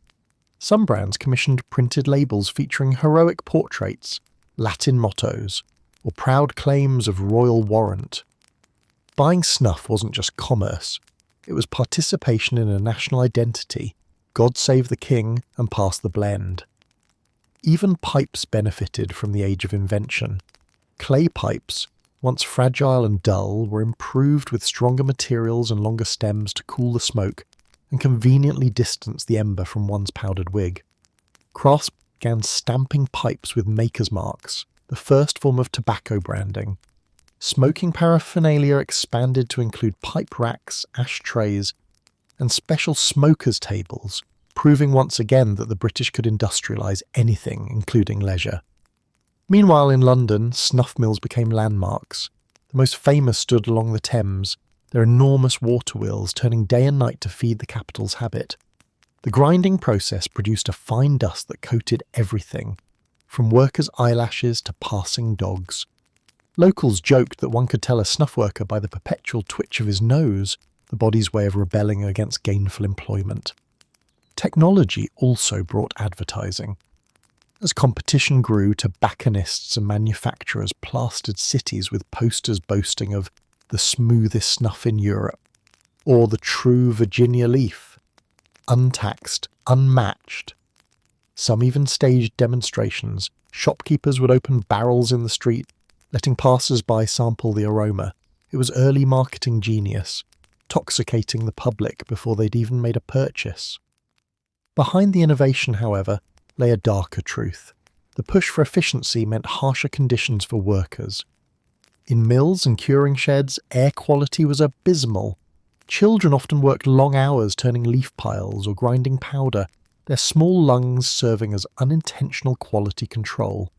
Some brands commissioned printed labels featuring heroic portraits, Latin mottos, or proud claims of royal warrant. Buying snuff wasn't just commerce, it was participation in a national identity, God save the king and pass the blend. Even pipes benefited from the age of invention. Clay pipes, once fragile and dull, were improved with stronger materials and longer stems to cool the smoke and conveniently distance the ember from one's powdered wig. Crafts began stamping pipes with maker's marks, the first form of tobacco branding. Smoking paraphernalia expanded to include pipe racks, ashtrays, and special smokers' tables, proving once again that the British could industrialise anything, including leisure. Meanwhile, in London, snuff mills became landmarks. The most famous stood along the Thames, their enormous water wheels turning day and night to feed the capital's habit. The grinding process produced a fine dust that coated everything, from workers' eyelashes to passing dogs. Locals joked that one could tell a snuff worker by the perpetual twitch of his nose, the body's way of rebelling against gainful employment. Technology also brought advertising. As competition grew, tobacconists and manufacturers plastered cities with posters boasting of the smoothest snuff in Europe, or the true Virginia leaf, untaxed, unmatched. Some even staged demonstrations. Shopkeepers would open barrels in the street, letting passers-by sample the aroma. It was early marketing genius, toxicating the public before they'd even made a purchase. Behind the innovation, however, lay a darker truth. The push for efficiency meant harsher conditions for workers. In mills and curing sheds, air quality was abysmal. Children often worked long hours turning leaf piles or grinding powder, their small lungs serving as unintentional quality control.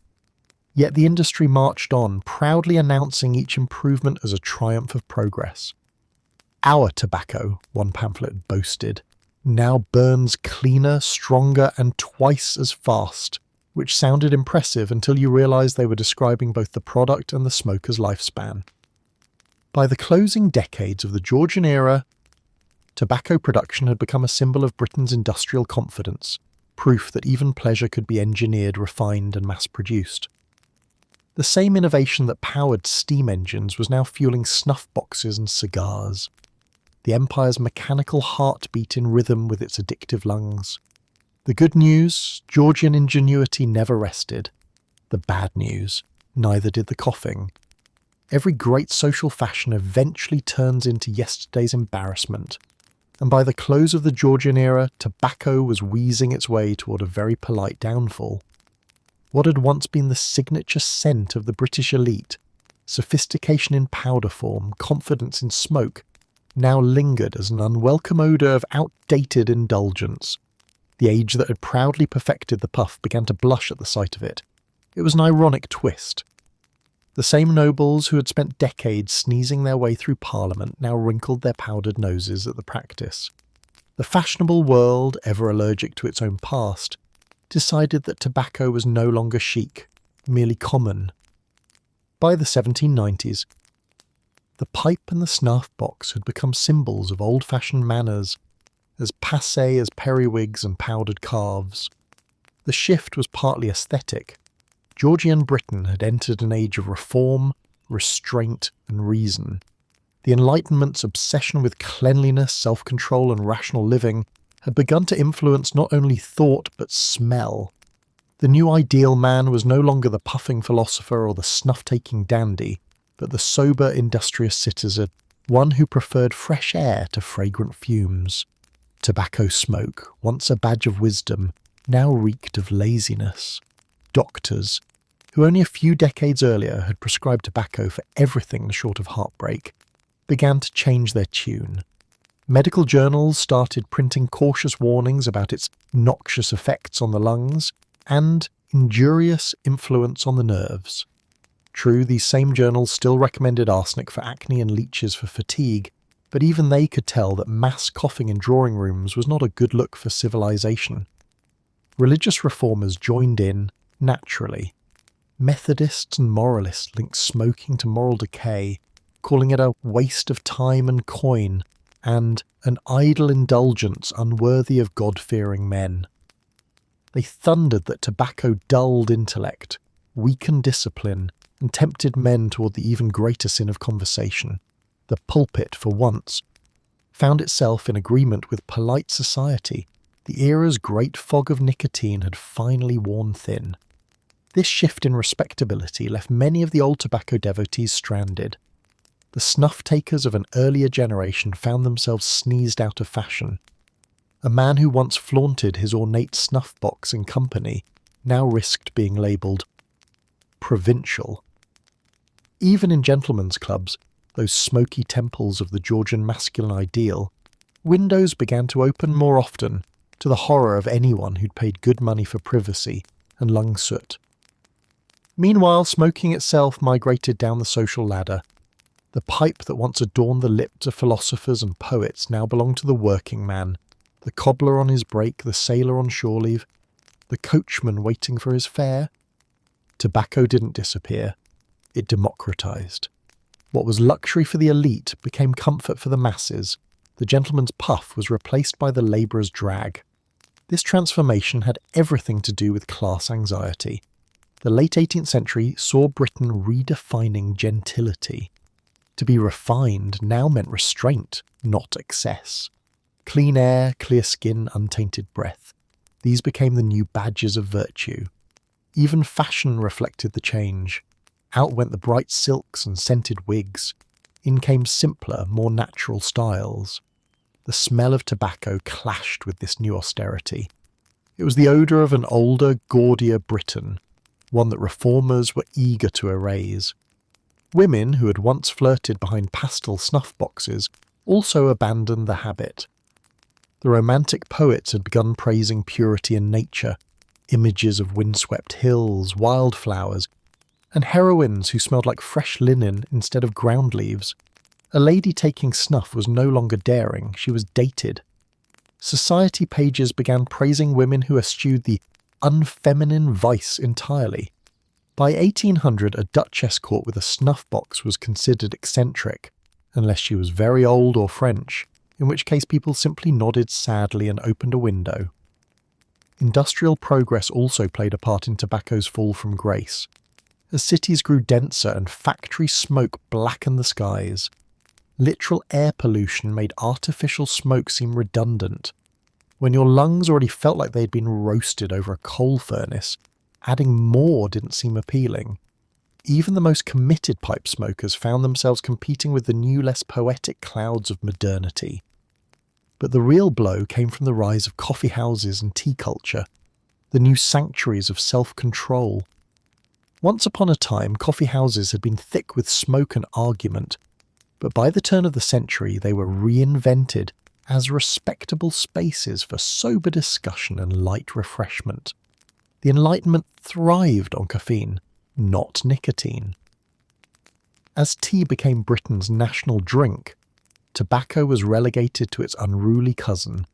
Yet the industry marched on, proudly announcing each improvement as a triumph of progress. Our tobacco, one pamphlet boasted, now burns cleaner, stronger, and twice as fast, which sounded impressive until you realised they were describing both the product and the smoker's lifespan. By the closing decades of the Georgian era, tobacco production had become a symbol of Britain's industrial confidence, proof that even pleasure could be engineered, refined, and mass-produced. The same innovation that powered steam engines was now fueling snuff boxes and cigars. The empire's mechanical heartbeat in rhythm with its addictive lungs. The good news, Georgian ingenuity never rested. The bad news, neither did the coughing. Every great social fashion eventually turns into yesterday's embarrassment, and by the close of the Georgian era, tobacco was wheezing its way toward a very polite downfall. What had once been the signature scent of the British elite, sophistication in powder form, confidence in smoke, now lingered as an unwelcome odour of outdated indulgence. The age that had proudly perfected the puff began to blush at the sight of it. It was an ironic twist. The same nobles who had spent decades sneezing their way through Parliament now wrinkled their powdered noses at the practice. The fashionable world, ever allergic to its own past, decided that tobacco was no longer chic, merely common. By the 1790s, the pipe and the snuff box had become symbols of old-fashioned manners, as passé as periwigs and powdered calves. The shift was partly aesthetic. Georgian Britain had entered an age of reform, restraint, and reason. The Enlightenment's obsession with cleanliness, self-control, and rational living had begun to influence not only thought but smell. The new ideal man was no longer the puffing philosopher or the snuff-taking dandy, but the sober, industrious citizen, one who preferred fresh air to fragrant fumes. Tobacco smoke, once a badge of wisdom, now reeked of laziness. Doctors, who only a few decades earlier had prescribed tobacco for everything short of heartbreak, began to change their tune. Medical journals started printing cautious warnings about its noxious effects on the lungs and injurious influence on the nerves. True, these same journals still recommended arsenic for acne and leeches for fatigue, but even they could tell that mass coughing in drawing rooms was not a good look for civilization. Religious reformers joined in, naturally. Methodists and moralists linked smoking to moral decay, calling it a waste of time and coin, and an idle indulgence unworthy of God-fearing men. They thundered that tobacco dulled intellect, weakened discipline, and tempted men toward the even greater sin of conversation. The pulpit, for once, found itself in agreement with polite society. The era's great fog of nicotine had finally worn thin. This shift in respectability left many of the old tobacco devotees stranded. The snuff takers of an earlier generation found themselves sneezed out of fashion. A man who once flaunted his ornate snuff box in company now risked being labelled provincial. Even in gentlemen's clubs, those smoky temples of the Georgian masculine ideal, windows began to open more often, to the horror of anyone who'd paid good money for privacy and lung soot. Meanwhile, smoking itself migrated down the social ladder. The pipe that once adorned the lips of philosophers and poets now belonged to the working man, the cobbler on his break, the sailor on shore leave, the coachman waiting for his fare. Tobacco didn't disappear. It democratized. What was luxury for the elite became comfort for the masses. The gentleman's puff was replaced by the labourer's drag. This transformation had everything to do with class anxiety. The late 18th century saw Britain redefining gentility. To be refined now meant restraint, not excess. Clean air, clear skin, untainted breath. These became the new badges of virtue. Even fashion reflected the change. Out went the bright silks and scented wigs. In came simpler, more natural styles. The smell of tobacco clashed with this new austerity. It was the odour of an older, gaudier Britain, one that reformers were eager to erase. Women who had once flirted behind pastel snuff boxes also abandoned the habit. The romantic poets had begun praising purity in nature, images of windswept hills, wildflowers, and heroines who smelled like fresh linen instead of ground leaves. A lady taking snuff was no longer daring, she was dated. Society pages began praising women who eschewed the unfeminine vice entirely. By 1800, a duchess caught with a snuff box was considered eccentric, unless she was very old or French, in which case people simply nodded sadly and opened a window. Industrial progress also played a part in tobacco's fall from grace. As cities grew denser and factory smoke blackened the skies, literal air pollution made artificial smoke seem redundant. When your lungs already felt like they'd been roasted over a coal furnace, adding more didn't seem appealing. Even the most committed pipe smokers found themselves competing with the new, less poetic clouds of modernity. But the real blow came from the rise of coffee houses and tea culture, the new sanctuaries of self-control. Once upon a time, coffee houses had been thick with smoke and argument, but by the turn of the century they were reinvented as respectable spaces for sober discussion and light refreshment. The Enlightenment thrived on caffeine, not nicotine. As tea became Britain's national drink, tobacco was relegated to its unruly cousin,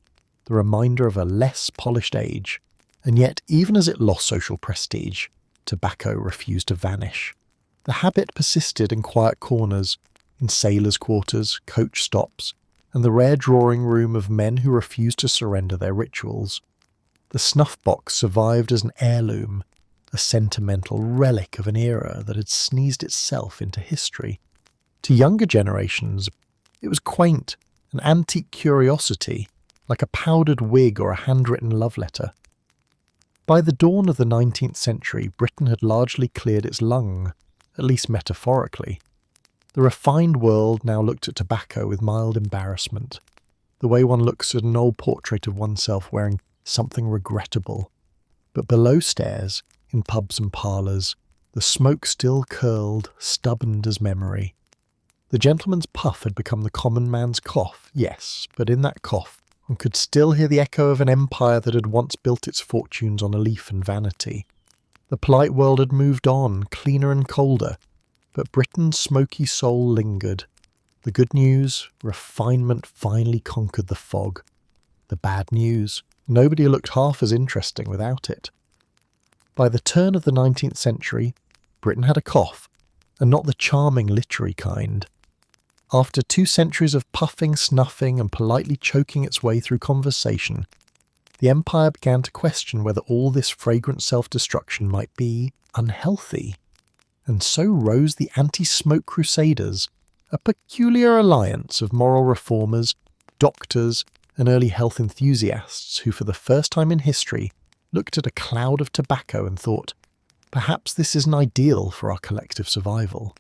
the reminder of a less polished age. And yet, even as it lost social prestige, tobacco refused to vanish. The habit persisted in quiet corners, in sailors' quarters, coach stops, and the rare drawing room of men who refused to surrender their rituals. The snuff box survived as an heirloom, a sentimental relic of an era that had sneezed itself into history. To younger generations, it was quaint, an antique curiosity, like a powdered wig or a handwritten love letter. By the dawn of the 19th century, Britain had largely cleared its lung, at least metaphorically. The refined world now looked at tobacco with mild embarrassment, the way one looks at an old portrait of oneself wearing something regrettable. But below stairs, in pubs and parlours, The smoke still curled, stubborn as memory. The gentleman's puff had become the common man's cough, yes, but in that cough one could still hear the echo of an empire that had once built its fortunes on a leaf and vanity. The polite world had moved on, cleaner and colder, but Britain's smoky soul lingered. The good news, refinement finally conquered the fog. The bad news, nobody looked half as interesting without it. By the turn of the 19th century, Britain had a cough, and not the charming literary kind. After 2 centuries of puffing, snuffing, and politely choking its way through conversation, the empire began to question whether all this fragrant self-destruction might be unhealthy. And so rose the anti-smoke crusaders, a peculiar alliance of moral reformers, doctors, and early health enthusiasts who for the first time in history looked at a cloud of tobacco and thought, perhaps this isn't ideal for our collective survival.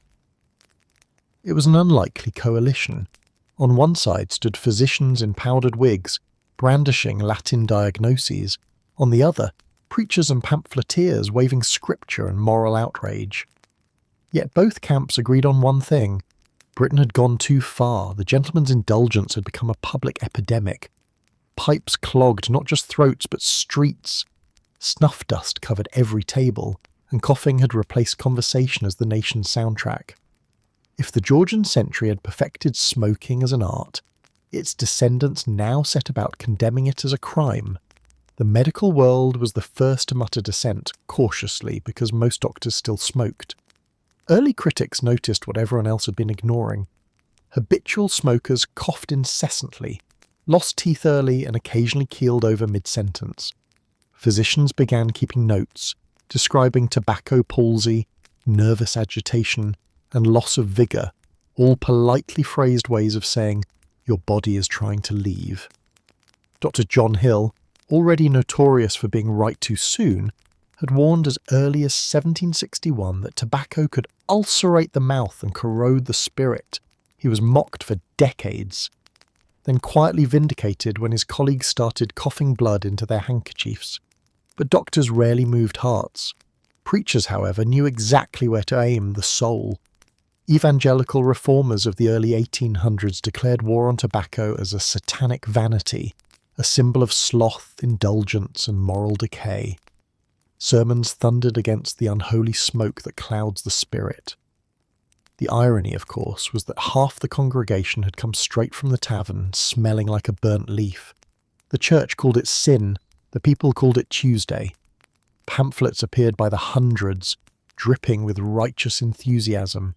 It was an unlikely coalition. On one side stood physicians in powdered wigs, brandishing Latin diagnoses. On the other, preachers and pamphleteers waving scripture and moral outrage. Yet both camps agreed on one thing. Britain had gone too far. The gentleman's indulgence had become a public epidemic. Pipes clogged not just throats but streets. Snuff dust covered every table, and coughing had replaced conversation as the nation's soundtrack. If the Georgian century had perfected smoking as an art, its descendants now set about condemning it as a crime. The medical world was the first to mutter dissent, cautiously, because most doctors still smoked. Early critics noticed what everyone else had been ignoring. Habitual smokers coughed incessantly, lost teeth early and occasionally keeled over mid-sentence. Physicians began keeping notes, describing tobacco palsy, nervous agitation, and loss of vigour, all politely phrased ways of saying, your body is trying to leave. Dr. John Hill, already notorious for being right too soon, had warned as early as 1761 that tobacco could ulcerate the mouth and corrode the spirit. He was mocked for decades, then quietly vindicated when his colleagues started coughing blood into their handkerchiefs. But doctors rarely moved hearts. Preachers, however, knew exactly where to aim the soul. Evangelical reformers of the early 1800s declared war on tobacco as a satanic vanity, a symbol of sloth, indulgence, and moral decay. Sermons thundered against the unholy smoke that clouds the spirit. The irony, of course, was that half the congregation had come straight from the tavern, smelling like a burnt leaf. The church called it sin, the people called it Tuesday. Pamphlets appeared by the hundreds, dripping with righteous enthusiasm.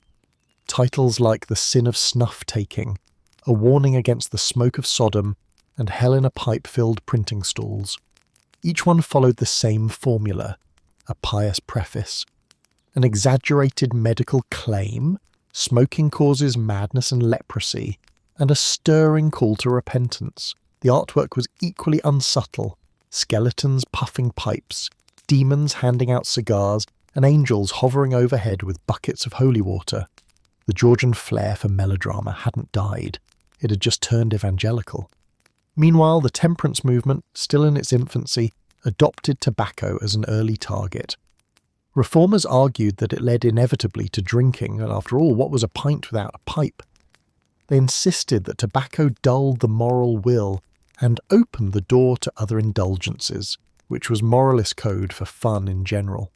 Titles like The Sin of Snuff-Taking, a warning against the smoke of Sodom, and Hell in a Pipe-filled printing stalls. Each one followed the same formula, a pious preface. An exaggerated medical claim, smoking causes madness and leprosy, and a stirring call to repentance. The artwork was equally unsubtle, skeletons puffing pipes, demons handing out cigars, and angels hovering overhead with buckets of holy water. The Georgian flair for melodrama hadn't died. It had just turned evangelical. Meanwhile, the temperance movement, still in its infancy, adopted tobacco as an early target. Reformers argued that it led inevitably to drinking, and after all, what was a pint without a pipe? They insisted that tobacco dulled the moral will and opened the door to other indulgences, which was moralist code for fun in general.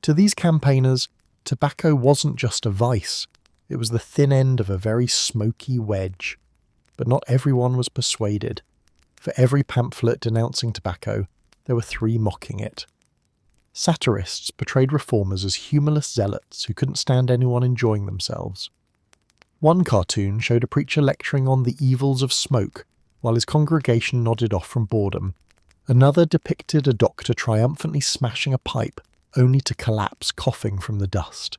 To these campaigners, tobacco wasn't just a vice, it was the thin end of a very smoky wedge. But not everyone was persuaded. For every pamphlet denouncing tobacco, there were 3 mocking it. Satirists portrayed reformers as humourless zealots who couldn't stand anyone enjoying themselves. One cartoon showed a preacher lecturing on the evils of smoke, while his congregation nodded off from boredom. Another depicted a doctor triumphantly smashing a pipe, only to collapse coughing from the dust.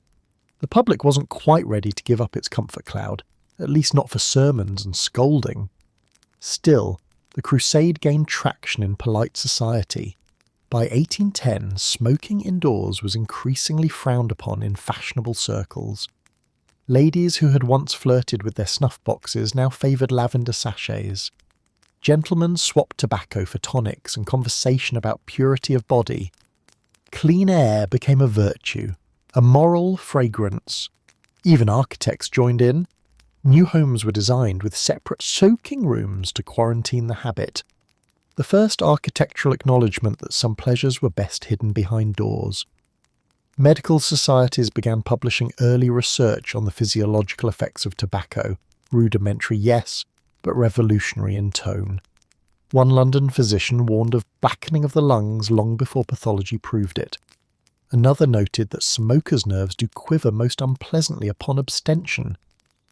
The public wasn't quite ready to give up its comfort cloud, at least not for sermons and scolding. Still, the crusade gained traction in polite society. By 1810, smoking indoors was increasingly frowned upon in fashionable circles. Ladies who had once flirted with their snuffboxes now favoured lavender sachets. Gentlemen swapped tobacco for tonics and conversation about purity of body. Clean air became a virtue, A moral fragrance. Even architects joined in. New homes were designed with separate soaking rooms to quarantine the habit. The first architectural acknowledgement that some pleasures were best hidden behind doors. Medical societies began publishing early research on the physiological effects of tobacco, rudimentary yes, but revolutionary in tone. One London physician warned of blackening of the lungs long before pathology proved it. Another noted that smokers' nerves do quiver most unpleasantly upon abstention,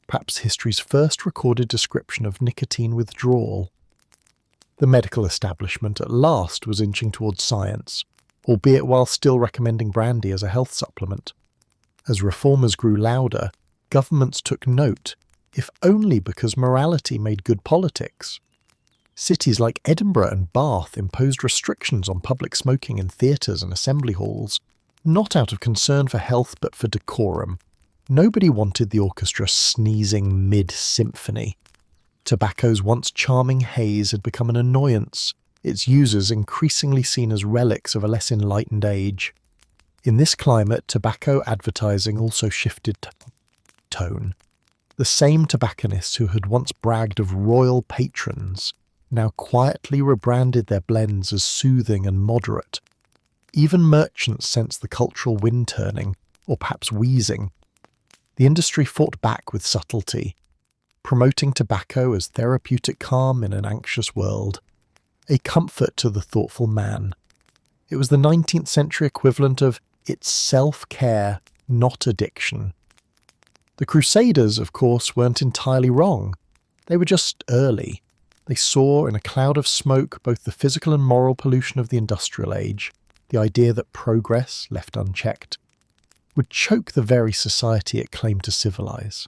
perhaps history's first recorded description of nicotine withdrawal. The medical establishment at last was inching towards science, albeit while still recommending brandy as a health supplement. As reformers grew louder, governments took note, if only because morality made good politics. Cities like Edinburgh and Bath imposed restrictions on public smoking in theatres and assembly halls, not out of concern for health but for decorum. Nobody wanted the orchestra sneezing mid-symphony. Tobacco's once charming haze had become an annoyance, its users increasingly seen as relics of a less enlightened age. In this climate, tobacco advertising also shifted tone. The same tobacconists who had once bragged of royal patrons now quietly rebranded their blends as soothing and moderate. Even merchants sensed the cultural wind turning, or perhaps wheezing. The industry fought back with subtlety, promoting tobacco as therapeutic calm in an anxious world, a comfort to the thoughtful man. It was the 19th century equivalent of it's self-care, not addiction. The crusaders, of course, weren't entirely wrong. They were just early. They saw in a cloud of smoke both the physical and moral pollution of the industrial age, the idea that progress, left unchecked, would choke the very society it claimed to civilize.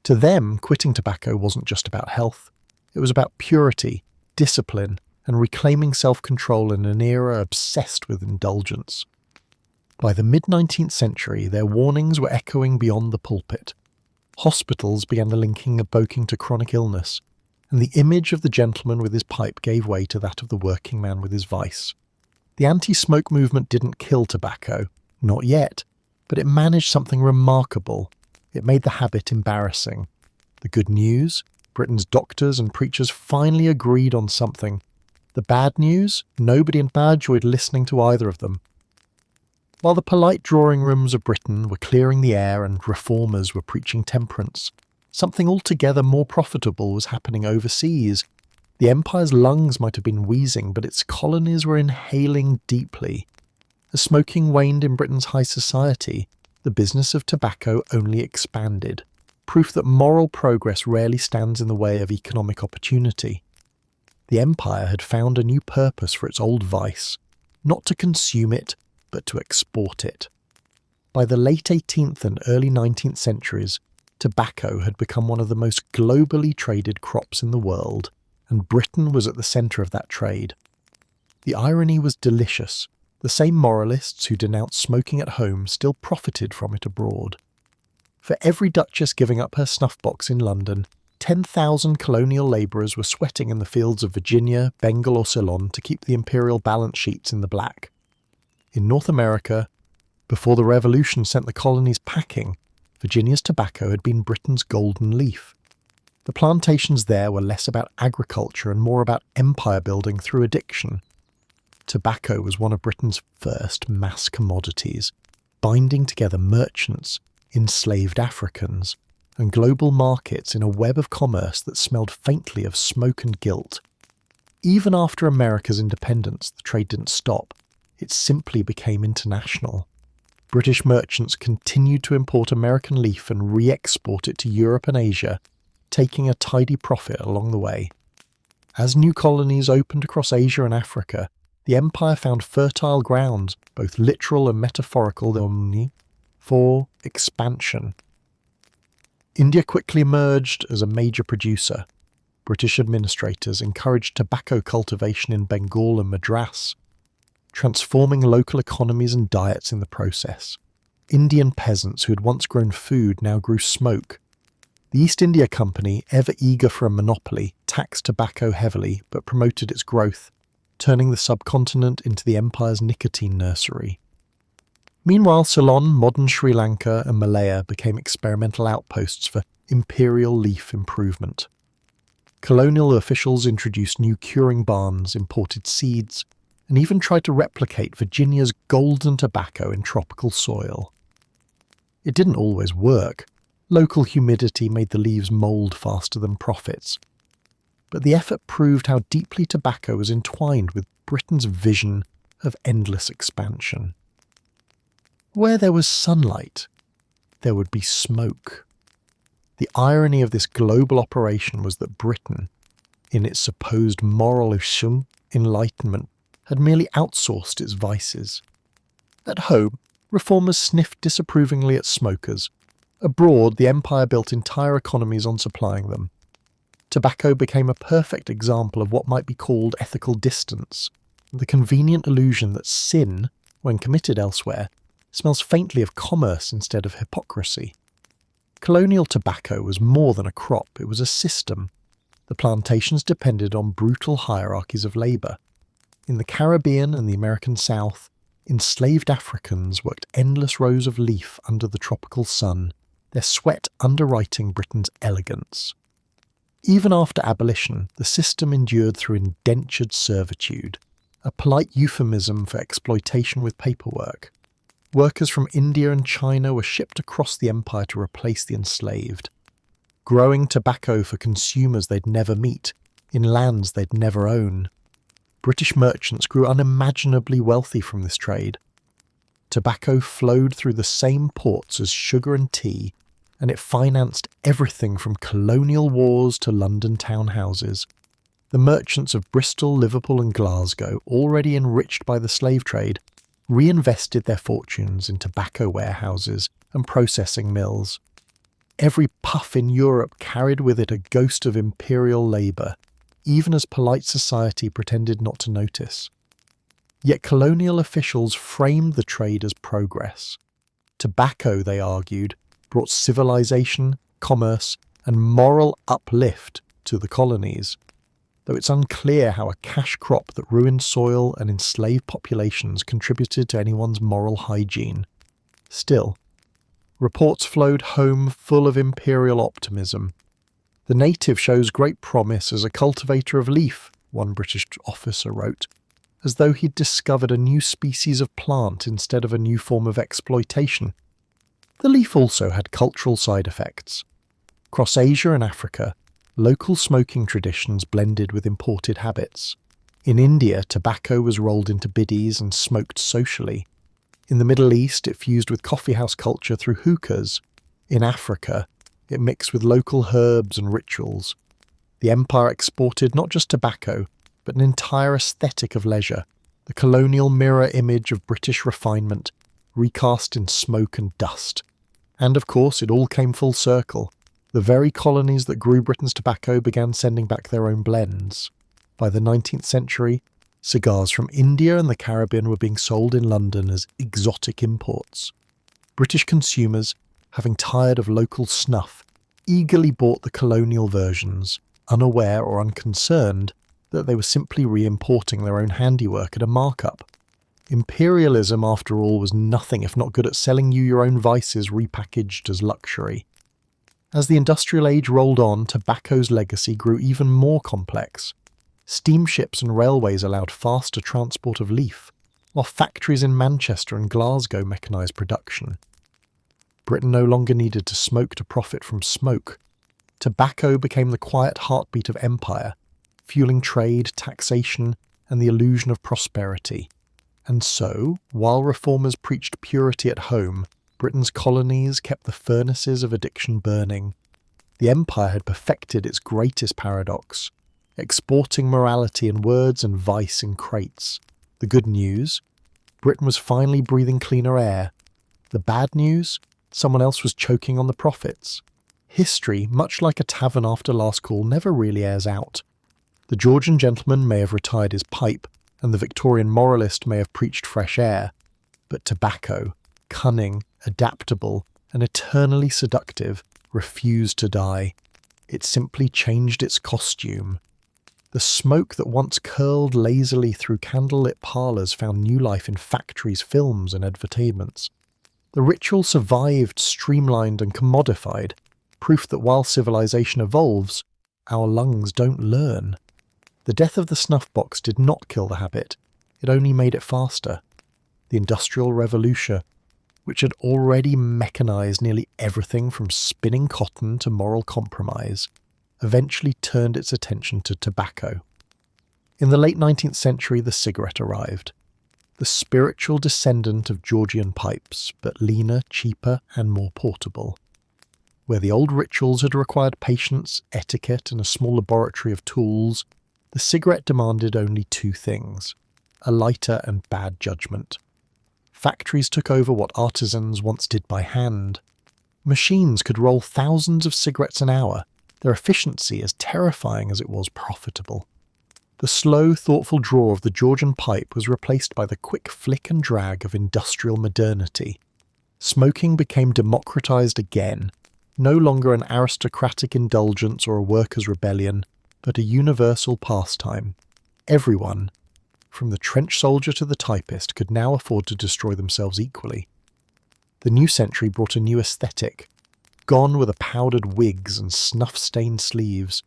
To them, quitting tobacco wasn't just about health. It was about purity, discipline, and reclaiming self-control in an era obsessed with indulgence. By the mid-19th century, their warnings were echoing beyond the pulpit. Hospitals began the linking of smoking to chronic illness, and the image of the gentleman with his pipe gave way to that of the working man with his vice. The anti-smoke movement didn't kill tobacco, not yet, but it managed something remarkable. It made the habit embarrassing. The good news? Britain's doctors and preachers finally agreed on something. The bad news? Nobody enjoyed listening to either of them. While the polite drawing rooms of Britain were clearing the air and reformers were preaching temperance, something altogether more profitable was happening overseas. The empire's lungs might have been wheezing, but its colonies were inhaling deeply. As smoking waned in Britain's high society, the business of tobacco only expanded, proof that moral progress rarely stands in the way of economic opportunity. The empire had found a new purpose for its old vice, not to consume it, but to export it. By the late 18th and early 19th centuries, tobacco had become one of the most globally traded crops in the world, and Britain was at the centre of that trade. The irony was delicious. The same moralists who denounced smoking at home still profited from it abroad. For every duchess giving up her snuff-box in London, 10,000 colonial labourers were sweating in the fields of Virginia, Bengal or Ceylon to keep the imperial balance sheets in the black. In North America, before the Revolution sent the colonies packing, Virginia's tobacco had been Britain's golden leaf. The plantations there were less about agriculture and more about empire building through addiction. Tobacco was one of Britain's first mass commodities, binding together merchants, enslaved Africans, and global markets in a web of commerce that smelled faintly of smoke and guilt. Even after America's independence, the trade didn't stop. It simply became international. British merchants continued to import American leaf and re-export it to Europe and Asia, taking a tidy profit along the way. As new colonies opened across Asia and Africa, the empire found fertile grounds, both literal and metaphorical, for expansion. India quickly emerged as a major producer. British administrators encouraged tobacco cultivation in Bengal and Madras, transforming local economies and diets in the process. Indian peasants who had once grown food now grew smoke. The East India Company, ever eager for a monopoly, taxed tobacco heavily but promoted its growth, turning the subcontinent into the empire's nicotine nursery. Meanwhile, Ceylon, modern Sri Lanka and Malaya became experimental outposts for imperial leaf improvement. Colonial officials introduced new curing barns, imported seeds, and even tried to replicate Virginia's golden tobacco in tropical soil. It didn't always work. Local humidity made the leaves mould faster than profits. But the effort proved how deeply tobacco was entwined with Britain's vision of endless expansion. Where there was sunlight, there would be smoke. The irony of this global operation was that Britain, in its supposed moral enlightenment, had merely outsourced its vices. At home, reformers sniffed disapprovingly at smokers. Abroad, the empire built entire economies on supplying them. Tobacco became a perfect example of what might be called ethical distance, the convenient illusion that sin, when committed elsewhere, smells faintly of commerce instead of hypocrisy. Colonial tobacco was more than a crop, it was a system. The plantations depended on brutal hierarchies of labour. In the Caribbean and the American South, enslaved Africans worked endless rows of leaf under the tropical sun, their sweat underwriting Britain's elegance. Even after abolition, the system endured through indentured servitude, a polite euphemism for exploitation with paperwork. Workers from India and China were shipped across the empire to replace the enslaved, growing tobacco for consumers they'd never meet, in lands they'd never own. British merchants grew unimaginably wealthy from this trade. Tobacco flowed through the same ports as sugar and tea, and it financed everything from colonial wars to London townhouses. The merchants of Bristol, Liverpool and Glasgow, already enriched by the slave trade, reinvested their fortunes in tobacco warehouses and processing mills. Every puff in Europe carried with it a ghost of imperial labour, even as polite society pretended not to notice. Yet colonial officials framed the trade as progress. Tobacco, they argued, brought civilization, commerce, and moral uplift to the colonies, though it's unclear how a cash crop that ruined soil and enslaved populations contributed to anyone's moral hygiene. Still, reports flowed home full of imperial optimism. The native shows great promise as a cultivator of leaf, one British officer wrote, as though he'd discovered a new species of plant instead of a new form of exploitation. The leaf also had cultural side effects. Across Asia and Africa, local smoking traditions blended with imported habits. In India, tobacco was rolled into biddies and smoked socially. In the Middle East, it fused with coffeehouse culture through hookahs. In Africa, it mixed with local herbs and rituals. The empire exported not just tobacco, but an entire aesthetic of leisure, the colonial mirror image of British refinement, recast in smoke and dust. And of course, it all came full circle. The very colonies that grew Britain's tobacco began sending back their own blends. By the 19th century, cigars from India and the Caribbean were being sold in London as exotic imports. British consumers, having tired of local snuff, eagerly bought the colonial versions, unaware or unconcerned that they were simply re-importing their own handiwork at a markup. Imperialism, after all, was nothing if not good at selling you your own vices repackaged as luxury. As the industrial age rolled on, tobacco's legacy grew even more complex. Steamships and railways allowed faster transport of leaf, while factories in Manchester and Glasgow mechanised production. Britain no longer needed to smoke to profit from smoke. Tobacco became the quiet heartbeat of empire, fueling trade, taxation, and the illusion of prosperity. And so, while reformers preached purity at home, Britain's colonies kept the furnaces of addiction burning. The empire had perfected its greatest paradox, exporting morality in words and vice in crates. The good news? Britain was finally breathing cleaner air. The bad news? Someone else was choking on the profits. History, much like a tavern after last call, never really airs out. The Georgian gentleman may have retired his pipe, and the Victorian moralist may have preached fresh air, but tobacco, cunning, adaptable, and eternally seductive, refused to die. It simply changed its costume. The smoke that once curled lazily through candlelit parlors found new life in factories, films, and advertisements. The ritual survived, streamlined and commodified, proof that while civilization evolves, our lungs don't learn. The death of the snuff box did not kill the habit, it only made it faster. The Industrial Revolution, which had already mechanized nearly everything from spinning cotton to moral compromise, eventually turned its attention to tobacco. In the late 19th century, the cigarette arrived. The spiritual descendant of Georgian pipes, but leaner, cheaper, and more portable. Where the old rituals had required patience, etiquette, and a small laboratory of tools, the cigarette demanded only two things: a lighter and bad judgment. Factories took over what artisans once did by hand. Machines could roll thousands of cigarettes an hour, their efficiency as terrifying as it was profitable. The slow, thoughtful draw of the Georgian pipe was replaced by the quick flick and drag of industrial modernity. Smoking became democratized again, no longer an aristocratic indulgence or a workers' rebellion, but a universal pastime. Everyone, from the trench soldier to the typist, could now afford to destroy themselves equally. The new century brought a new aesthetic, gone were the powdered wigs and snuff-stained sleeves.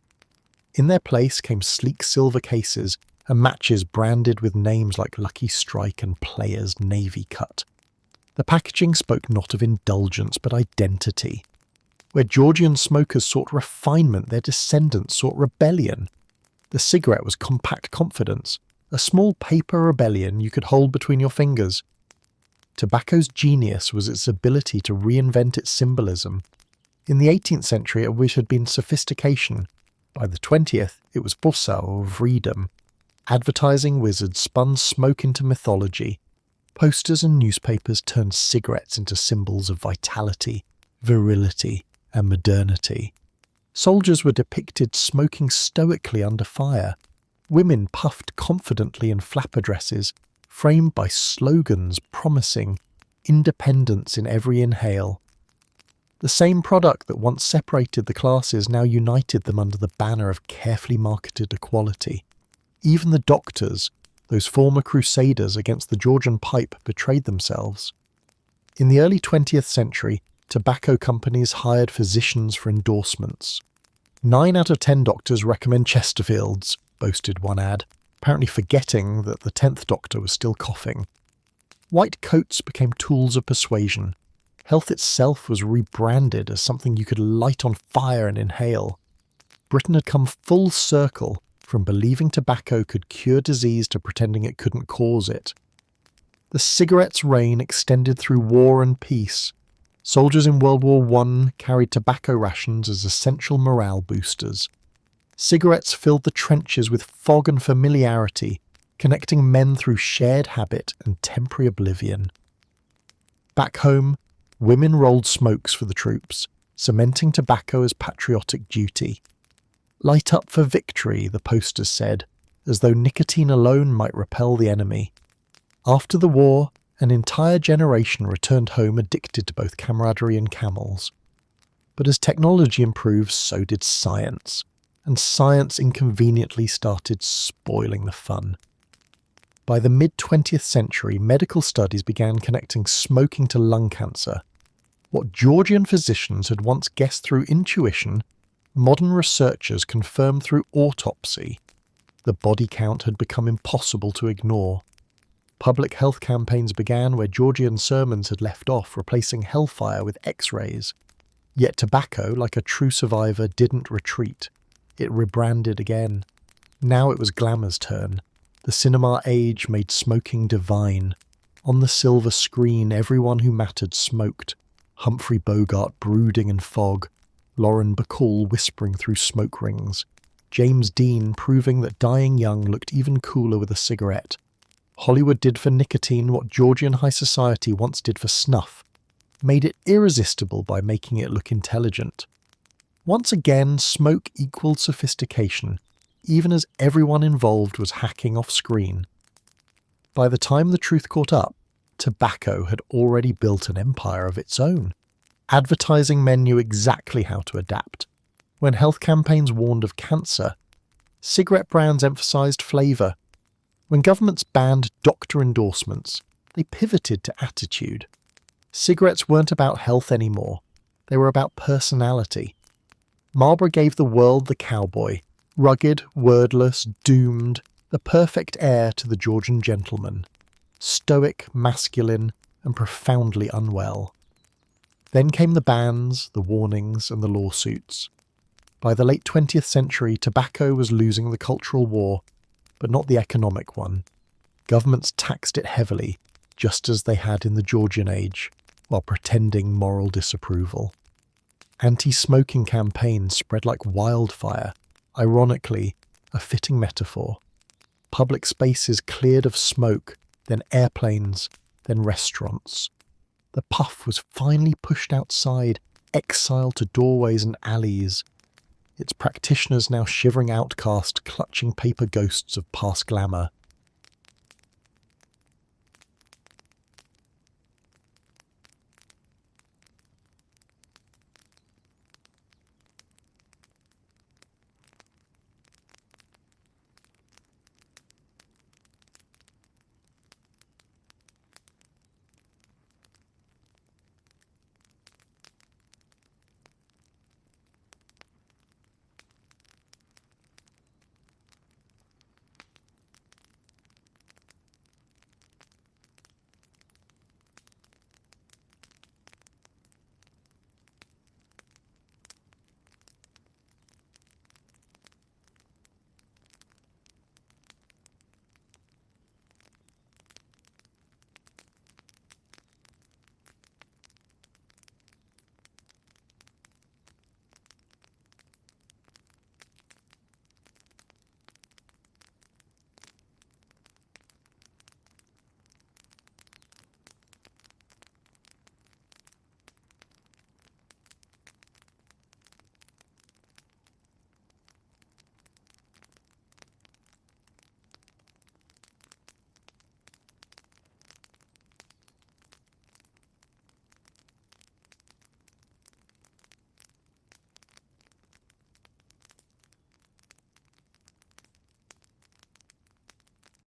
In their place came sleek silver cases and matches branded with names like Lucky Strike and Players Navy Cut. The packaging spoke not of indulgence but identity. Where Georgian smokers sought refinement, their descendants sought rebellion. The cigarette was compact confidence, a small paper rebellion you could hold between your fingers. Tobacco's genius was its ability to reinvent its symbolism. In the 18th century, it had been sophistication. By the 20th, it was bossa or freedom. Advertising wizards spun smoke into mythology. Posters and newspapers turned cigarettes into symbols of vitality, virility, and modernity. Soldiers were depicted smoking stoically under fire. Women puffed confidently in flapper dresses, framed by slogans promising independence in every inhale. The same product that once separated the classes now united them under the banner of carefully marketed equality. Even the doctors, those former crusaders against the Georgian pipe, betrayed themselves. In the early 20th century, tobacco companies hired physicians for endorsements. 9 out of 10 doctors recommend Chesterfields, boasted one ad, apparently forgetting that the 10th doctor was still coughing. White coats became tools of persuasion. Health itself was rebranded as something you could light on fire and inhale. Britain had come full circle from believing tobacco could cure disease to pretending it couldn't cause it. The cigarette's reign extended through war and peace. Soldiers in World War I carried tobacco rations as essential morale boosters. Cigarettes filled the trenches with fog and familiarity, connecting men through shared habit and temporary oblivion. Back home, women rolled smokes for the troops, cementing tobacco as patriotic duty. Light up for victory, the posters said, as though nicotine alone might repel the enemy. After the war, an entire generation returned home addicted to both camaraderie and camels. But as technology improved, so did science, and science inconveniently started spoiling the fun. By the mid-20th century, medical studies began connecting smoking to lung cancer. What Georgian physicians had once guessed through intuition, modern researchers confirmed through autopsy. The body count had become impossible to ignore. Public health campaigns began where Georgian sermons had left off, replacing hellfire with X-rays. Yet tobacco, like a true survivor, didn't retreat. It rebranded again. Now it was glamour's turn. The cinema age made smoking divine. On the silver screen, everyone who mattered smoked. Humphrey Bogart brooding in fog. Lauren Bacall whispering through smoke rings. James Dean proving that dying young looked even cooler with a cigarette. Hollywood did for nicotine what Georgian high society once did for snuff, made it irresistible by making it look intelligent. Once again, smoke equaled sophistication, even as everyone involved was hacking off screen. By the time the truth caught up, tobacco had already built an empire of its own. Advertising men knew exactly how to adapt. When health campaigns warned of cancer, cigarette brands emphasized flavor. When governments banned doctor endorsements, they pivoted to attitude. Cigarettes weren't about health anymore. They were about personality. Marlboro gave the world the cowboy, rugged, wordless, doomed, the perfect heir to the Georgian gentleman, stoic, masculine, and profoundly unwell. Then came the bans, the warnings, and the lawsuits. By the late 20th century, tobacco was losing the cultural war, but not the economic one. Governments taxed it heavily, just as they had in the Georgian age, while pretending moral disapproval. Anti-smoking campaigns spread like wildfire, ironically, a fitting metaphor. Public spaces cleared of smoke, then airplanes, then restaurants. The puff was finally pushed outside, exiled to doorways and alleys. Its practitioners now shivering outcast, clutching paper ghosts of past glamour.